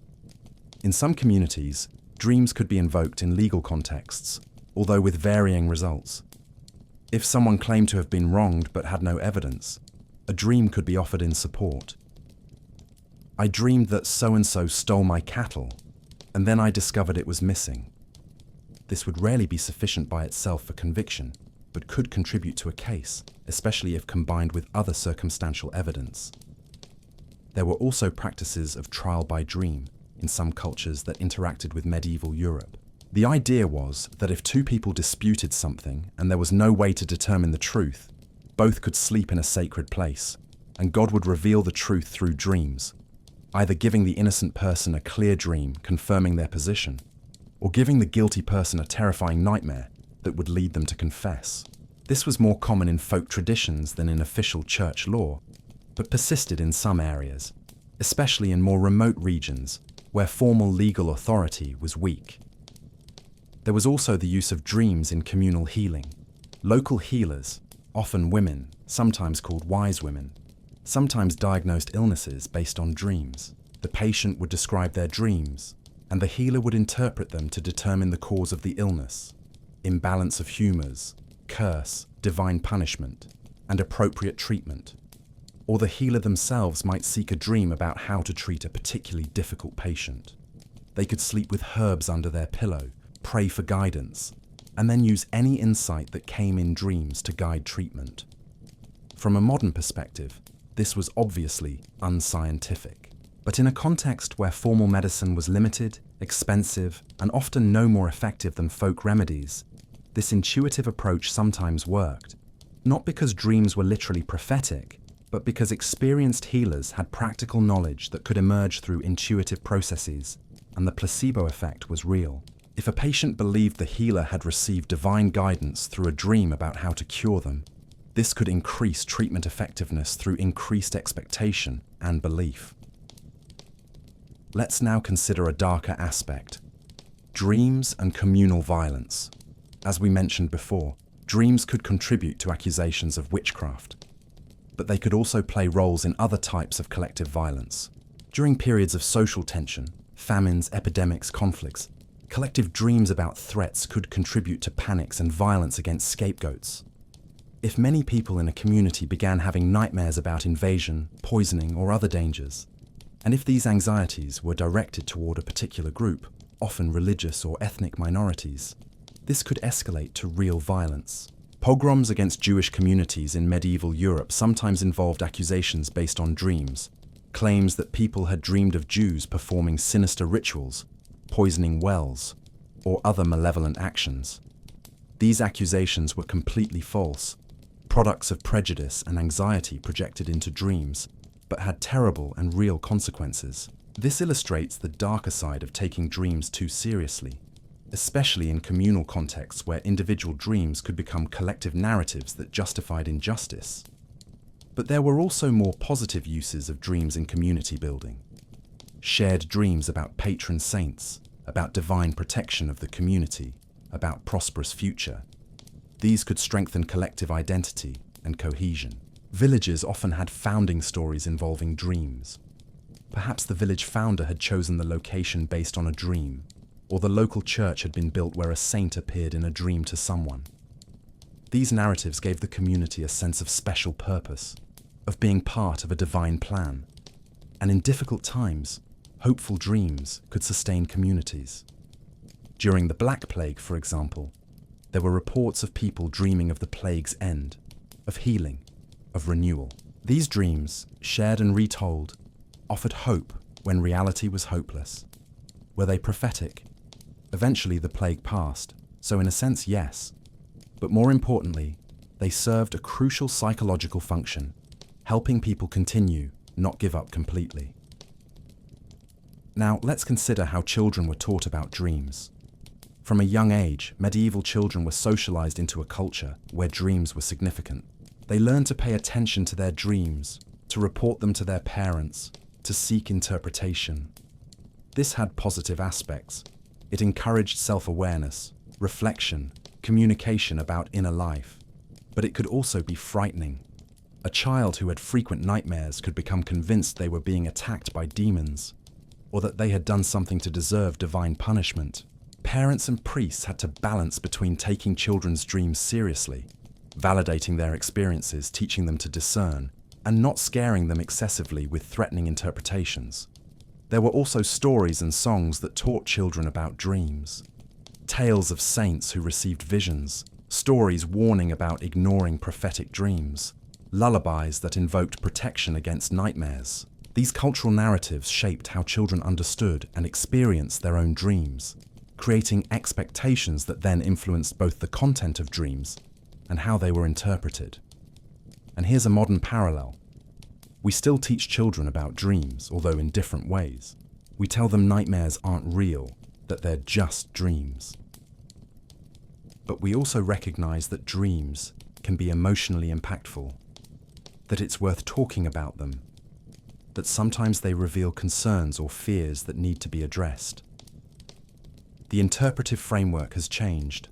In some communities, dreams could be invoked in legal contexts, although with varying results. If someone claimed to have been wronged but had no evidence, a dream could be offered in support. I dreamed that so-and-so stole my cattle, and then I discovered it was missing. This would rarely be sufficient by itself for conviction, but could contribute to a case, especially if combined with other circumstantial evidence. There were also practices of trial by dream in some cultures that interacted with medieval Europe. The idea was that if two people disputed something and there was no way to determine the truth, both could sleep in a sacred place, and God would reveal the truth through dreams, either giving the innocent person a clear dream confirming their position, or giving the guilty person a terrifying nightmare that would lead them to confess. This was more common in folk traditions than in official church law, but persisted in some areas, especially in more remote regions where formal legal authority was weak. There was also the use of dreams in communal healing. Local healers, often women, sometimes called wise women, sometimes diagnosed illnesses based on dreams. The patient would describe their dreams, and the healer would interpret them to determine the cause of the illness, imbalance of humors, curse, divine punishment, and appropriate treatment. Or the healer themselves might seek a dream about how to treat a particularly difficult patient. They could sleep with herbs under their pillow, pray for guidance, and then use any insight that came in dreams to guide treatment. From a modern perspective, this was obviously unscientific. But in a context where formal medicine was limited, expensive, and often no more effective than folk remedies, this intuitive approach sometimes worked, not because dreams were literally prophetic, but because experienced healers had practical knowledge that could emerge through intuitive processes, and the placebo effect was real. If a patient believed the healer had received divine guidance through a dream about how to cure them, this could increase treatment effectiveness through increased expectation and belief. Let's now consider a darker aspect: dreams and communal violence. As we mentioned before, dreams could contribute to accusations of witchcraft, but they could also play roles in other types of collective violence. During periods of social tension, famines, epidemics, conflicts, collective dreams about threats could contribute to panics and violence against scapegoats. If many people in a community began having nightmares about invasion, poisoning, or other dangers, and if these anxieties were directed toward a particular group, often religious or ethnic minorities, this could escalate to real violence. Pogroms against Jewish communities in medieval Europe sometimes involved accusations based on dreams, claims that people had dreamed of Jews performing sinister rituals, poisoning wells, or other malevolent actions. These accusations were completely false, products of prejudice and anxiety projected into dreams, but had terrible and real consequences. This illustrates the darker side of taking dreams too seriously, especially in communal contexts where individual dreams could become collective narratives that justified injustice. But there were also more positive uses of dreams in community building. Shared dreams about patron saints, about divine protection of the community, about prosperous future. These could strengthen collective identity and cohesion. Villages often had founding stories involving dreams. Perhaps the village founder had chosen the location based on a dream, or the local church had been built where a saint appeared in a dream to someone. These narratives gave the community a sense of special purpose, of being part of a divine plan. And in difficult times, hopeful dreams could sustain communities. During the Black Plague, for example, there were reports of people dreaming of the plague's end, of healing, of renewal. These dreams, shared and retold, offered hope when reality was hopeless. Were they prophetic? Eventually the plague passed, so in a sense, yes. But more importantly, they served a crucial psychological function, helping people continue, not give up completely. Now, let's consider how children were taught about dreams. From a young age, medieval children were socialized into a culture where dreams were significant. They learned to pay attention to their dreams, to report them to their parents, to seek interpretation. This had positive aspects. It encouraged self-awareness, reflection, communication about inner life. But it could also be frightening. A child who had frequent nightmares could become convinced they were being attacked by demons, or that they had done something to deserve divine punishment. Parents and priests had to balance between taking children's dreams seriously, validating their experiences, teaching them to discern, and not scaring them excessively with threatening interpretations. There were also stories and songs that taught children about dreams. Tales of saints who received visions, stories warning about ignoring prophetic dreams, lullabies that invoked protection against nightmares. These cultural narratives shaped how children understood and experienced their own dreams, creating expectations that then influenced both the content of dreams and how they were interpreted. And here's a modern parallel. We still teach children about dreams, although in different ways. We tell them nightmares aren't real, that they're just dreams. But we also recognize that dreams can be emotionally impactful, that it's worth talking about them, that sometimes they reveal concerns or fears that need to be addressed. The interpretive framework has changed,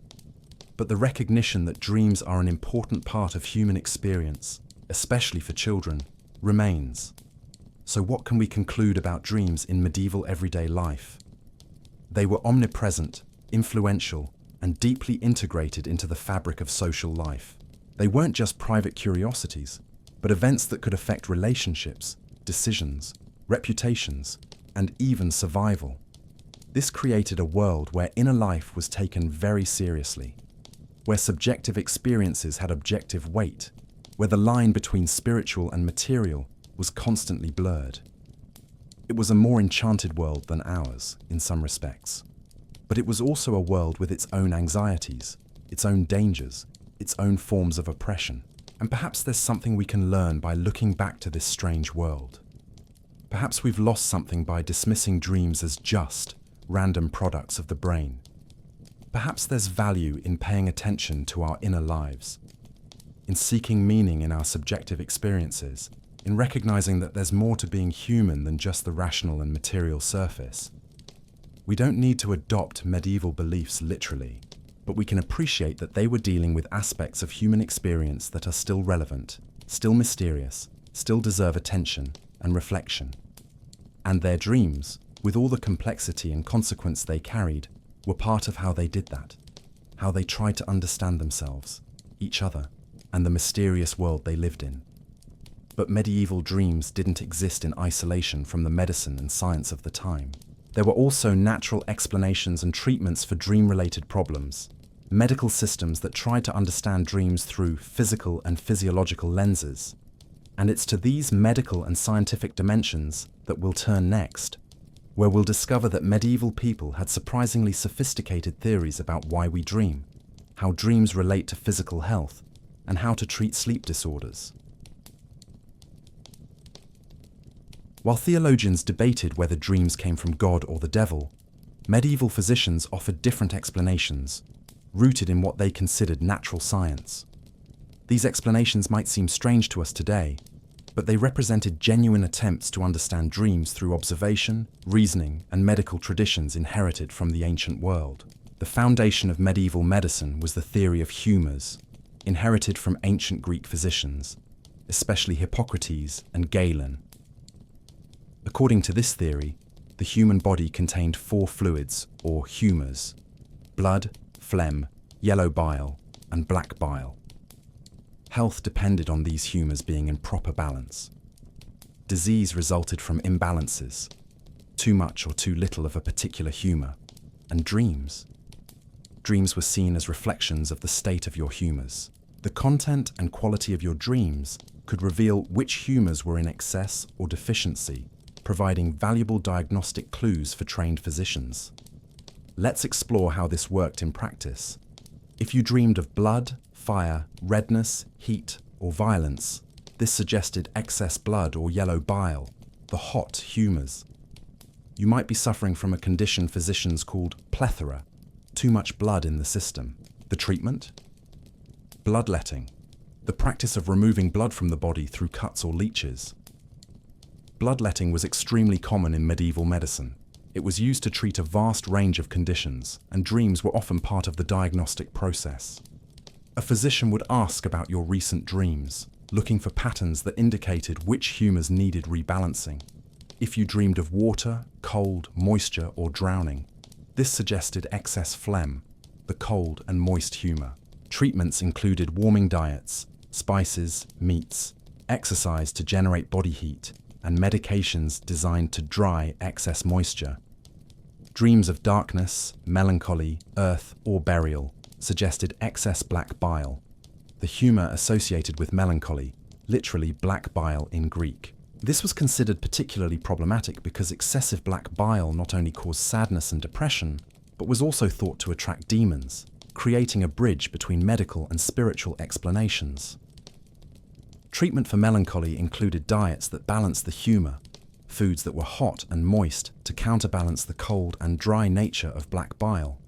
but the recognition that dreams are an important part of human experience, especially for children, remains. So what can we conclude about dreams in medieval everyday life? They were omnipresent, influential, and deeply integrated into the fabric of social life. They weren't just private curiosities, but events that could affect relationships, decisions, reputations, and even survival. This created a world where inner life was taken very seriously, where subjective experiences had objective weight, where the line between spiritual and material was constantly blurred. It was a more enchanted world than ours, in some respects. But it was also a world with its own anxieties, its own dangers, its own forms of oppression. And perhaps there's something we can learn by looking back to this strange world. Perhaps we've lost something by dismissing dreams as just random products of the brain. Perhaps there's value in paying attention to our inner lives, in seeking meaning in our subjective experiences, in recognizing that there's more to being human than just the rational and material surface. We don't need to adopt medieval beliefs literally, but we can appreciate that they were dealing with aspects of human experience that are still relevant, still mysterious, still deserve attention and reflection. And their dreams, with all the complexity and consequence they carried, were part of how they did that, how they tried to understand themselves, each other, and the mysterious world they lived in. But medieval dreams didn't exist in isolation from the medicine and science of the time. There were also natural explanations and treatments for dream-related problems, medical systems that tried to understand dreams through physical and physiological lenses. And it's to these medical and scientific dimensions that we'll turn next, where we'll discover that medieval people had surprisingly sophisticated theories about why we dream, how dreams relate to physical health, and how to treat sleep disorders. While theologians debated whether dreams came from God or the devil, medieval physicians offered different explanations, rooted in what they considered natural science. These explanations might seem strange to us today, but they represented genuine attempts to understand dreams through observation, reasoning, and medical traditions inherited from the ancient world. The foundation of medieval medicine was the theory of humors, inherited from ancient Greek physicians, especially Hippocrates and Galen. According to this theory, the human body contained 4 fluids, or humors: blood, phlegm, yellow bile, and black bile. Health depended on these humors being in proper balance. Disease resulted from imbalances, too much or too little of a particular humor. And dreams were seen as reflections of the state of your humors. The content and quality of your dreams could reveal which humors were in excess or deficiency, providing valuable diagnostic clues for trained physicians. Let's explore how this worked in practice. If you dreamed of blood, fire, redness, heat, or violence, this suggested excess blood or yellow bile, the hot humors. You might be suffering from a condition physicians called plethora, too much blood in the system. The treatment? Bloodletting, the practice of removing blood from the body through cuts or leeches. Bloodletting was extremely common in medieval medicine. It was used to treat a vast range of conditions, and dreams were often part of the diagnostic process. A physician would ask about your recent dreams, looking for patterns that indicated which humours needed rebalancing. If you dreamed of water, cold, moisture, or drowning, this suggested excess phlegm, the cold and moist humour. Treatments included warming diets, spices, meats, exercise to generate body heat, and medications designed to dry excess moisture. Dreams of darkness, melancholy, earth, or burial suggested excess black bile, the humour associated with melancholy, literally black bile in Greek. This was considered particularly problematic because excessive black bile not only caused sadness and depression, but was also thought to attract demons, creating a bridge between medical and spiritual explanations. Treatment for melancholy included diets that balanced the humour, foods that were hot and moist to counterbalance the cold and dry nature of black bile,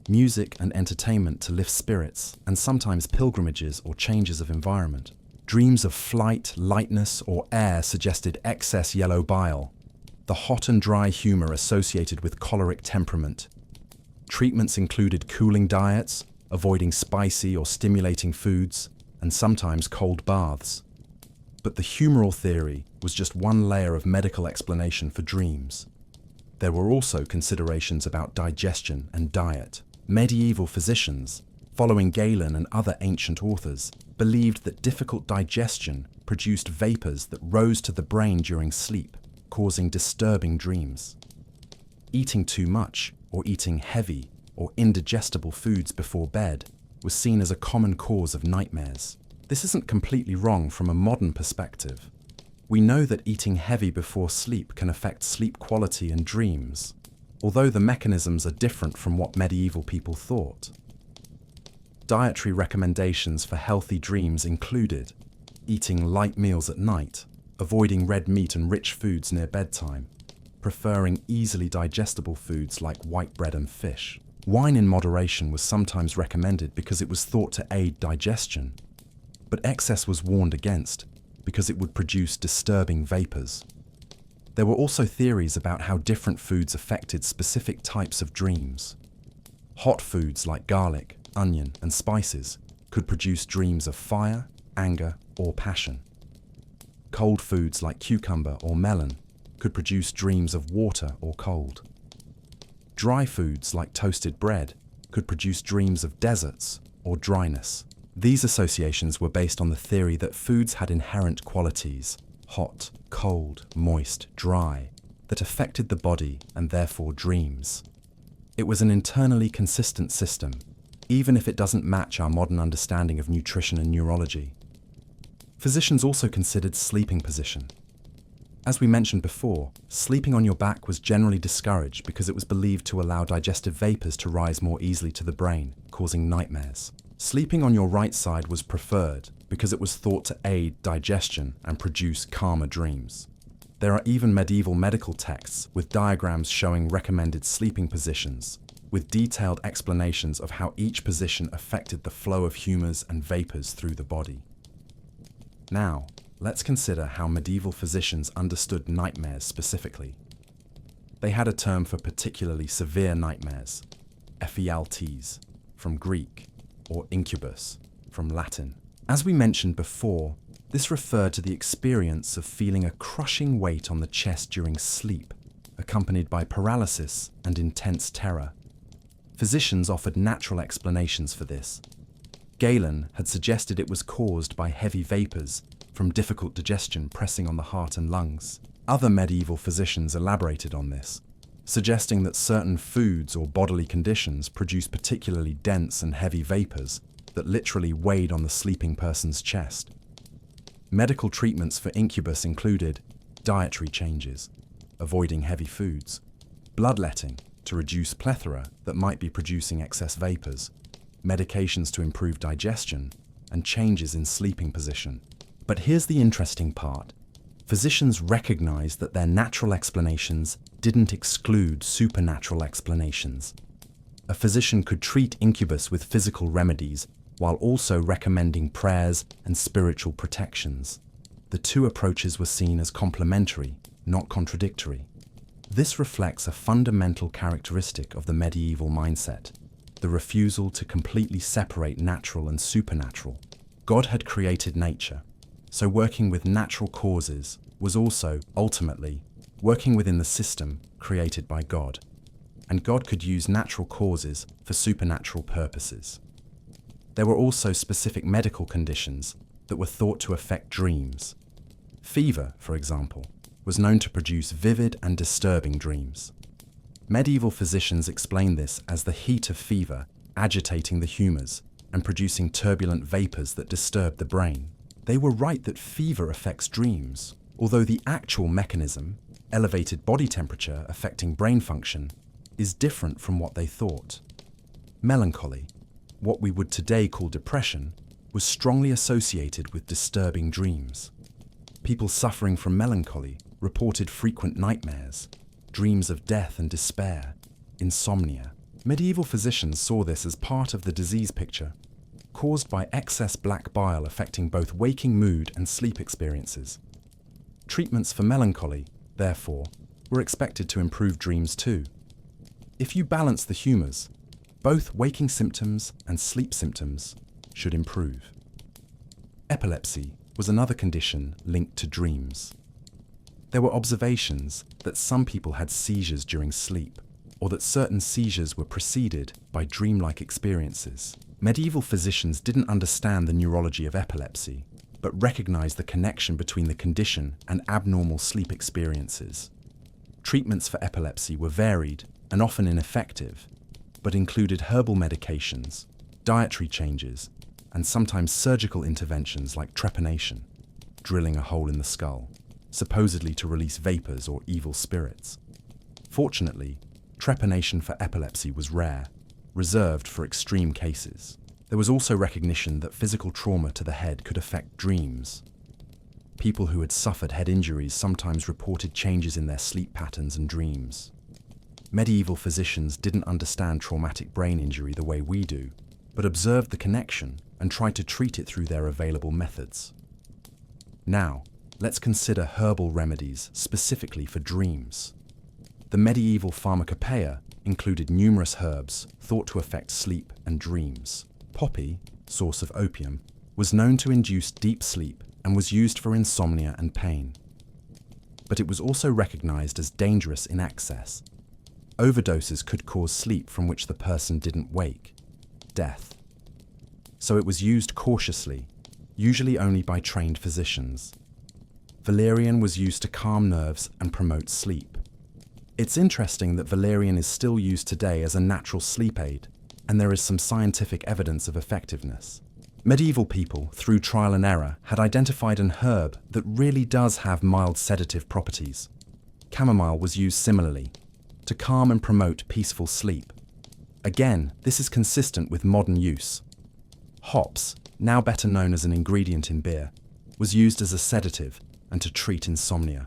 music and entertainment to lift spirits, and sometimes pilgrimages or changes of environment. Dreams of flight, lightness, or air suggested excess yellow bile, the hot and dry humour associated with choleric temperament. Treatments included cooling diets, avoiding spicy or stimulating foods, and sometimes cold baths. But the humoral theory was just one layer of medical explanation for dreams. There were also considerations about digestion and diet. Medieval physicians, following Galen and other ancient authors, believed that difficult digestion produced vapours that rose to the brain during sleep, causing disturbing dreams. Eating too much, or eating heavy or indigestible foods before bed, was seen as a common cause of nightmares. This isn't completely wrong from a modern perspective. We know that eating heavy before sleep can affect sleep quality and dreams, although the mechanisms are different from what medieval people thought. Dietary recommendations for healthy dreams included eating light meals at night, avoiding red meat and rich foods near bedtime, preferring easily digestible foods like white bread and fish. Wine in moderation was sometimes recommended because it was thought to aid digestion, but excess was warned against because it would produce disturbing vapours. There were also theories about how different foods affected specific types of dreams. Hot foods like garlic, onion, and spices could produce dreams of fire, anger, or passion. Cold foods like cucumber or melon could produce dreams of water or cold. Dry foods like toasted bread could produce dreams of deserts or dryness. These associations were based on the theory that foods had inherent qualities, hot, cold, moist, dry, that affected the body and therefore dreams. It was an internally consistent system, even if it doesn't match our modern understanding of nutrition and neurology. Physicians also considered sleeping position. As we mentioned before, sleeping on your back was generally discouraged because it was believed to allow digestive vapours to rise more easily to the brain, causing nightmares. Sleeping on your right side was preferred because it was thought to aid digestion and produce calmer dreams. There are even medieval medical texts with diagrams showing recommended sleeping positions, with detailed explanations of how each position affected the flow of humours and vapours through the body. Now, let's consider how medieval physicians understood nightmares specifically. They had a term for particularly severe nightmares, ephialtes, from Greek, or incubus, from Latin. As we mentioned before, this referred to the experience of feeling a crushing weight on the chest during sleep, accompanied by paralysis and intense terror. Physicians offered natural explanations for this. Galen had suggested it was caused by heavy vapours from difficult digestion pressing on the heart and lungs. Other medieval physicians elaborated on this, suggesting that certain foods or bodily conditions produce particularly dense and heavy vapours that literally weighed on the sleeping person's chest. Medical treatments for incubus included dietary changes, avoiding heavy foods, bloodletting to reduce plethora that might be producing excess vapours, medications to improve digestion, and changes in sleeping position. But here's the interesting part. Physicians recognized that their natural explanations didn't exclude supernatural explanations. A physician could treat incubus with physical remedies while also recommending prayers and spiritual protections. The two approaches were seen as complementary, not contradictory. This reflects a fundamental characteristic of the medieval mindset, the refusal to completely separate natural and supernatural. God had created nature, so working with natural causes was also, ultimately, working within the system created by God. And God could use natural causes for supernatural purposes. There were also specific medical conditions that were thought to affect dreams. Fever, for example, was known to produce vivid and disturbing dreams. Medieval physicians explained this as the heat of fever agitating the humours and producing turbulent vapours that disturb the brain. They were right that fever affects dreams, although the actual mechanism, elevated body temperature affecting brain function, is different from what they thought. Melancholy, what we would today call depression, was strongly associated with disturbing dreams. People suffering from melancholy reported frequent nightmares, dreams of death and despair, insomnia. Medieval physicians saw this as part of the disease picture, caused by excess black bile affecting both waking mood and sleep experiences. Treatments for melancholy, therefore, were expected to improve dreams too. If you balance the humours, both waking symptoms and sleep symptoms should improve. Epilepsy was another condition linked to dreams. There were observations that some people had seizures during sleep, or that certain seizures were preceded by dreamlike experiences. Medieval physicians didn't understand the neurology of epilepsy, but recognized the connection between the condition and abnormal sleep experiences. Treatments for epilepsy were varied and often ineffective, but included herbal medications, dietary changes, and sometimes surgical interventions like trepanation, drilling a hole in the skull, supposedly to release vapors or evil spirits. Fortunately, trepanation for epilepsy was rare, reserved for extreme cases. There was also recognition that physical trauma to the head could affect dreams. People who had suffered head injuries sometimes reported changes in their sleep patterns and dreams. Medieval physicians didn't understand traumatic brain injury the way we do, but observed the connection and tried to treat it through their available methods. Now, let's consider herbal remedies specifically for dreams. The medieval pharmacopoeia included numerous herbs thought to affect sleep and dreams. Poppy, source of opium, was known to induce deep sleep and was used for insomnia and pain. But it was also recognized as dangerous in excess. Overdoses could cause sleep from which the person didn't wake, death. So it was used cautiously, usually only by trained physicians. Valerian was used to calm nerves and promote sleep. It's interesting that valerian is still used today as a natural sleep aid, and there is some scientific evidence of effectiveness. Medieval people, through trial and error, had identified an herb that really does have mild sedative properties. Chamomile was used similarly, to calm and promote peaceful sleep. Again, this is consistent with modern use. Hops, now better known as an ingredient in beer, was used as a sedative and to treat insomnia.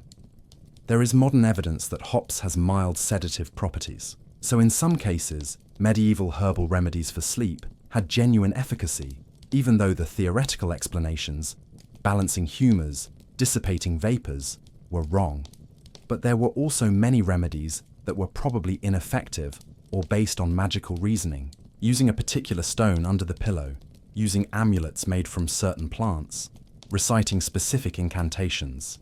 There is modern evidence that hops has mild sedative properties, so in some cases, medieval herbal remedies for sleep had genuine efficacy, even though the theoretical explanations, balancing humours, dissipating vapours, were wrong. But there were also many remedies that were probably ineffective or based on magical reasoning, using a particular stone under the pillow, using amulets made from certain plants, reciting specific incantations.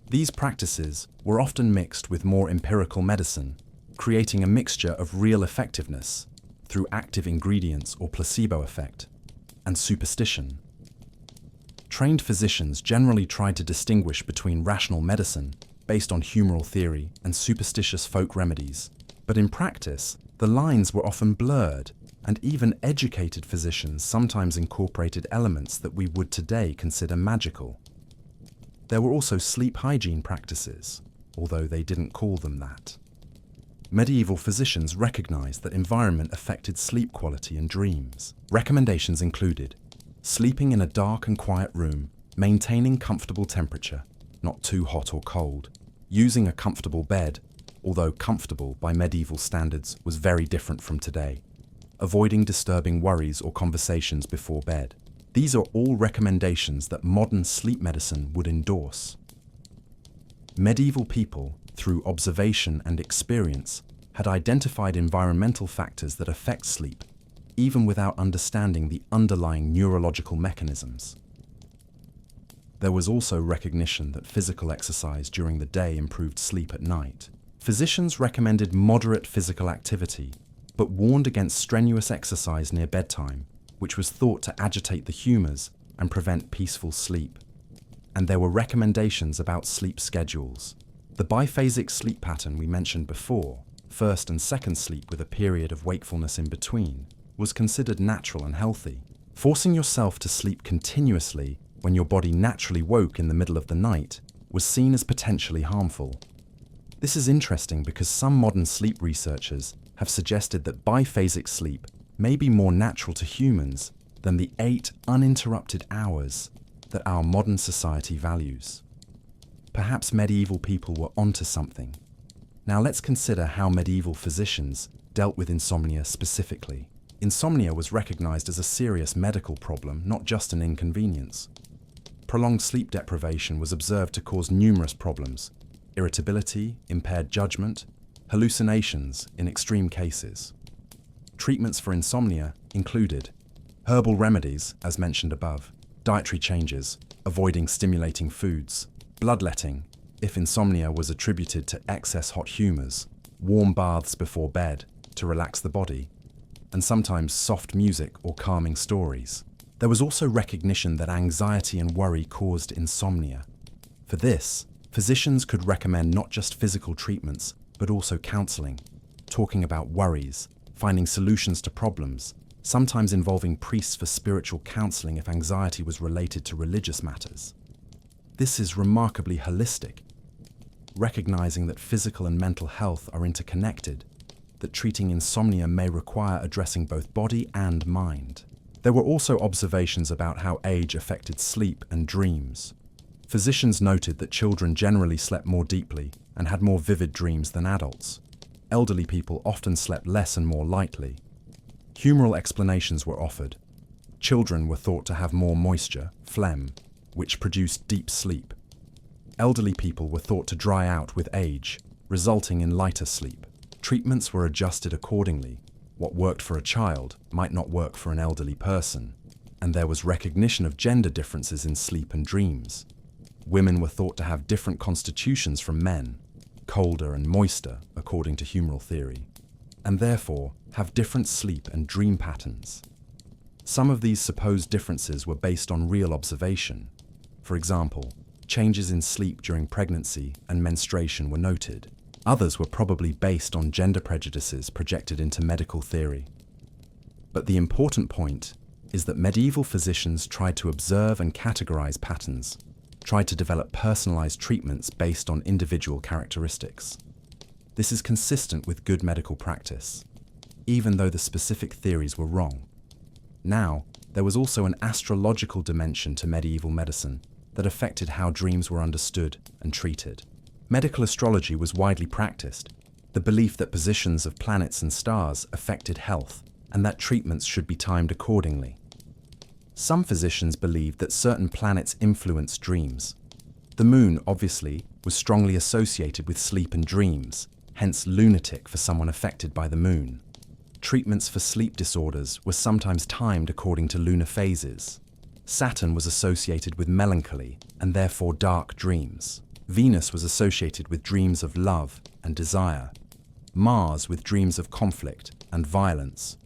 These practices were often mixed with more empirical medicine, creating a mixture of real effectiveness through active ingredients or placebo effect, and superstition. Trained physicians generally tried to distinguish between rational medicine, based on humoral theory, and superstitious folk remedies. But in practice, the lines were often blurred, and even educated physicians sometimes incorporated elements that we would today consider magical. There were also sleep hygiene practices, although they didn't call them that. Medieval physicians recognized that environment affected sleep quality and dreams. Recommendations included sleeping in a dark and quiet room, maintaining comfortable temperature, not too hot or cold, using a comfortable bed, although comfortable by medieval standards was very different from today, avoiding disturbing worries or conversations before bed. These are all recommendations that modern sleep medicine would endorse. Medieval people, through observation and experience, had identified environmental factors that affect sleep, even without understanding the underlying neurological mechanisms. There was also recognition that physical exercise during the day improved sleep at night. Physicians recommended moderate physical activity, but warned against strenuous exercise near bedtime, which was thought to agitate the humors and prevent peaceful sleep. And there were recommendations about sleep schedules. The biphasic sleep pattern we mentioned before, first and second sleep with a period of wakefulness in between, was considered natural and healthy. Forcing yourself to sleep continuously when your body naturally woke in the middle of the night was seen as potentially harmful. This is interesting because some modern sleep researchers have suggested that biphasic sleep may be more natural to humans than the 8 uninterrupted hours that our modern society values. Perhaps medieval people were onto something. Now let's consider how medieval physicians dealt with insomnia specifically. Insomnia was recognized as a serious medical problem, not just an inconvenience. Prolonged sleep deprivation was observed to cause numerous problems: irritability, impaired judgment, hallucinations in extreme cases. Treatments for insomnia included herbal remedies, as mentioned above, dietary changes, avoiding stimulating foods, bloodletting, if insomnia was attributed to excess hot humors, warm baths before bed to relax the body, and sometimes soft music or calming stories. There was also recognition that anxiety and worry caused insomnia. For this, physicians could recommend not just physical treatments, but also counseling, talking about worries, finding solutions to problems, sometimes involving priests for spiritual counseling if anxiety was related to religious matters. This is remarkably holistic, recognizing that physical and mental health are interconnected, that treating insomnia may require addressing both body and mind. There were also observations about how age affected sleep and dreams. Physicians noted that children generally slept more deeply and had more vivid dreams than adults. Elderly people often slept less and more lightly. Humoral explanations were offered. Children were thought to have more moisture, phlegm, which produced deep sleep. Elderly people were thought to dry out with age, resulting in lighter sleep. Treatments were adjusted accordingly. What worked for a child might not work for an elderly person, and there was recognition of gender differences in sleep and dreams. Women were thought to have different constitutions from men, colder and moister according to humoral theory, and therefore have different sleep and dream patterns. Some of these supposed differences were based on real observation. For example, changes in sleep during pregnancy and menstruation were noted. Others were probably based on gender prejudices projected into medical theory. But the important point is that medieval physicians tried to observe and categorize patterns, tried to develop personalized treatments based on individual characteristics. This is consistent with good medical practice, even though the specific theories were wrong. Now, there was also an astrological dimension to medieval medicine that affected how dreams were understood and treated. Medical astrology was widely practiced, the belief that positions of planets and stars affected health and that treatments should be timed accordingly. Some physicians believed that certain planets influenced dreams. The moon, obviously, was strongly associated with sleep and dreams, hence lunatic for someone affected by the moon. Treatments for sleep disorders were sometimes timed according to lunar phases. Saturn was associated with melancholy and therefore dark dreams. Venus was associated with dreams of love and desire. Mars with dreams of conflict and violence.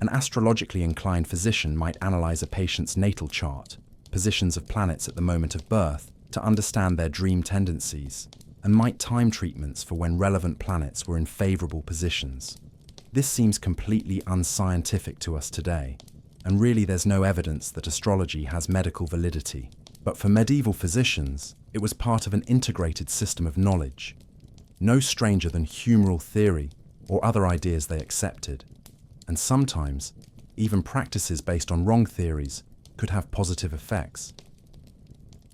An astrologically inclined physician might analyze a patient's natal chart, positions of planets at the moment of birth, to understand their dream tendencies, and might time treatments for when relevant planets were in favorable positions. This seems completely unscientific to us today, and really there's no evidence that astrology has medical validity. But for medieval physicians, it was part of an integrated system of knowledge, no stranger than humoral theory or other ideas they accepted, and sometimes even practices based on wrong theories could have positive effects.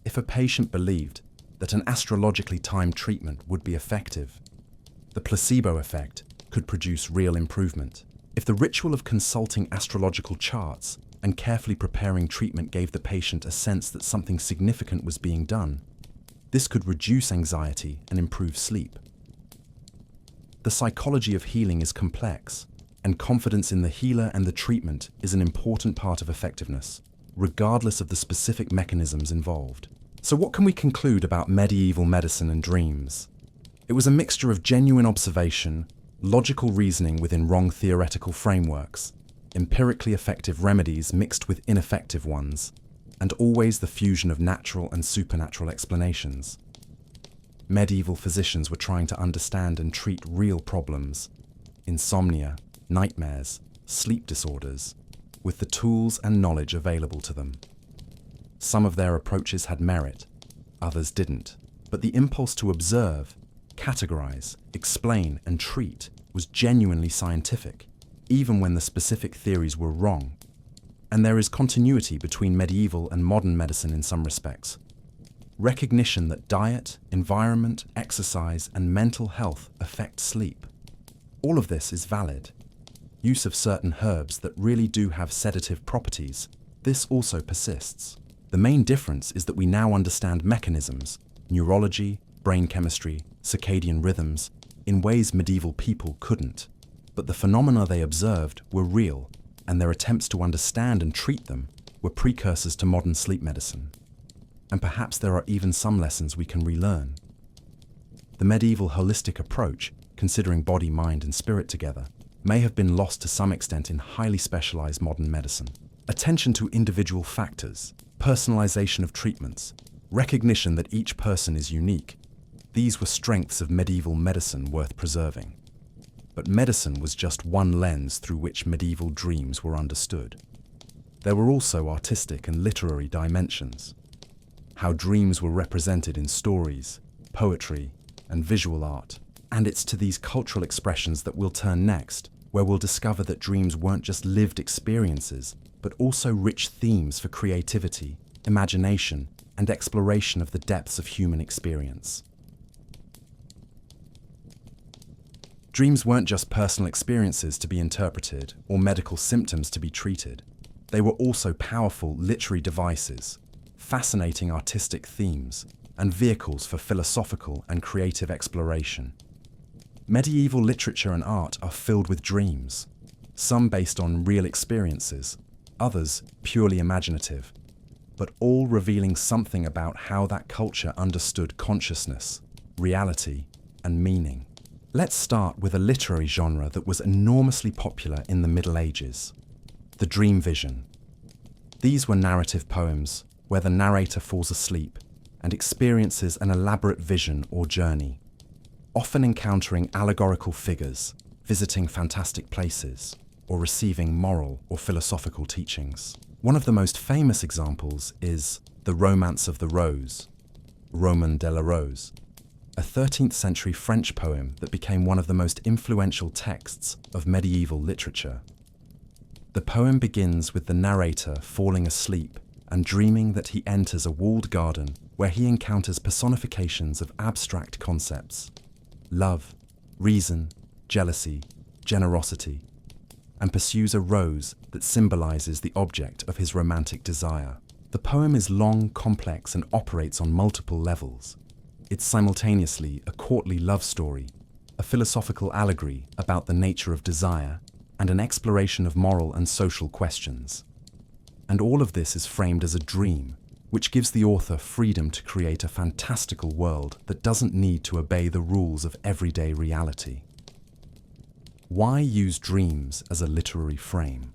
If a patient believed that an astrologically timed treatment would be effective, the placebo effect could produce real improvement. If the ritual of consulting astrological charts and carefully preparing treatment gave the patient a sense that something significant was being done, This could reduce anxiety and improve sleep. The psychology of healing is complex, and confidence in the healer and the treatment is an important part of effectiveness, regardless of the specific mechanisms involved. So what can we conclude about medieval medicine and dreams? It was a mixture of genuine observation, logical reasoning within wrong theoretical frameworks, empirically effective remedies mixed with ineffective ones, and always the fusion of natural and supernatural explanations. Medieval physicians were trying to understand and treat real problems, insomnia, nightmares, sleep disorders, with the tools and knowledge available to them. Some of their approaches had merit, others didn't, but the impulse to observe, categorize, explain, and treat was genuinely scientific, even when the specific theories were wrong. And there is continuity between medieval and modern medicine in some respects. Recognition that diet, environment, exercise, and mental health affect sleep. All of this is valid. Use of certain herbs that really do have sedative properties, this also persists. The main difference is that we now understand mechanisms, neurology, brain chemistry, circadian rhythms, in ways medieval people couldn't. But the phenomena they observed were real, and their attempts to understand and treat them were precursors to modern sleep medicine. And perhaps there are even some lessons we can relearn. The medieval holistic approach, considering body, mind, and spirit together, may have been lost to some extent in highly specialized modern medicine. Attention to individual factors, personalization of treatments, recognition that each person is unique, these were strengths of medieval medicine worth preserving. But medicine was just one lens through which medieval dreams were understood. There were also artistic and literary dimensions. How dreams were represented in stories, poetry, and visual art. And it's to these cultural expressions that we'll turn next, where we'll discover that dreams weren't just lived experiences, but also rich themes for creativity, imagination, and exploration of the depths of human experience. Dreams weren't just personal experiences to be interpreted or medical symptoms to be treated. They were also powerful literary devices, fascinating artistic themes, and vehicles for philosophical and creative exploration. Medieval literature and art are filled with dreams, some based on real experiences, others purely imaginative, but all revealing something about how that culture understood consciousness, reality, and meaning. Let's start with a literary genre that was enormously popular in the Middle Ages, the dream vision. These were narrative poems where the narrator falls asleep and experiences an elaborate vision or journey, often encountering allegorical figures, visiting fantastic places, or receiving moral or philosophical teachings. One of the most famous examples is The Romance of the Rose, Roman de la Rose, a 13th century French poem that became one of the most influential texts of medieval literature. The poem begins with the narrator falling asleep and dreaming that he enters a walled garden where he encounters personifications of abstract concepts: love, reason, jealousy, generosity, and pursues a rose that symbolizes the object of his romantic desire. The poem is long, complex, and operates on multiple levels. It's simultaneously a courtly love story, a philosophical allegory about the nature of desire, and an exploration of moral and social questions. And all of this is framed as a dream, which gives the author freedom to create a fantastical world that doesn't need to obey the rules of everyday reality. Why use dreams as a literary frame?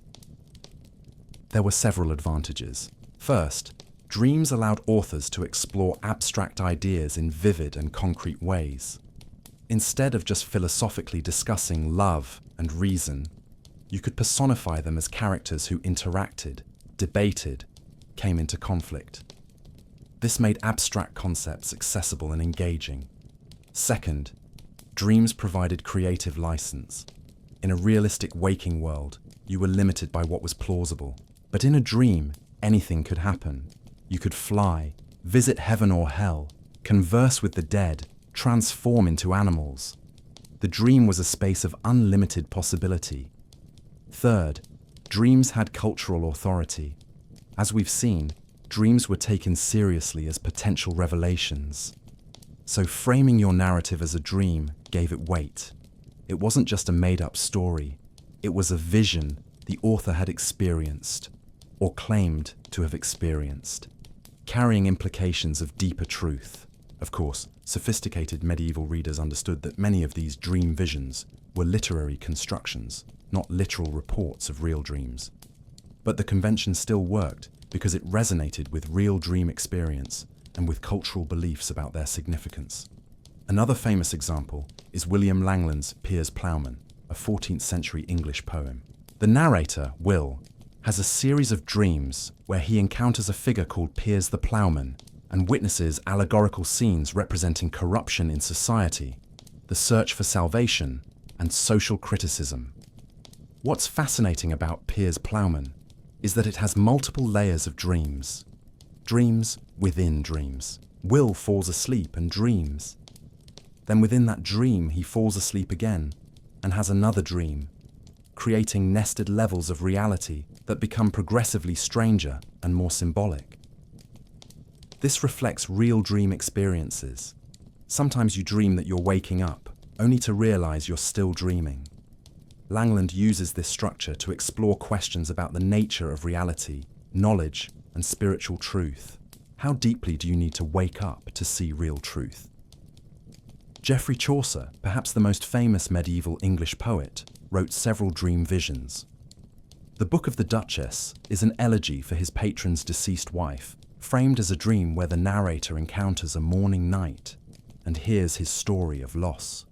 There were several advantages. First, dreams allowed authors to explore abstract ideas in vivid and concrete ways. Instead of just philosophically discussing love and reason, you could personify them as characters who interacted, debated, came into conflict. This made abstract concepts accessible and engaging. Second, dreams provided creative license. In a realistic waking world, you were limited by what was plausible. But in a dream, anything could happen. You could fly, visit heaven or hell, converse with the dead, transform into animals. The dream was a space of unlimited possibility. Third, dreams had cultural authority. As we've seen, dreams were taken seriously as potential revelations. So framing your narrative as a dream gave it weight. It wasn't just a made-up story. It was a vision the author had experienced, or claimed to have experienced, carrying implications of deeper truth. Of course, sophisticated medieval readers understood that many of these dream visions were literary constructions, not literal reports of real dreams. But the convention still worked because it resonated with real dream experience and with cultural beliefs about their significance. Another famous example is William Langland's Piers Plowman, a 14th century English poem. The narrator, Will, has a series of dreams where he encounters a figure called Piers the Plowman and witnesses allegorical scenes representing corruption in society, the search for salvation, and social criticism. What's fascinating about Piers Plowman is that it has multiple layers of dreams. Dreams within dreams. Will falls asleep and dreams. Then within that dream, he falls asleep again and has another dream, creating nested levels of reality that become progressively stranger and more symbolic. This reflects real dream experiences. Sometimes you dream that you're waking up, only to realize you're still dreaming. Langland uses this structure to explore questions about the nature of reality, knowledge, and spiritual truth. How deeply do you need to wake up to see real truth? Geoffrey Chaucer, perhaps the most famous medieval English poet, wrote several dream visions. The Book of the Duchess is an elegy for his patron's deceased wife, framed as a dream where the narrator encounters a mourning knight and hears his story of loss.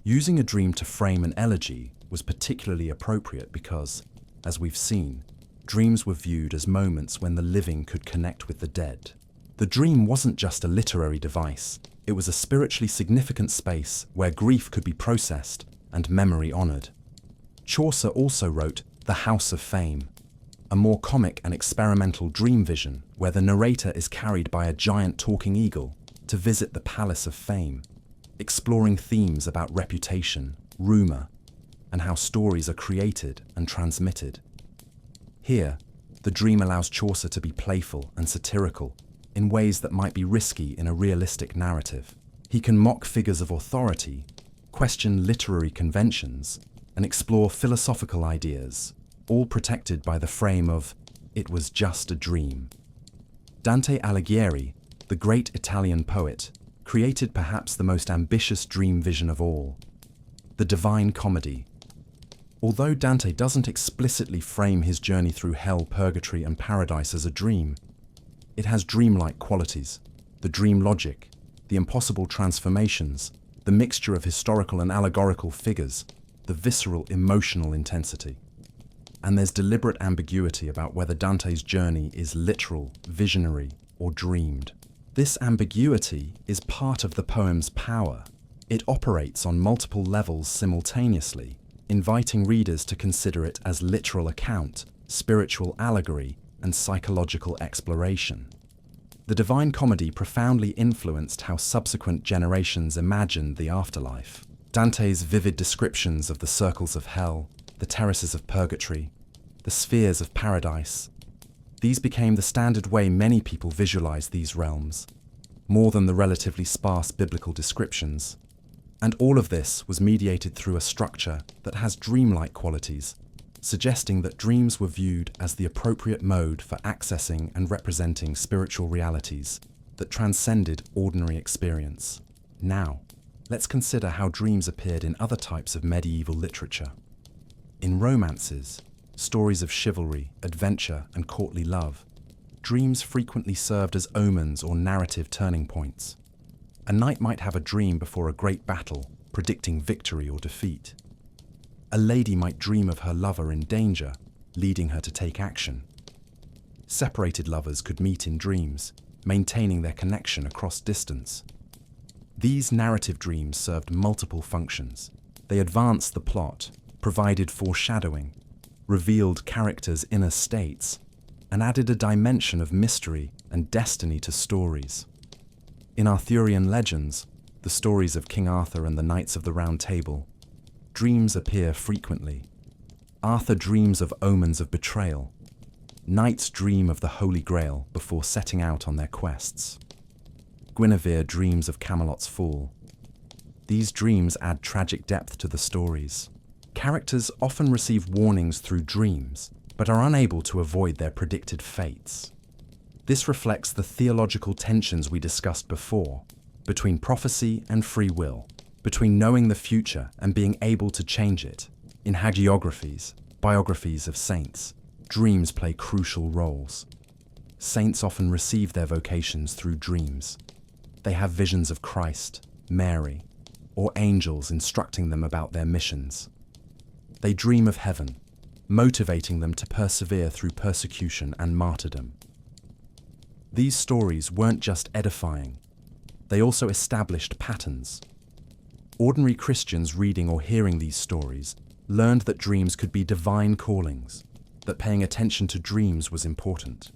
Using a dream to frame an elegy was particularly appropriate because, as we've seen, dreams were viewed as moments when the living could connect with the dead. The dream wasn't just a literary device, it was a spiritually significant space where grief could be processed and memory honored. Chaucer also wrote The House of Fame, a more comic and experimental dream vision where the narrator is carried by a giant talking eagle to visit the Palace of Fame, exploring themes about reputation, rumor, and how stories are created and transmitted. Here, the dream allows Chaucer to be playful and satirical in ways that might be risky in a realistic narrative. He can mock figures of authority, question literary conventions, and explore philosophical ideas, all protected by the frame of "it was just a dream." Dante Alighieri, the great Italian poet, created perhaps the most ambitious dream vision of all, the Divine Comedy. Although Dante doesn't explicitly frame his journey through hell, purgatory, and paradise as a dream, it has dreamlike qualities, the dream logic, the impossible transformations, the mixture of historical and allegorical figures, the visceral emotional intensity. And there's deliberate ambiguity about whether Dante's journey is literal, visionary, or dreamed. This ambiguity is part of the poem's power. It operates on multiple levels simultaneously, inviting readers to consider it as literal account, spiritual allegory, and psychological exploration. The Divine Comedy profoundly influenced how subsequent generations imagined the afterlife. Dante's vivid descriptions of the circles of hell, the terraces of purgatory, the spheres of paradise, these became the standard way many people visualize these realms, more than the relatively sparse biblical descriptions. And all of this was mediated through a structure that has dreamlike qualities, suggesting that dreams were viewed as the appropriate mode for accessing and representing spiritual realities that transcended ordinary experience. Now, let's consider how dreams appeared in other types of medieval literature. In romances, stories of chivalry, adventure, and courtly love, dreams frequently served as omens or narrative turning points. A knight might have a dream before a great battle, predicting victory or defeat. A lady might dream of her lover in danger, leading her to take action. Separated lovers could meet in dreams, maintaining their connection across distance. These narrative dreams served multiple functions. They advanced the plot, provided foreshadowing, revealed characters' inner states, and added a dimension of mystery and destiny to stories. In Arthurian legends, the stories of King Arthur and the Knights of the Round Table, dreams appear frequently. Arthur dreams of omens of betrayal. Knights dream of the Holy Grail before setting out on their quests. Guinevere dreams of Camelot's fall. These dreams add tragic depth to the stories. Characters often receive warnings through dreams, but are unable to avoid their predicted fates. This reflects the theological tensions we discussed before, between prophecy and free will, between knowing the future and being able to change it. In hagiographies, biographies of saints, dreams play crucial roles. Saints often receive their vocations through dreams. They have visions of Christ, Mary, or angels instructing them about their missions. They dream of heaven, motivating them to persevere through persecution and martyrdom. These stories weren't just edifying, they also established patterns. Ordinary Christians reading or hearing these stories learned that dreams could be divine callings, that paying attention to dreams was important,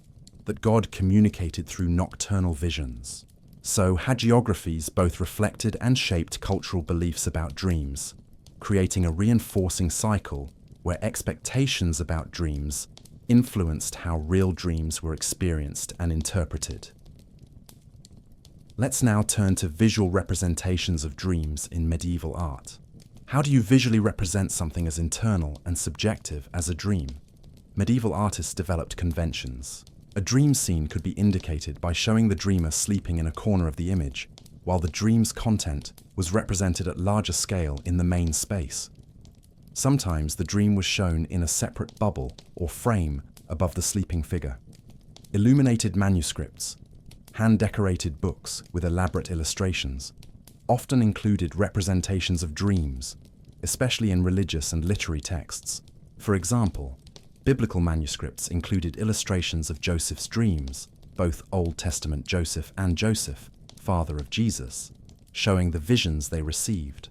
that God communicated through nocturnal visions. So hagiographies both reflected and shaped cultural beliefs about dreams, creating a reinforcing cycle where expectations about dreams influenced how real dreams were experienced and interpreted. Let's now turn to visual representations of dreams in medieval art. How do you visually represent something as internal and subjective as a dream? Medieval artists developed conventions. A dream scene could be indicated by showing the dreamer sleeping in a corner of the image, while the dream's content was represented at larger scale in the main space. Sometimes the dream was shown in a separate bubble or frame above the sleeping figure. Illuminated manuscripts, hand-decorated books with elaborate illustrations, often included representations of dreams, especially in religious and literary texts. For example, biblical manuscripts included illustrations of Joseph's dreams, both Old Testament Joseph and Joseph, father of Jesus, showing the visions they received.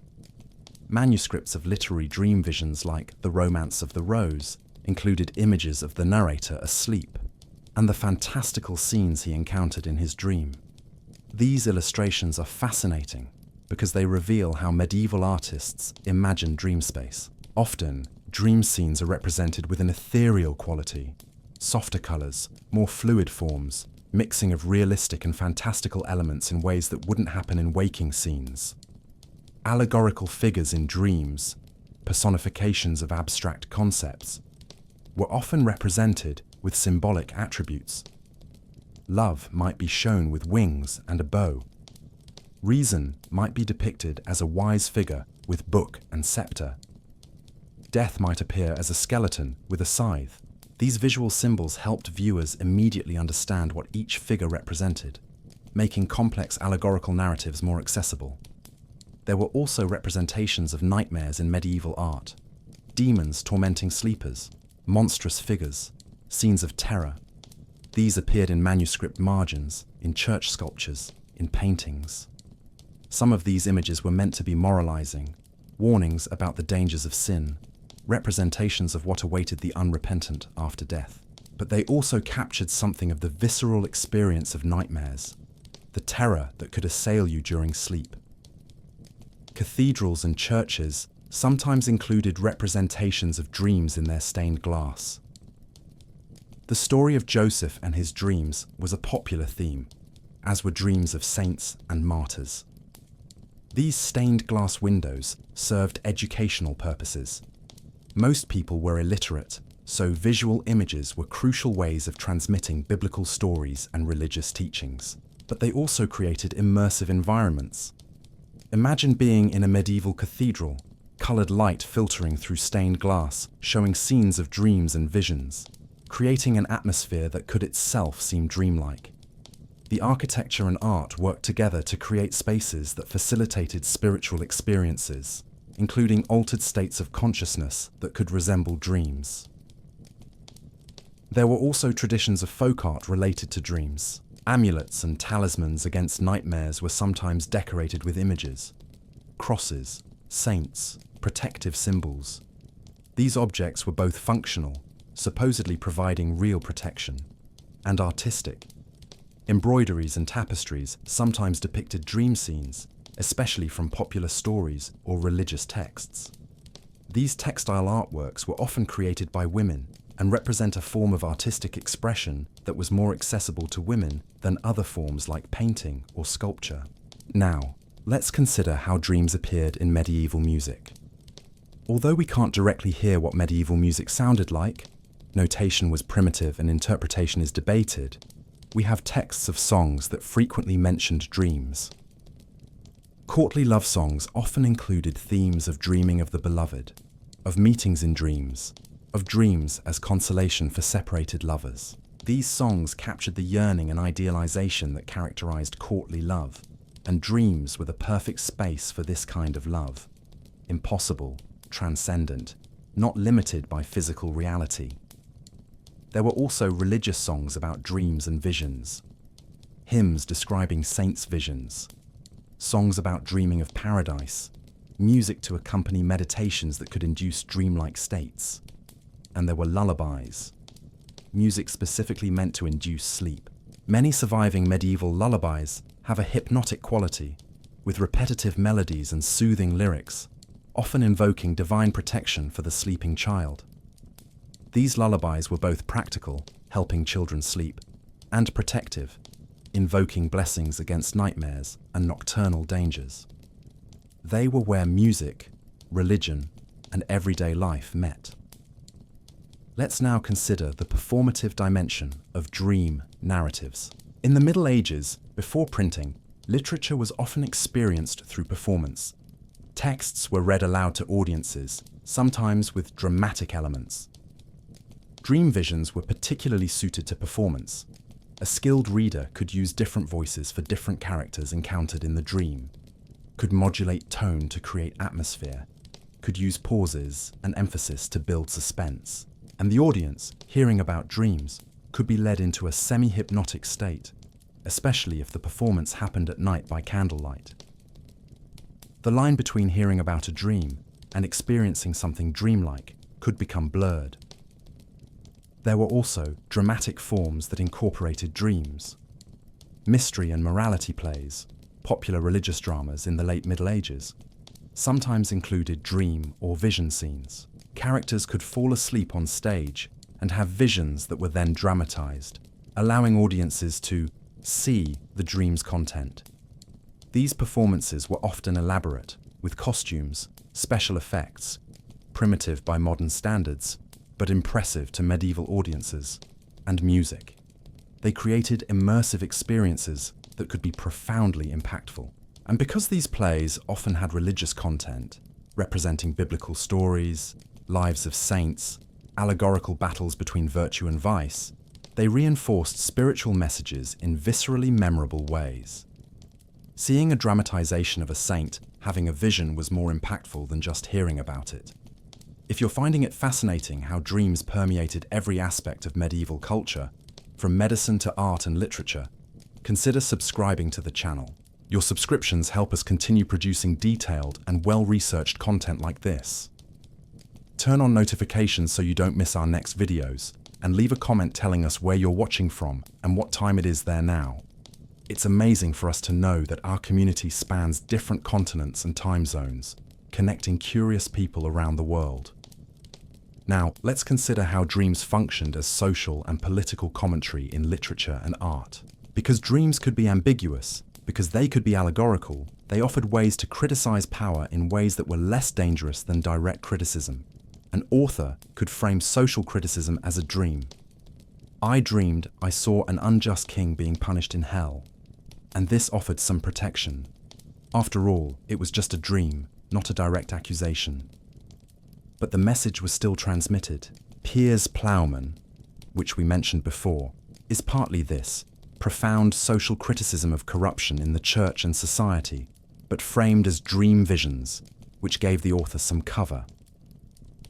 Manuscripts of literary dream visions like The Romance of the Rose included images of the narrator asleep and the fantastical scenes he encountered in his dream. These illustrations are fascinating because they reveal how medieval artists imagined dream space. Often, dream scenes are represented with an ethereal quality, softer colors, more fluid forms, mixing of realistic and fantastical elements in ways that wouldn't happen in waking scenes. Allegorical figures in dreams, personifications of abstract concepts, were often represented with symbolic attributes. Love might be shown with wings and a bow. Reason might be depicted as a wise figure with book and scepter. Death might appear as a skeleton with a scythe. These visual symbols helped viewers immediately understand what each figure represented, making complex allegorical narratives more accessible. There were also representations of nightmares in medieval art, demons tormenting sleepers, monstrous figures, scenes of terror. These appeared in manuscript margins, in church sculptures, in paintings. Some of these images were meant to be moralizing, warnings about the dangers of sin, representations of what awaited the unrepentant after death. But they also captured something of the visceral experience of nightmares, the terror that could assail you during sleep. Cathedrals and churches sometimes included representations of dreams in their stained glass. The story of Joseph and his dreams was a popular theme, as were dreams of saints and martyrs. These stained glass windows served educational purposes. Most people were illiterate, so visual images were crucial ways of transmitting biblical stories and religious teachings. But they also created immersive environments. Imagine being in a medieval cathedral, colored light filtering through stained glass, showing scenes of dreams and visions, creating an atmosphere that could itself seem dreamlike. The architecture and art worked together to create spaces that facilitated spiritual experiences, including altered states of consciousness that could resemble dreams. There were also traditions of folk art related to dreams. Amulets and talismans against nightmares were sometimes decorated with images, crosses, saints, protective symbols. These objects were both functional, supposedly providing real protection, and artistic. Embroideries and tapestries sometimes depicted dream scenes, especially from popular stories or religious texts. These textile artworks were often created by women, and represent a form of artistic expression that was more accessible to women than other forms like painting or sculpture. Now, let's consider how dreams appeared in medieval music. Although we can't directly hear what medieval music sounded like, notation was primitive and interpretation is debated, we have texts of songs that frequently mentioned dreams. Courtly love songs often included themes of dreaming of the beloved, of meetings in dreams, of dreams as consolation for separated lovers. These songs captured the yearning and idealization that characterized courtly love, and dreams were the perfect space for this kind of love. Impossible, transcendent, not limited by physical reality. There were also religious songs about dreams and visions, hymns describing saints' visions, songs about dreaming of paradise, music to accompany meditations that could induce dreamlike states. And there were lullabies, music specifically meant to induce sleep. Many surviving medieval lullabies have a hypnotic quality, with repetitive melodies and soothing lyrics, often invoking divine protection for the sleeping child. These lullabies were both practical, helping children sleep, and protective, invoking blessings against nightmares and nocturnal dangers. They were where music, religion, and everyday life met. Let's now consider the performative dimension of dream narratives. In the Middle Ages, before printing, literature was often experienced through performance. Texts were read aloud to audiences, sometimes with dramatic elements. Dream visions were particularly suited to performance. A skilled reader could use different voices for different characters encountered in the dream, could modulate tone to create atmosphere, could use pauses and emphasis to build suspense. And the audience, hearing about dreams, could be led into a semi-hypnotic state, especially if the performance happened at night by candlelight. The line between hearing about a dream and experiencing something dreamlike could become blurred. There were also dramatic forms that incorporated dreams. Mystery and morality plays, popular religious dramas in the late Middle Ages, sometimes included dream or vision scenes. Characters could fall asleep on stage and have visions that were then dramatized, allowing audiences to see the dream's content. These performances were often elaborate, with costumes, special effects, primitive by modern standards, but impressive to medieval audiences, and music. They created immersive experiences that could be profoundly impactful. And because these plays often had religious content, representing biblical stories, lives of saints, allegorical battles between virtue and vice, they reinforced spiritual messages in viscerally memorable ways. Seeing a dramatization of a saint having a vision was more impactful than just hearing about it. If you're finding it fascinating how dreams permeated every aspect of medieval culture, from medicine to art and literature, consider subscribing to the channel. Your subscriptions help us continue producing detailed and well-researched content like this. Turn on notifications so you don't miss our next videos, and leave a comment telling us where you're watching from and what time it is there now. It's amazing for us to know that our community spans different continents and time zones, connecting curious people around the world. Now, let's consider how dreams functioned as social and political commentary in literature and art. Because dreams could be ambiguous, because they could be allegorical, they offered ways to criticize power in ways that were less dangerous than direct criticism. An author could frame social criticism as a dream. I dreamed I saw an unjust king being punished in hell, and this offered some protection. After all, it was just a dream, not a direct accusation. But the message was still transmitted. Piers Plowman, which we mentioned before, is partly this: profound social criticism of corruption in the church and society, but framed as dream visions, which gave the author some cover.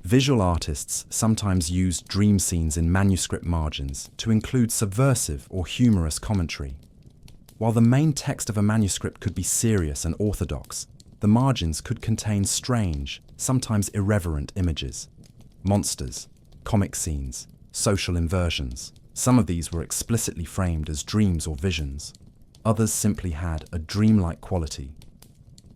Visual artists sometimes used dream scenes in manuscript margins to include subversive or humorous commentary. While the main text of a manuscript could be serious and orthodox, the margins could contain strange, sometimes irreverent images, monsters, comic scenes, social inversions. Some of these were explicitly framed as dreams or visions. Others simply had a dreamlike quality.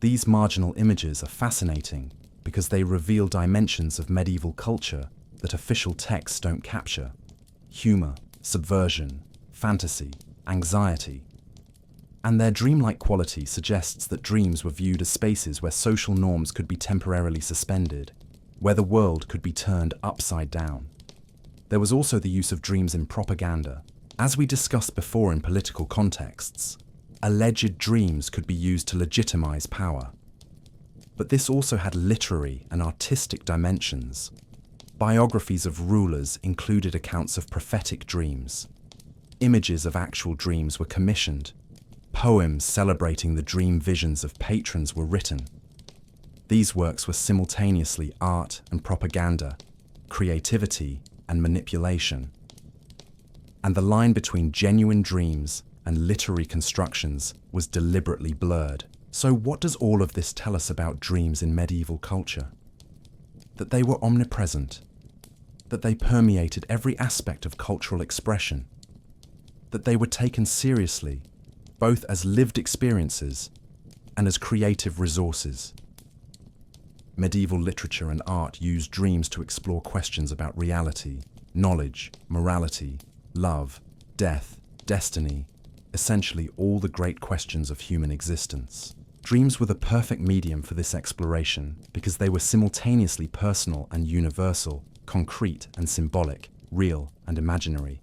These marginal images are fascinating because they reveal dimensions of medieval culture that official texts don't capture: humor, subversion, fantasy, anxiety. And their dreamlike quality suggests that dreams were viewed as spaces where social norms could be temporarily suspended, where the world could be turned upside down. There was also the use of dreams in propaganda. As we discussed before in political contexts, alleged dreams could be used to legitimize power. But this also had literary and artistic dimensions. Biographies of rulers included accounts of prophetic dreams. Images of actual dreams were commissioned. Poems celebrating the dream visions of patrons were written. These works were simultaneously art and propaganda, creativity and manipulation. And the line between genuine dreams and literary constructions was deliberately blurred. So what does all of this tell us about dreams in medieval culture? That they were omnipresent, that they permeated every aspect of cultural expression, that they were taken seriously, both as lived experiences and as creative resources. Medieval literature and art used dreams to explore questions about reality, knowledge, morality, love, death, destiny, essentially all the great questions of human existence. Dreams were the perfect medium for this exploration because they were simultaneously personal and universal, concrete and symbolic, real and imaginary.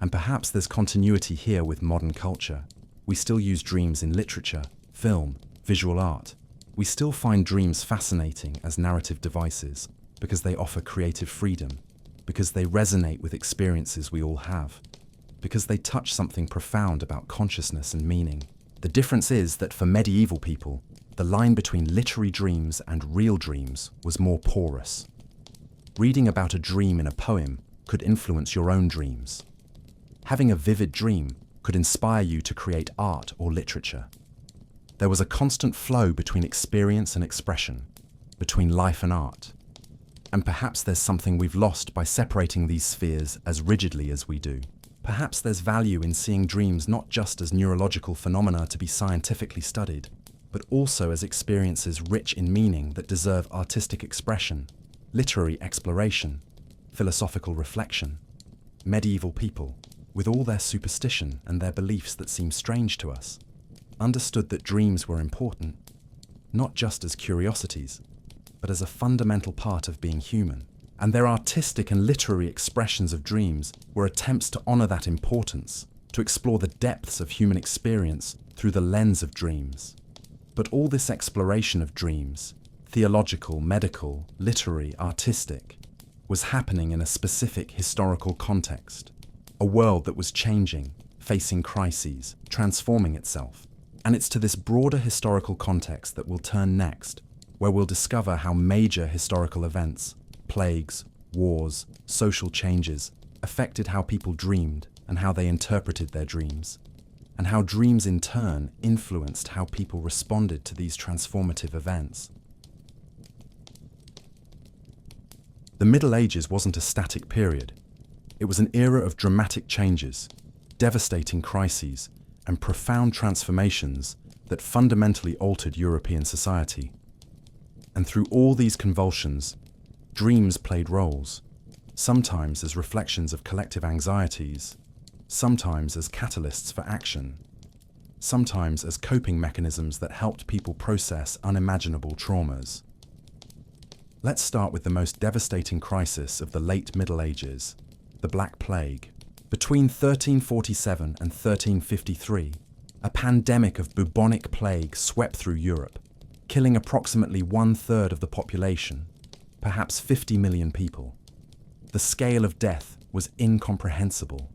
And perhaps there's continuity here with modern culture. We still use dreams in literature, film, visual art. We still find dreams fascinating as narrative devices because they offer creative freedom, because they resonate with experiences we all have, because they touch something profound about consciousness and meaning. The difference is that for medieval people, the line between literary dreams and real dreams was more porous. Reading about a dream in a poem could influence your own dreams. Having a vivid dream could inspire you to create art or literature. There was a constant flow between experience and expression, between life and art. And perhaps there's something we've lost by separating these spheres as rigidly as we do. Perhaps there's value in seeing dreams not just as neurological phenomena to be scientifically studied, but also as experiences rich in meaning that deserve artistic expression, literary exploration, philosophical reflection. Medieval people, with all their superstition and their beliefs that seem strange to us, understood that dreams were important, not just as curiosities, but as a fundamental part of being human. And their artistic and literary expressions of dreams were attempts to honor that importance, to explore the depths of human experience through the lens of dreams. But all this exploration of dreams, theological, medical, literary, artistic, was happening in a specific historical context, a world that was changing, facing crises, transforming itself. And it's to this broader historical context that we'll turn next, where we'll discover how major historical events, plagues, wars, social changes, affected how people dreamed and how they interpreted their dreams, and how dreams in turn influenced how people responded to these transformative events. The Middle Ages wasn't a static period. It was an era of dramatic changes, devastating crises, and profound transformations that fundamentally altered European society. And through all these convulsions, dreams played roles, sometimes as reflections of collective anxieties, sometimes as catalysts for action, sometimes as coping mechanisms that helped people process unimaginable traumas. Let's start with the most devastating crisis of the late Middle Ages, the Black Plague. Between 1347 and 1353, a pandemic of bubonic plague swept through Europe, killing approximately 1/3 of the population, perhaps 50 million people. The scale of death was incomprehensible.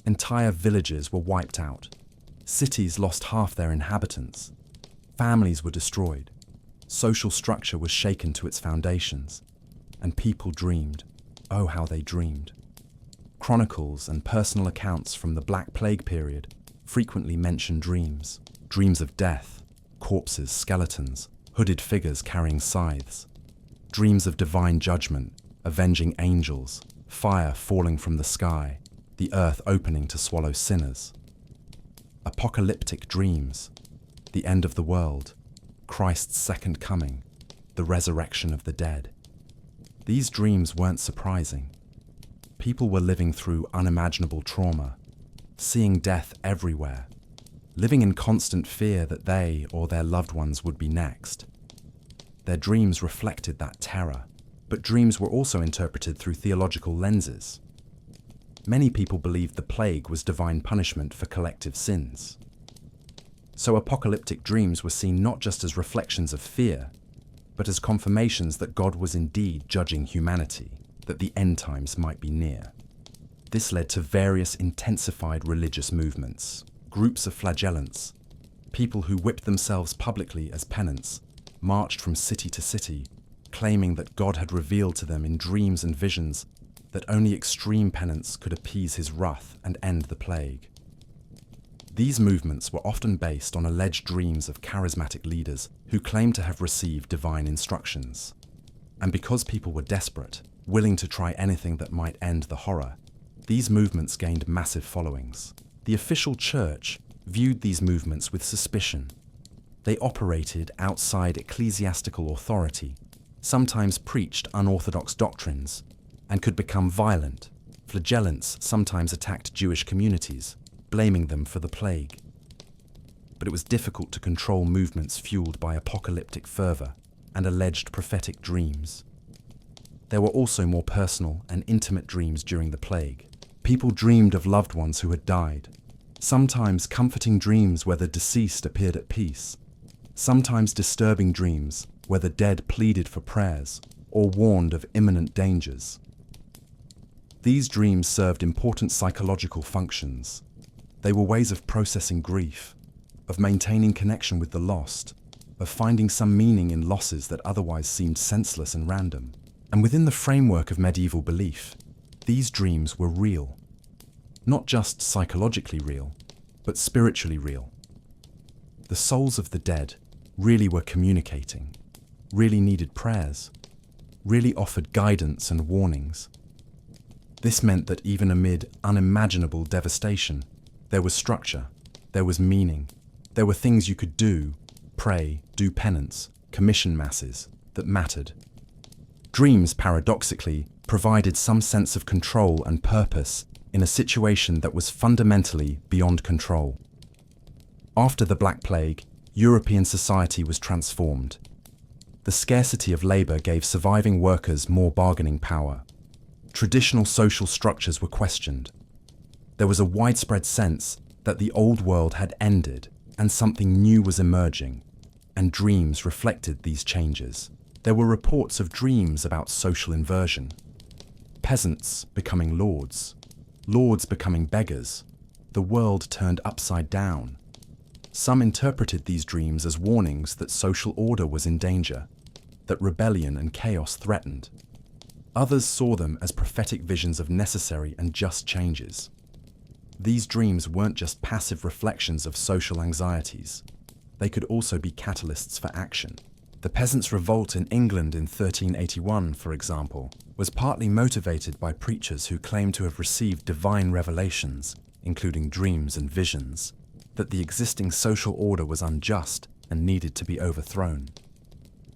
Entire villages were wiped out. Cities lost half their inhabitants. Families were destroyed. Social structure was shaken to its foundations. And people dreamed. Oh, how they dreamed. Chronicles and personal accounts from the Black Plague period frequently mention dreams. Dreams of death, corpses, skeletons, hooded figures carrying scythes. Dreams of divine judgment, avenging angels, fire falling from the sky, the earth opening to swallow sinners. Apocalyptic dreams, the end of the world, Christ's second coming, the resurrection of the dead. These dreams weren't surprising. People were living through unimaginable trauma, seeing death everywhere, living in constant fear that they or their loved ones would be next. Their dreams reflected that terror, but dreams were also interpreted through theological lenses. Many people believed the plague was divine punishment for collective sins. So apocalyptic dreams were seen not just as reflections of fear, but as confirmations that God was indeed judging humanity, that the end times might be near. This led to various intensified religious movements, groups of flagellants, people who whipped themselves publicly as penance, marched from city to city, claiming that God had revealed to them in dreams and visions that only extreme penance could appease his wrath and end the plague. These movements were often based on alleged dreams of charismatic leaders who claimed to have received divine instructions. And because people were desperate, willing to try anything that might end the horror, these movements gained massive followings. The official church viewed these movements with suspicion. They operated outside ecclesiastical authority, sometimes preached unorthodox doctrines, and could become violent. Flagellants sometimes attacked Jewish communities, blaming them for the plague. But it was difficult to control movements fueled by apocalyptic fervor and alleged prophetic dreams. There were also more personal and intimate dreams during the plague. People dreamed of loved ones who had died, sometimes comforting dreams where the deceased appeared at peace, sometimes disturbing dreams where the dead pleaded for prayers or warned of imminent dangers. These dreams served important psychological functions. They were ways of processing grief, of maintaining connection with the lost, of finding some meaning in losses that otherwise seemed senseless and random. And within the framework of medieval belief, these dreams were real. Not just psychologically real, but spiritually real. The souls of the dead really were communicating, really needed prayers, really offered guidance and warnings. This meant that even amid unimaginable devastation, there was structure, there was meaning, there were things you could do, pray, do penance, commission masses, that mattered. Dreams, paradoxically, provided some sense of control and purpose in a situation that was fundamentally beyond control. After the Black Plague, European society was transformed. The scarcity of labor gave surviving workers more bargaining power. Traditional social structures were questioned. There was a widespread sense that the old world had ended and something new was emerging, and dreams reflected these changes. There were reports of dreams about social inversion. Peasants becoming lords, lords becoming beggars, the world turned upside down. Some interpreted these dreams as warnings that social order was in danger, that rebellion and chaos threatened. Others saw them as prophetic visions of necessary and just changes. These dreams weren't just passive reflections of social anxieties. They could also be catalysts for action. The Peasants' Revolt in England in 1381, for example, was partly motivated by preachers who claimed to have received divine revelations, including dreams and visions, that the existing social order was unjust and needed to be overthrown.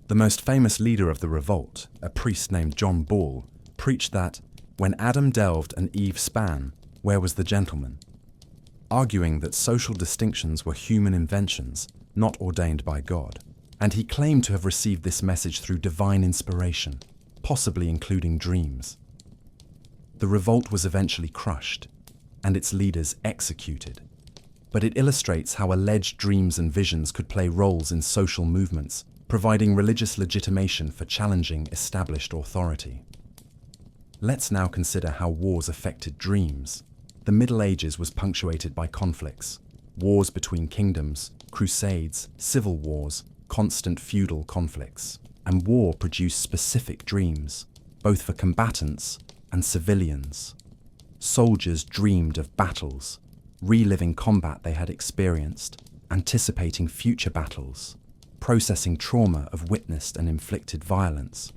The most famous leader of the revolt, a priest named John Ball, preached that, when Adam delved and Eve span, where was the gentleman? Arguing that social distinctions were human inventions, not ordained by God. And he claimed to have received this message through divine inspiration, possibly including dreams. The revolt was eventually crushed, and its leaders executed. But it illustrates how alleged dreams and visions could play roles in social movements, providing religious legitimation for challenging established authority. Let's now consider how wars affected dreams. The Middle Ages was punctuated by conflicts, wars between kingdoms, crusades, civil wars, constant feudal conflicts, and war produced specific dreams, both for combatants and civilians. Soldiers dreamed of battles, reliving combat they had experienced, anticipating future battles, processing trauma of witnessed and inflicted violence.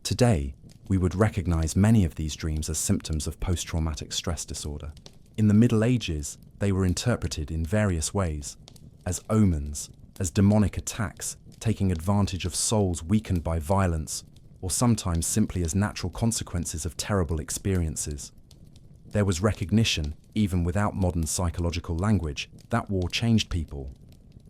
Today, we would recognize many of these dreams as symptoms of post-traumatic stress disorder. In the Middle Ages, they were interpreted in various ways, as omens, as demonic attacks taking advantage of souls weakened by violence, or sometimes simply as natural consequences of terrible experiences. There was recognition, even without modern psychological language, that war changed people,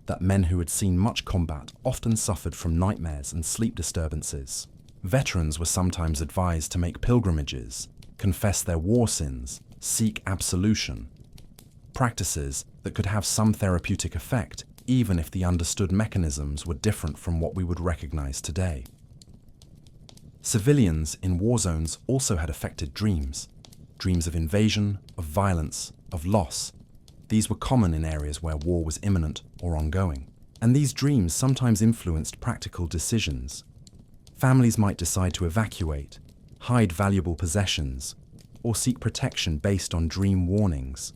that men who had seen much combat often suffered from nightmares and sleep disturbances. Veterans were sometimes advised to make pilgrimages, confess their war sins, seek absolution. Practices that could have some therapeutic effect, even if the understood mechanisms were different from what we would recognize today. Civilians in war zones also had affected dreams. Dreams of invasion, of violence, of loss. These were common in areas where war was imminent or ongoing. And these dreams sometimes influenced practical decisions. Families might decide to evacuate, hide valuable possessions, or seek protection based on dream warnings.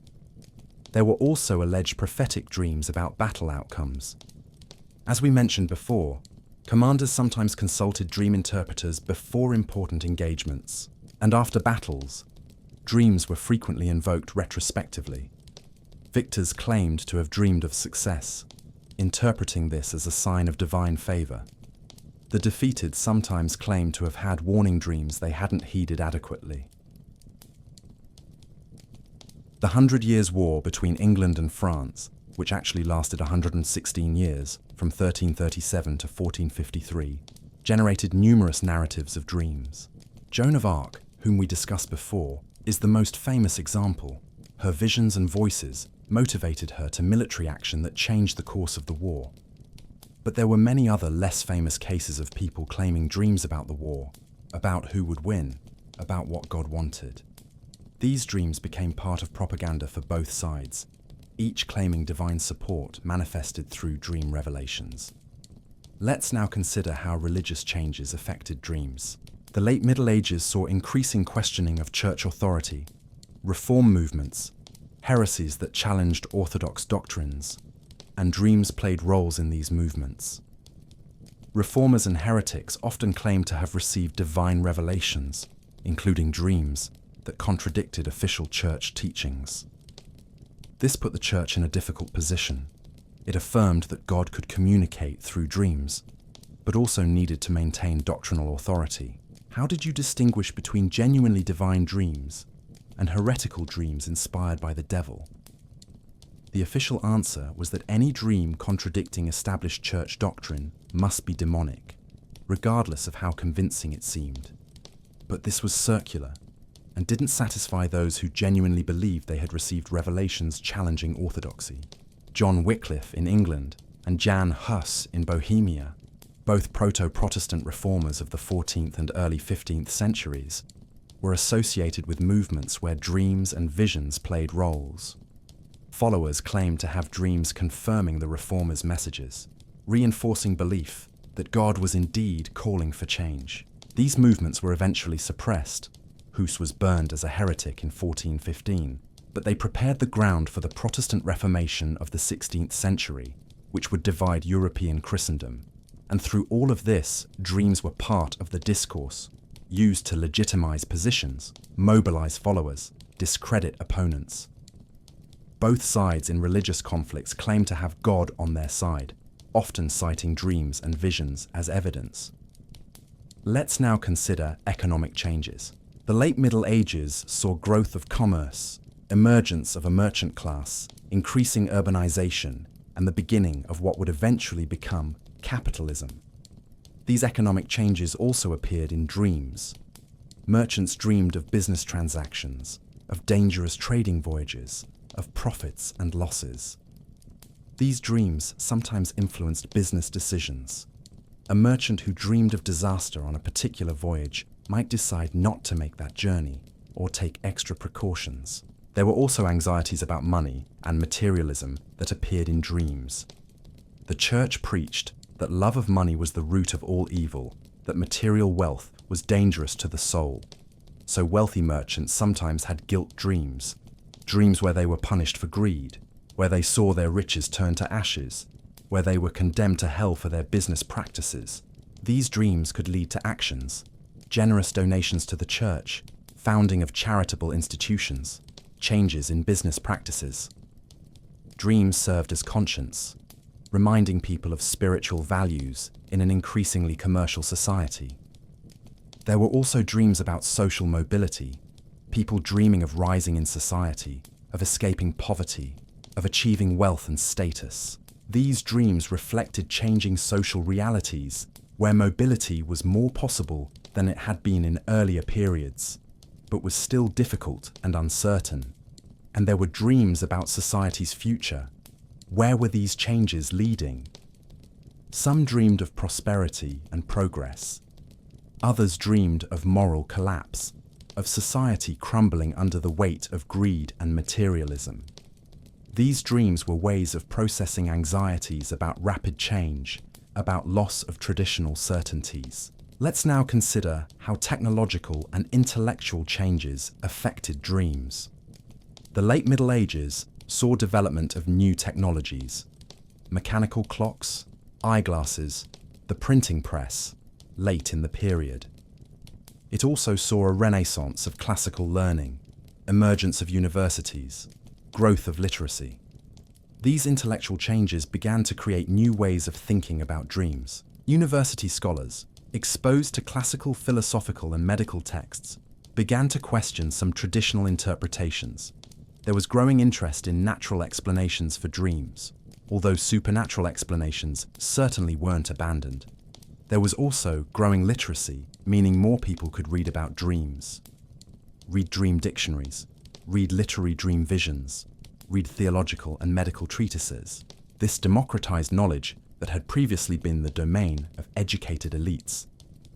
There were also alleged prophetic dreams about battle outcomes. As we mentioned before, commanders sometimes consulted dream interpreters before important engagements, and after battles, dreams were frequently invoked retrospectively. Victors claimed to have dreamed of success, interpreting this as a sign of divine favor. The defeated sometimes claimed to have had warning dreams they hadn't heeded adequately. The 100 Years' War between England and France, which actually lasted 116 years, from 1337 to 1453, generated numerous narratives of dreams. Joan of Arc, whom we discussed before, is the most famous example. Her visions and voices motivated her to military action that changed the course of the war. But there were many other less famous cases of people claiming dreams about the war, about who would win, about what God wanted. These dreams became part of propaganda for both sides, each claiming divine support manifested through dream revelations. Let's now consider how religious changes affected dreams. The late Middle Ages saw increasing questioning of church authority, reform movements, heresies that challenged orthodox doctrines, and dreams played roles in these movements. Reformers and heretics often claimed to have received divine revelations, including dreams, that contradicted official church teachings. This put the church in a difficult position. It affirmed that God could communicate through dreams, but also needed to maintain doctrinal authority. How did you distinguish between genuinely divine dreams and heretical dreams inspired by the devil? The official answer was that any dream contradicting established church doctrine must be demonic, regardless of how convincing it seemed. But this was circular, and didn't satisfy those who genuinely believed they had received revelations challenging orthodoxy. John Wycliffe in England and Jan Hus in Bohemia, both proto-Protestant reformers of the 14th and early 15th centuries, were associated with movements where dreams and visions played roles. Followers claimed to have dreams confirming the reformers' messages, reinforcing belief that God was indeed calling for change. These movements were eventually suppressed. Hus was burned as a heretic in 1415, but they prepared the ground for the Protestant Reformation of the 16th century, which would divide European Christendom. And through all of this, dreams were part of the discourse, used to legitimize positions, mobilize followers, discredit opponents. Both sides in religious conflicts claimed to have God on their side, often citing dreams and visions as evidence. Let's now consider economic changes. The late Middle Ages saw growth of commerce, emergence of a merchant class, increasing urbanization, and the beginning of what would eventually become capitalism. These economic changes also appeared in dreams. Merchants dreamed of business transactions, of dangerous trading voyages, of profits and losses. These dreams sometimes influenced business decisions. A merchant who dreamed of disaster on a particular voyage might decide not to make that journey or take extra precautions. There were also anxieties about money and materialism that appeared in dreams. The church preached that love of money was the root of all evil, that material wealth was dangerous to the soul. So wealthy merchants sometimes had guilt dreams, dreams where they were punished for greed, where they saw their riches turn to ashes, where they were condemned to hell for their business practices. These dreams could lead to actions, generous donations to the church, founding of charitable institutions, changes in business practices. Dreams served as conscience, reminding people of spiritual values in an increasingly commercial society. There were also dreams about social mobility, people dreaming of rising in society, of escaping poverty, of achieving wealth and status. These dreams reflected changing social realities, where mobility was more possible than it had been in earlier periods, but was still difficult and uncertain. And there were dreams about society's future. Where were these changes leading? Some dreamed of prosperity and progress. Others dreamed of moral collapse, of society crumbling under the weight of greed and materialism. These dreams were ways of processing anxieties about rapid change, about loss of traditional certainties. Let's now consider how technological and intellectual changes affected dreams. The late Middle Ages saw development of new technologies: mechanical clocks, eyeglasses, the printing press, late in the period. It also saw a renaissance of classical learning, emergence of universities, growth of literacy. These intellectual changes began to create new ways of thinking about dreams. University scholars, exposed to classical philosophical and medical texts, began to question some traditional interpretations. There was growing interest in natural explanations for dreams, although supernatural explanations certainly weren't abandoned. There was also growing literacy, meaning more people could read about dreams. Read dream dictionaries, read literary dream visions, read theological and medical treatises. This democratized knowledge that had previously been the domain of educated elites,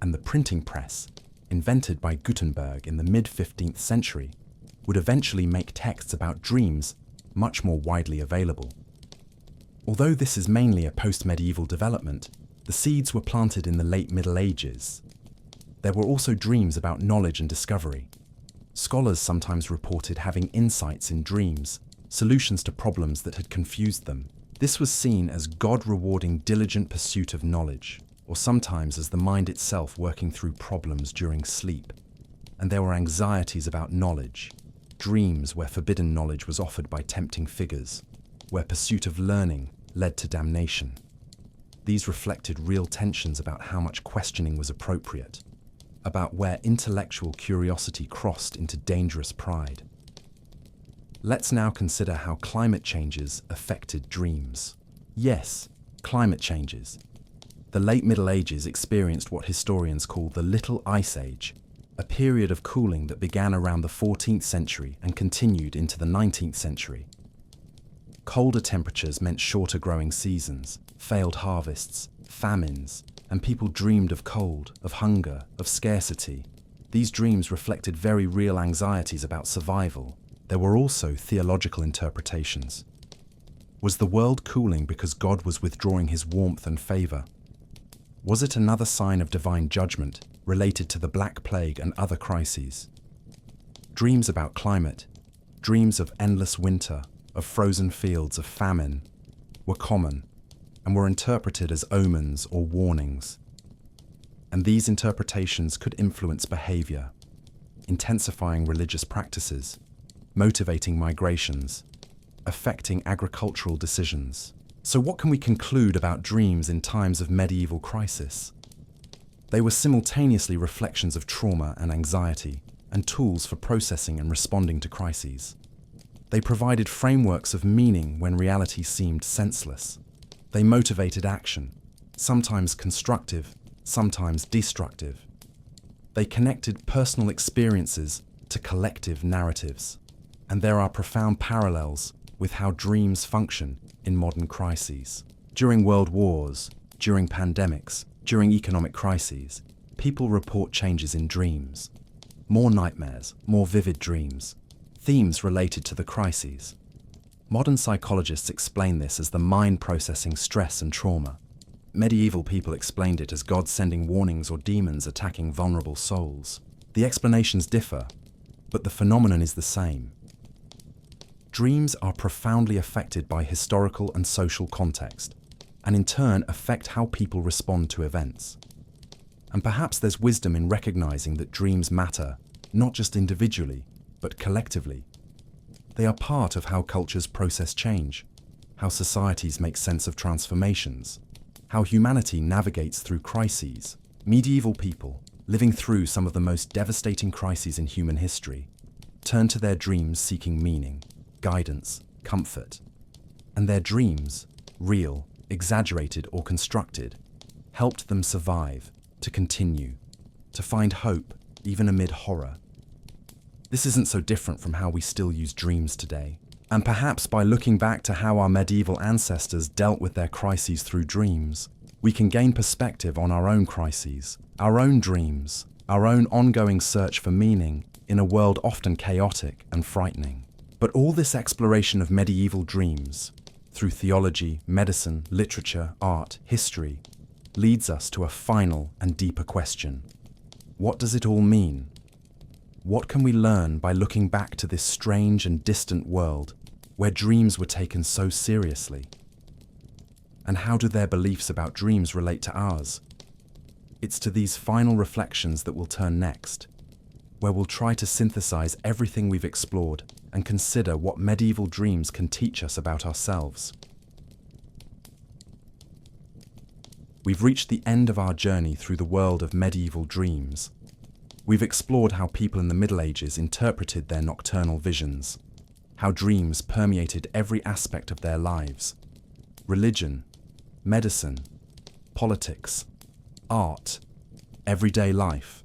and the printing press, invented by Gutenberg in the mid-15th century, would eventually make texts about dreams much more widely available. Although this is mainly a post-medieval development, the seeds were planted in the late Middle Ages. There were also dreams about knowledge and discovery. Scholars sometimes reported having insights in dreams, solutions to problems that had confused them. This was seen as God rewarding diligent pursuit of knowledge, or sometimes as the mind itself working through problems during sleep. And there were anxieties about knowledge, dreams where forbidden knowledge was offered by tempting figures, where pursuit of learning led to damnation. These reflected real tensions about how much questioning was appropriate, about where intellectual curiosity crossed into dangerous pride. Let's now consider how climate changes affected dreams. Yes, climate changes. The late Middle Ages experienced what historians call the Little Ice Age, a period of cooling that began around the 14th century and continued into the 19th century. Colder temperatures meant shorter growing seasons, failed harvests, famines, and people dreamed of cold, of hunger, of scarcity. These dreams reflected very real anxieties about survival. There were also theological interpretations. Was the world cooling because God was withdrawing his warmth and favor? Was it another sign of divine judgment related to the Black Plague and other crises? Dreams about climate, dreams of endless winter, of frozen fields, of famine, were common and were interpreted as omens or warnings. And these interpretations could influence behavior, intensifying religious practices, motivating migrations, affecting agricultural decisions. So what can we conclude about dreams in times of medieval crisis? They were simultaneously reflections of trauma and anxiety, and tools for processing and responding to crises. They provided frameworks of meaning when reality seemed senseless. They motivated action, sometimes constructive, sometimes destructive. They connected personal experiences to collective narratives. And there are profound parallels with how dreams function in modern crises. During world wars, during pandemics, during economic crises, people report changes in dreams. More nightmares, more vivid dreams, themes related to the crises. Modern psychologists explain this as the mind processing stress and trauma. Medieval people explained it as God sending warnings or demons attacking vulnerable souls. The explanations differ, but the phenomenon is the same. Dreams are profoundly affected by historical and social context, and in turn affect how people respond to events. And perhaps there's wisdom in recognizing that dreams matter, not just individually, but collectively. They are part of how cultures process change, how societies make sense of transformations, how humanity navigates through crises. Medieval people, living through some of the most devastating crises in human history, turned to their dreams seeking meaning, guidance, comfort. And their dreams, real, exaggerated, or constructed, helped them survive, to continue, to find hope even amid horror. This isn't so different from how we still use dreams today. And perhaps by looking back to how our medieval ancestors dealt with their crises through dreams, we can gain perspective on our own crises, our own dreams, our own ongoing search for meaning in a world often chaotic and frightening. But all this exploration of medieval dreams, through theology, medicine, literature, art, history, leads us to a final and deeper question. What does it all mean? What can we learn by looking back to this strange and distant world where dreams were taken so seriously? And how do their beliefs about dreams relate to ours? It's to these final reflections that we'll turn next, where we'll try to synthesize everything we've explored and consider what medieval dreams can teach us about ourselves. We've reached the end of our journey through the world of medieval dreams. We've explored how people in the Middle Ages interpreted their nocturnal visions, how dreams permeated every aspect of their lives: religion, medicine, politics, art, everyday life.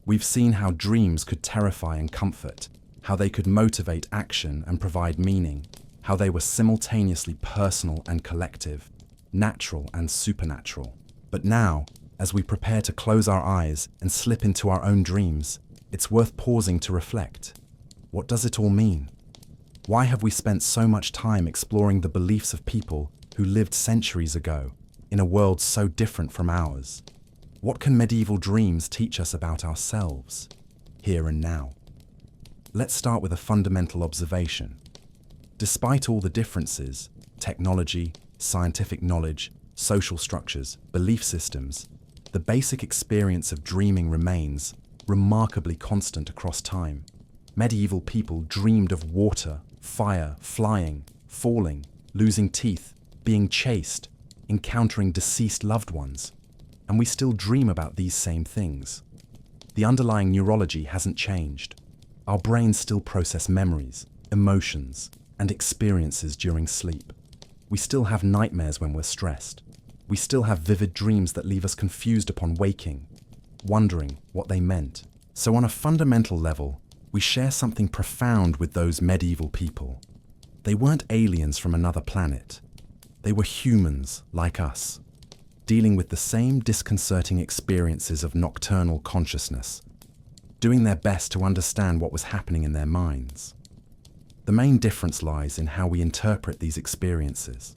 We've seen how dreams could terrify and comfort, how they could motivate action and provide meaning, how they were simultaneously personal and collective, natural and supernatural. But now, as we prepare to close our eyes and slip into our own dreams, it's worth pausing to reflect. What does it all mean? Why have we spent so much time exploring the beliefs of people who lived centuries ago in a world so different from ours? What can medieval dreams teach us about ourselves, here and now? Let's start with a fundamental observation. Despite all the differences, technology, scientific knowledge, social structures, belief systems, the basic experience of dreaming remains remarkably constant across time. Medieval people dreamed of water, fire, flying, falling, losing teeth, being chased, encountering deceased loved ones. And we still dream about these same things. The underlying neurology hasn't changed. Our brains still process memories, emotions, and experiences during sleep. We still have nightmares when we're stressed. We still have vivid dreams that leave us confused upon waking, wondering what they meant. So on a fundamental level, we share something profound with those medieval people. They weren't aliens from another planet. They were humans like us, dealing with the same disconcerting experiences of nocturnal consciousness, doing their best to understand what was happening in their minds. The main difference lies in how we interpret these experiences.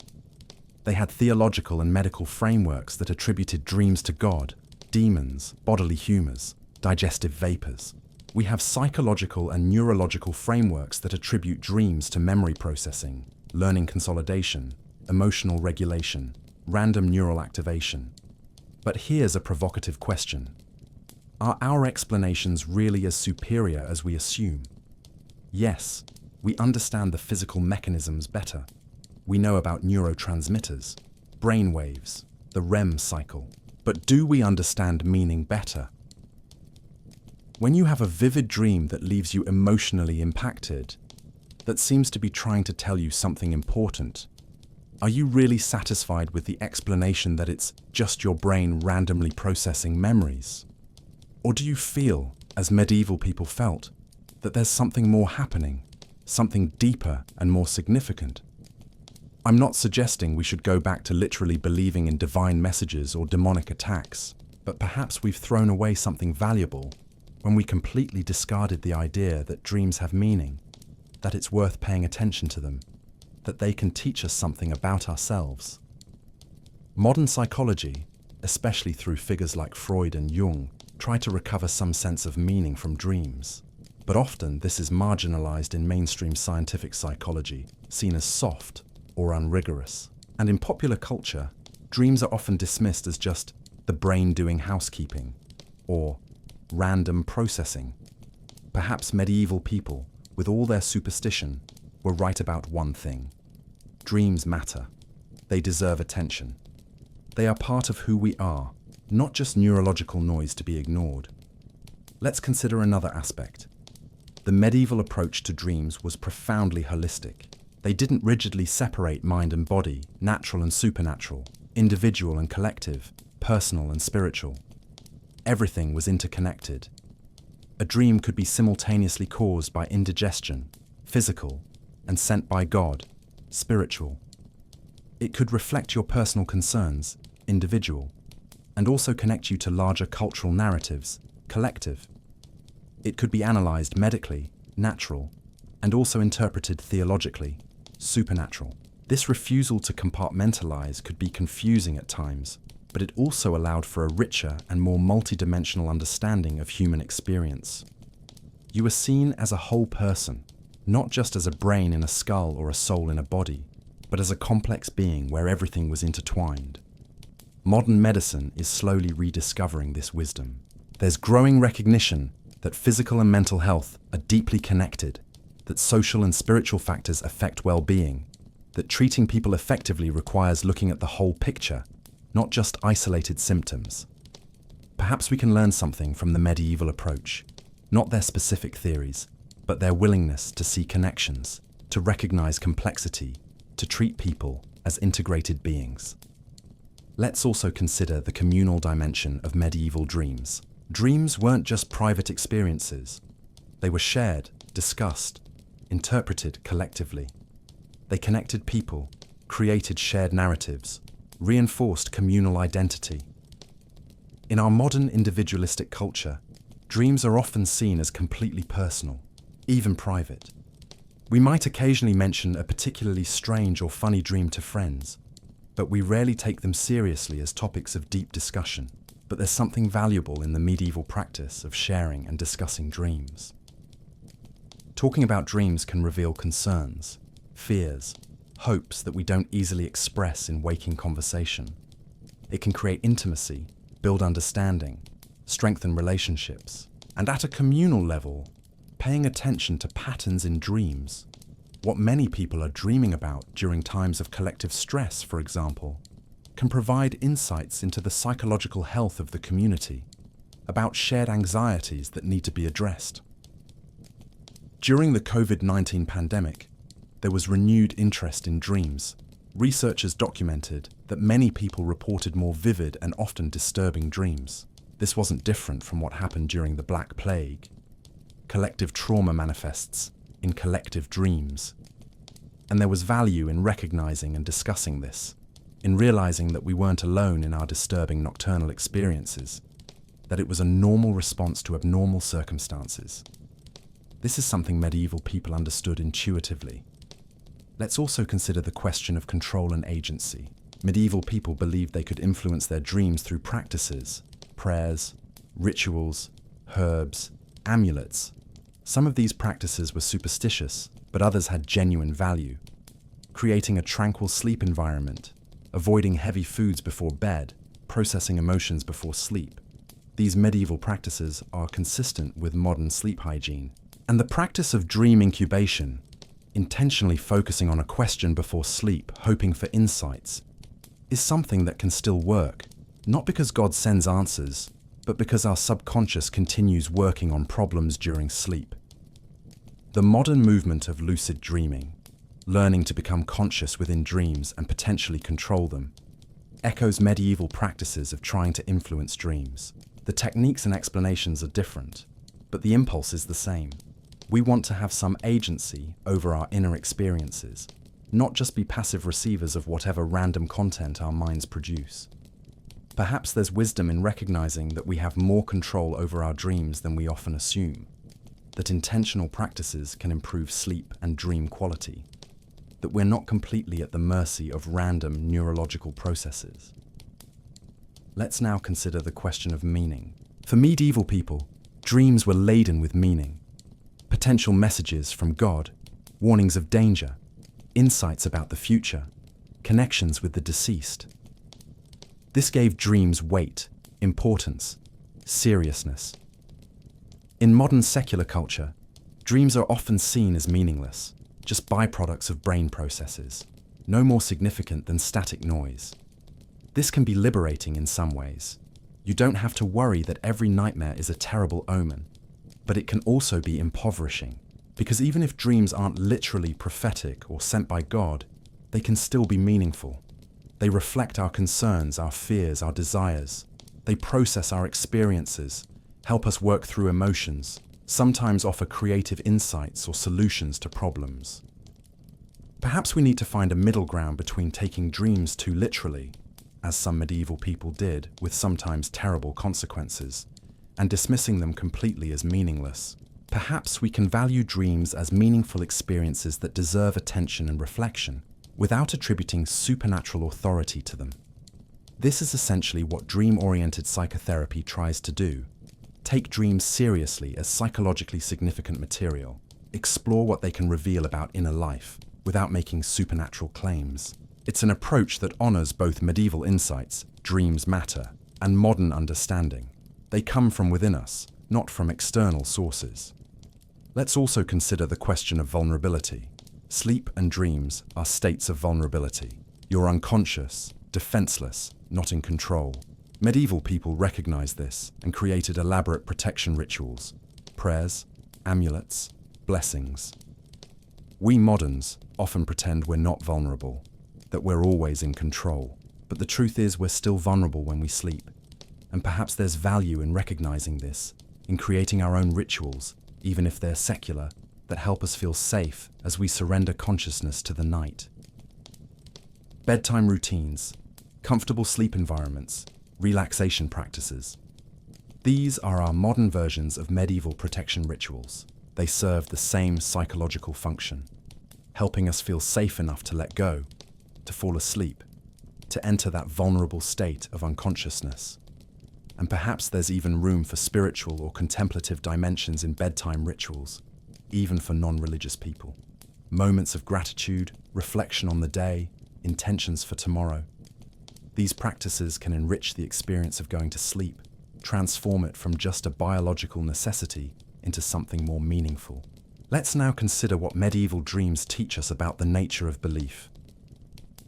They had theological and medical frameworks that attributed dreams to God, demons, bodily humors, digestive vapors. We have psychological and neurological frameworks that attribute dreams to memory processing, learning consolidation, emotional regulation, random neural activation. But here's a provocative question. Are our explanations really as superior as we assume? Yes, we understand the physical mechanisms better. We know about neurotransmitters, brain waves, the REM cycle. But do we understand meaning better? When you have a vivid dream that leaves you emotionally impacted, that seems to be trying to tell you something important, are you really satisfied with the explanation that it's just your brain randomly processing memories? Or do you feel, as medieval people felt, that there's something more happening, something deeper and more significant? I'm not suggesting we should go back to literally believing in divine messages or demonic attacks, but perhaps we've thrown away something valuable when we completely discarded the idea that dreams have meaning, that it's worth paying attention to them, that they can teach us something about ourselves. Modern psychology, especially through figures like Freud and Jung, try to recover some sense of meaning from dreams. But often this is marginalized in mainstream scientific psychology, seen as soft or unrigorous. And in popular culture, dreams are often dismissed as just the brain doing housekeeping, or random processing. Perhaps medieval people, with all their superstition, were right about one thing. Dreams matter. They deserve attention. They are part of who we are, not just neurological noise to be ignored. Let's consider another aspect. The medieval approach to dreams was profoundly holistic. They didn't rigidly separate mind and body, natural and supernatural, individual and collective, personal and spiritual. Everything was interconnected. A dream could be simultaneously caused by indigestion, physical, and sent by God, spiritual. It could reflect your personal concerns, individual, and also connect you to larger cultural narratives, collective. It could be analysed medically, natural, and also interpreted theologically, supernatural. This refusal to compartmentalise could be confusing at times, but it also allowed for a richer and more multidimensional understanding of human experience. You were seen as a whole person, not just as a brain in a skull or a soul in a body, but as a complex being where everything was intertwined. Modern medicine is slowly rediscovering this wisdom. There's growing recognition that physical and mental health are deeply connected, that social and spiritual factors affect well-being, that treating people effectively requires looking at the whole picture, not just isolated symptoms. Perhaps we can learn something from the medieval approach, not their specific theories, but their willingness to see connections, to recognize complexity, to treat people as integrated beings. Let's also consider the communal dimension of medieval dreams. Dreams weren't just private experiences. They were shared, discussed, interpreted collectively. They connected people, created shared narratives, reinforced communal identity. In our modern individualistic culture, dreams are often seen as completely personal, even private. We might occasionally mention a particularly strange or funny dream to friends, but we rarely take them seriously as topics of deep discussion. But there's something valuable in the medieval practice of sharing and discussing dreams. Talking about dreams can reveal concerns, fears, hopes that we don't easily express in waking conversation. It can create intimacy, build understanding, strengthen relationships, and at a communal level, paying attention to patterns in dreams, what many people are dreaming about during times of collective stress, for example, can provide insights into the psychological health of the community, about shared anxieties that need to be addressed. During the COVID-19 pandemic, there was renewed interest in dreams. Researchers documented that many people reported more vivid and often disturbing dreams. This wasn't different from what happened during the Black Plague. Collective trauma manifests in collective dreams. And there was value in recognizing and discussing this, in realizing that we weren't alone in our disturbing nocturnal experiences, that it was a normal response to abnormal circumstances. This is something medieval people understood intuitively. Let's also consider the question of control and agency. Medieval people believed they could influence their dreams through practices, prayers, rituals, herbs, amulets. Some of these practices were superstitious, but others had genuine value. Creating a tranquil sleep environment, avoiding heavy foods before bed, processing emotions before sleep. These medieval practices are consistent with modern sleep hygiene. And the practice of dream incubation, intentionally focusing on a question before sleep, hoping for insights, is something that can still work, not because God sends answers, but because our subconscious continues working on problems during sleep. The modern movement of lucid dreaming, learning to become conscious within dreams and potentially control them, echoes medieval practices of trying to influence dreams. The techniques and explanations are different, but the impulse is the same. We want to have some agency over our inner experiences, not just be passive receivers of whatever random content our minds produce. Perhaps there's wisdom in recognizing that we have more control over our dreams than we often assume, that intentional practices can improve sleep and dream quality, that we're not completely at the mercy of random neurological processes. Let's now consider the question of meaning. For medieval people, dreams were laden with meaning. Potential messages from God, warnings of danger, insights about the future, connections with the deceased. This gave dreams weight, importance, seriousness. In modern secular culture, dreams are often seen as meaningless, just byproducts of brain processes, no more significant than static noise. This can be liberating in some ways. You don't have to worry that every nightmare is a terrible omen, but it can also be impoverishing, because even if dreams aren't literally prophetic or sent by God, they can still be meaningful. They reflect our concerns, our fears, our desires. They process our experiences, help us work through emotions, sometimes offer creative insights or solutions to problems. Perhaps we need to find a middle ground between taking dreams too literally, as some medieval people did, with sometimes terrible consequences, and dismissing them completely as meaningless. Perhaps we can value dreams as meaningful experiences that deserve attention and reflection, without attributing supernatural authority to them. This is essentially what dream-oriented psychotherapy tries to do. Take dreams seriously as psychologically significant material, explore what they can reveal about inner life, without making supernatural claims. It's an approach that honors both medieval insights, dreams matter, and modern understanding. They come from within us, not from external sources. Let's also consider the question of vulnerability. Sleep and dreams are states of vulnerability. You're unconscious, defenseless, not in control. Medieval people recognized this and created elaborate protection rituals, prayers, amulets, blessings. We moderns often pretend we're not vulnerable, that we're always in control. But the truth is we're still vulnerable when we sleep. And perhaps there's value in recognizing this, in creating our own rituals, even if they're secular, that help us feel safe as we surrender consciousness to the night. Bedtime routines, comfortable sleep environments, relaxation practices. These are our modern versions of medieval protection rituals. They serve the same psychological function, helping us feel safe enough to let go, to fall asleep, to enter that vulnerable state of unconsciousness. And perhaps there's even room for spiritual or contemplative dimensions in bedtime rituals, even for non-religious people. Moments of gratitude, reflection on the day, intentions for tomorrow. These practices can enrich the experience of going to sleep, transform it from just a biological necessity into something more meaningful. Let's now consider what medieval dreams teach us about the nature of belief.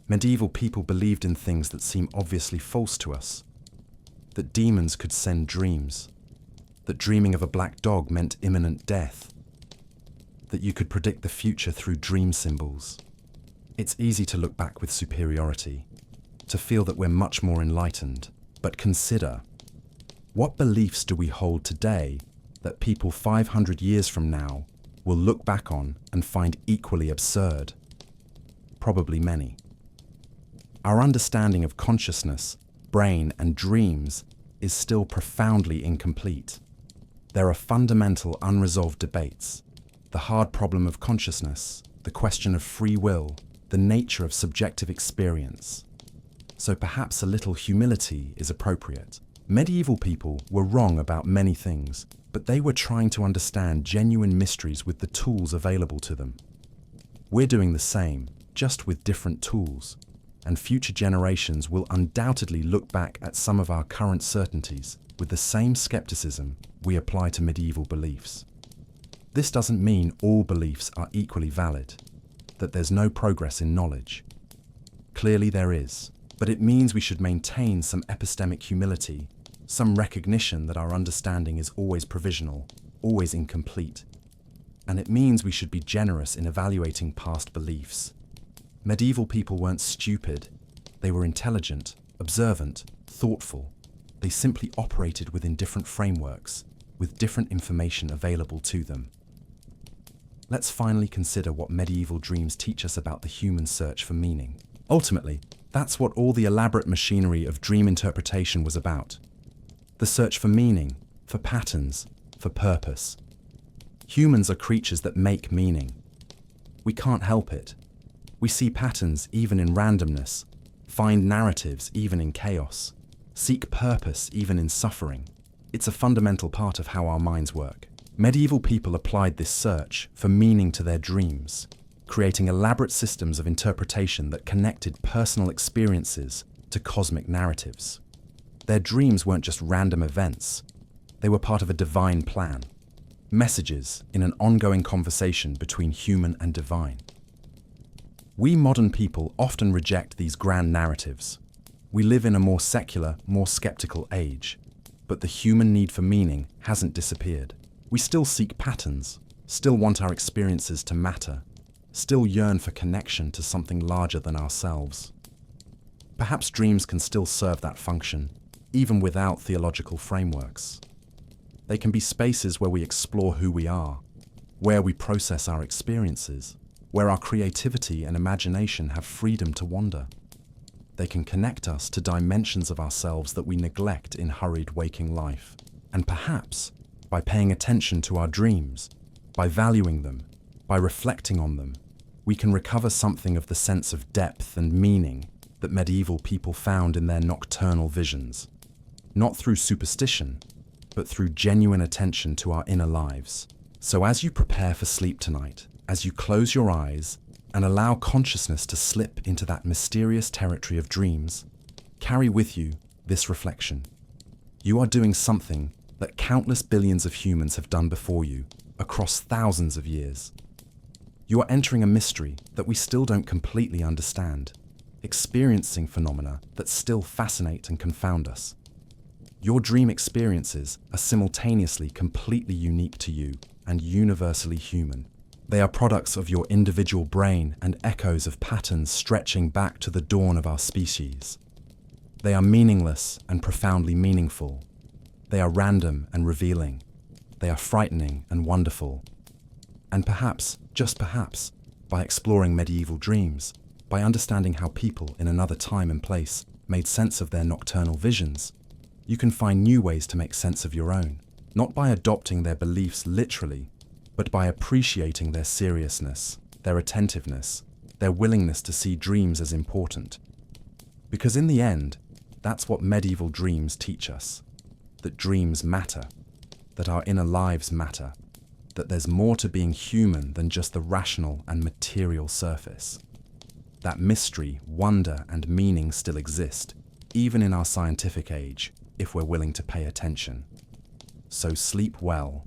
Medieval people believed in things that seem obviously false to us. That demons could send dreams. That dreaming of a black dog meant imminent death. That you could predict the future through dream symbols. It's easy to look back with superiority, to feel that we're much more enlightened. But consider, what beliefs do we hold today that people 500 years from now will look back on and find equally absurd? Probably many. Our understanding of consciousness, brain, and dreams is still profoundly incomplete. There are fundamental unresolved debates. The hard problem of consciousness, the question of free will, the nature of subjective experience. So perhaps a little humility is appropriate. Medieval people were wrong about many things, but they were trying to understand genuine mysteries with the tools available to them. We're doing the same, just with different tools. And future generations will undoubtedly look back at some of our current certainties with the same skepticism we apply to medieval beliefs. This doesn't mean all beliefs are equally valid, that there's no progress in knowledge. Clearly there is, but it means we should maintain some epistemic humility, some recognition that our understanding is always provisional, always incomplete. And it means we should be generous in evaluating past beliefs. Medieval people weren't stupid. They were intelligent, observant, thoughtful. They simply operated within different frameworks, with different information available to them. Let's finally consider what medieval dreams teach us about the human search for meaning. Ultimately, that's what all the elaborate machinery of dream interpretation was about. The search for meaning, for patterns, for purpose. Humans are creatures that make meaning. We can't help it. We see patterns even in randomness, find narratives even in chaos, seek purpose even in suffering. It's a fundamental part of how our minds work. Medieval people applied this search for meaning to their dreams, creating elaborate systems of interpretation that connected personal experiences to cosmic narratives. Their dreams weren't just random events. They were part of a divine plan, messages in an ongoing conversation between human and divine. We modern people often reject these grand narratives. We live in a more secular, more skeptical age. But the human need for meaning hasn't disappeared. We still seek patterns, still want our experiences to matter, still yearn for connection to something larger than ourselves. Perhaps dreams can still serve that function, even without theological frameworks. They can be spaces where we explore who we are, where we process our experiences, where our creativity and imagination have freedom to wander. They can connect us to dimensions of ourselves that we neglect in hurried waking life. And perhaps, by paying attention to our dreams, by valuing them, by reflecting on them, we can recover something of the sense of depth and meaning that medieval people found in their nocturnal visions. Not through superstition, but through genuine attention to our inner lives. So as you prepare for sleep tonight, as you close your eyes and allow consciousness to slip into that mysterious territory of dreams, carry with you this reflection. You are doing something that countless billions of humans have done before you, across thousands of years. You are entering a mystery that we still don't completely understand, experiencing phenomena that still fascinate and confound us. Your dream experiences are simultaneously completely unique to you and universally human. They are products of your individual brain and echoes of patterns stretching back to the dawn of our species. They are meaningless and profoundly meaningful. They are random and revealing. They are frightening and wonderful. And perhaps, just perhaps, by exploring medieval dreams, by understanding how people in another time and place made sense of their nocturnal visions, you can find new ways to make sense of your own, not by adopting their beliefs literally, but by appreciating their seriousness, their attentiveness, their willingness to see dreams as important. Because in the end, that's what medieval dreams teach us, that dreams matter, that our inner lives matter, that there's more to being human than just the rational and material surface. That mystery, wonder, and meaning still exist, even in our scientific age, if we're willing to pay attention. So sleep well,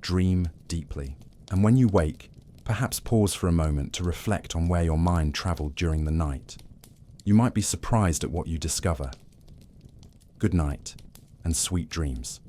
dream deeply, and when you wake, perhaps pause for a moment to reflect on where your mind traveled during the night. You might be surprised at what you discover. Good night, and sweet dreams.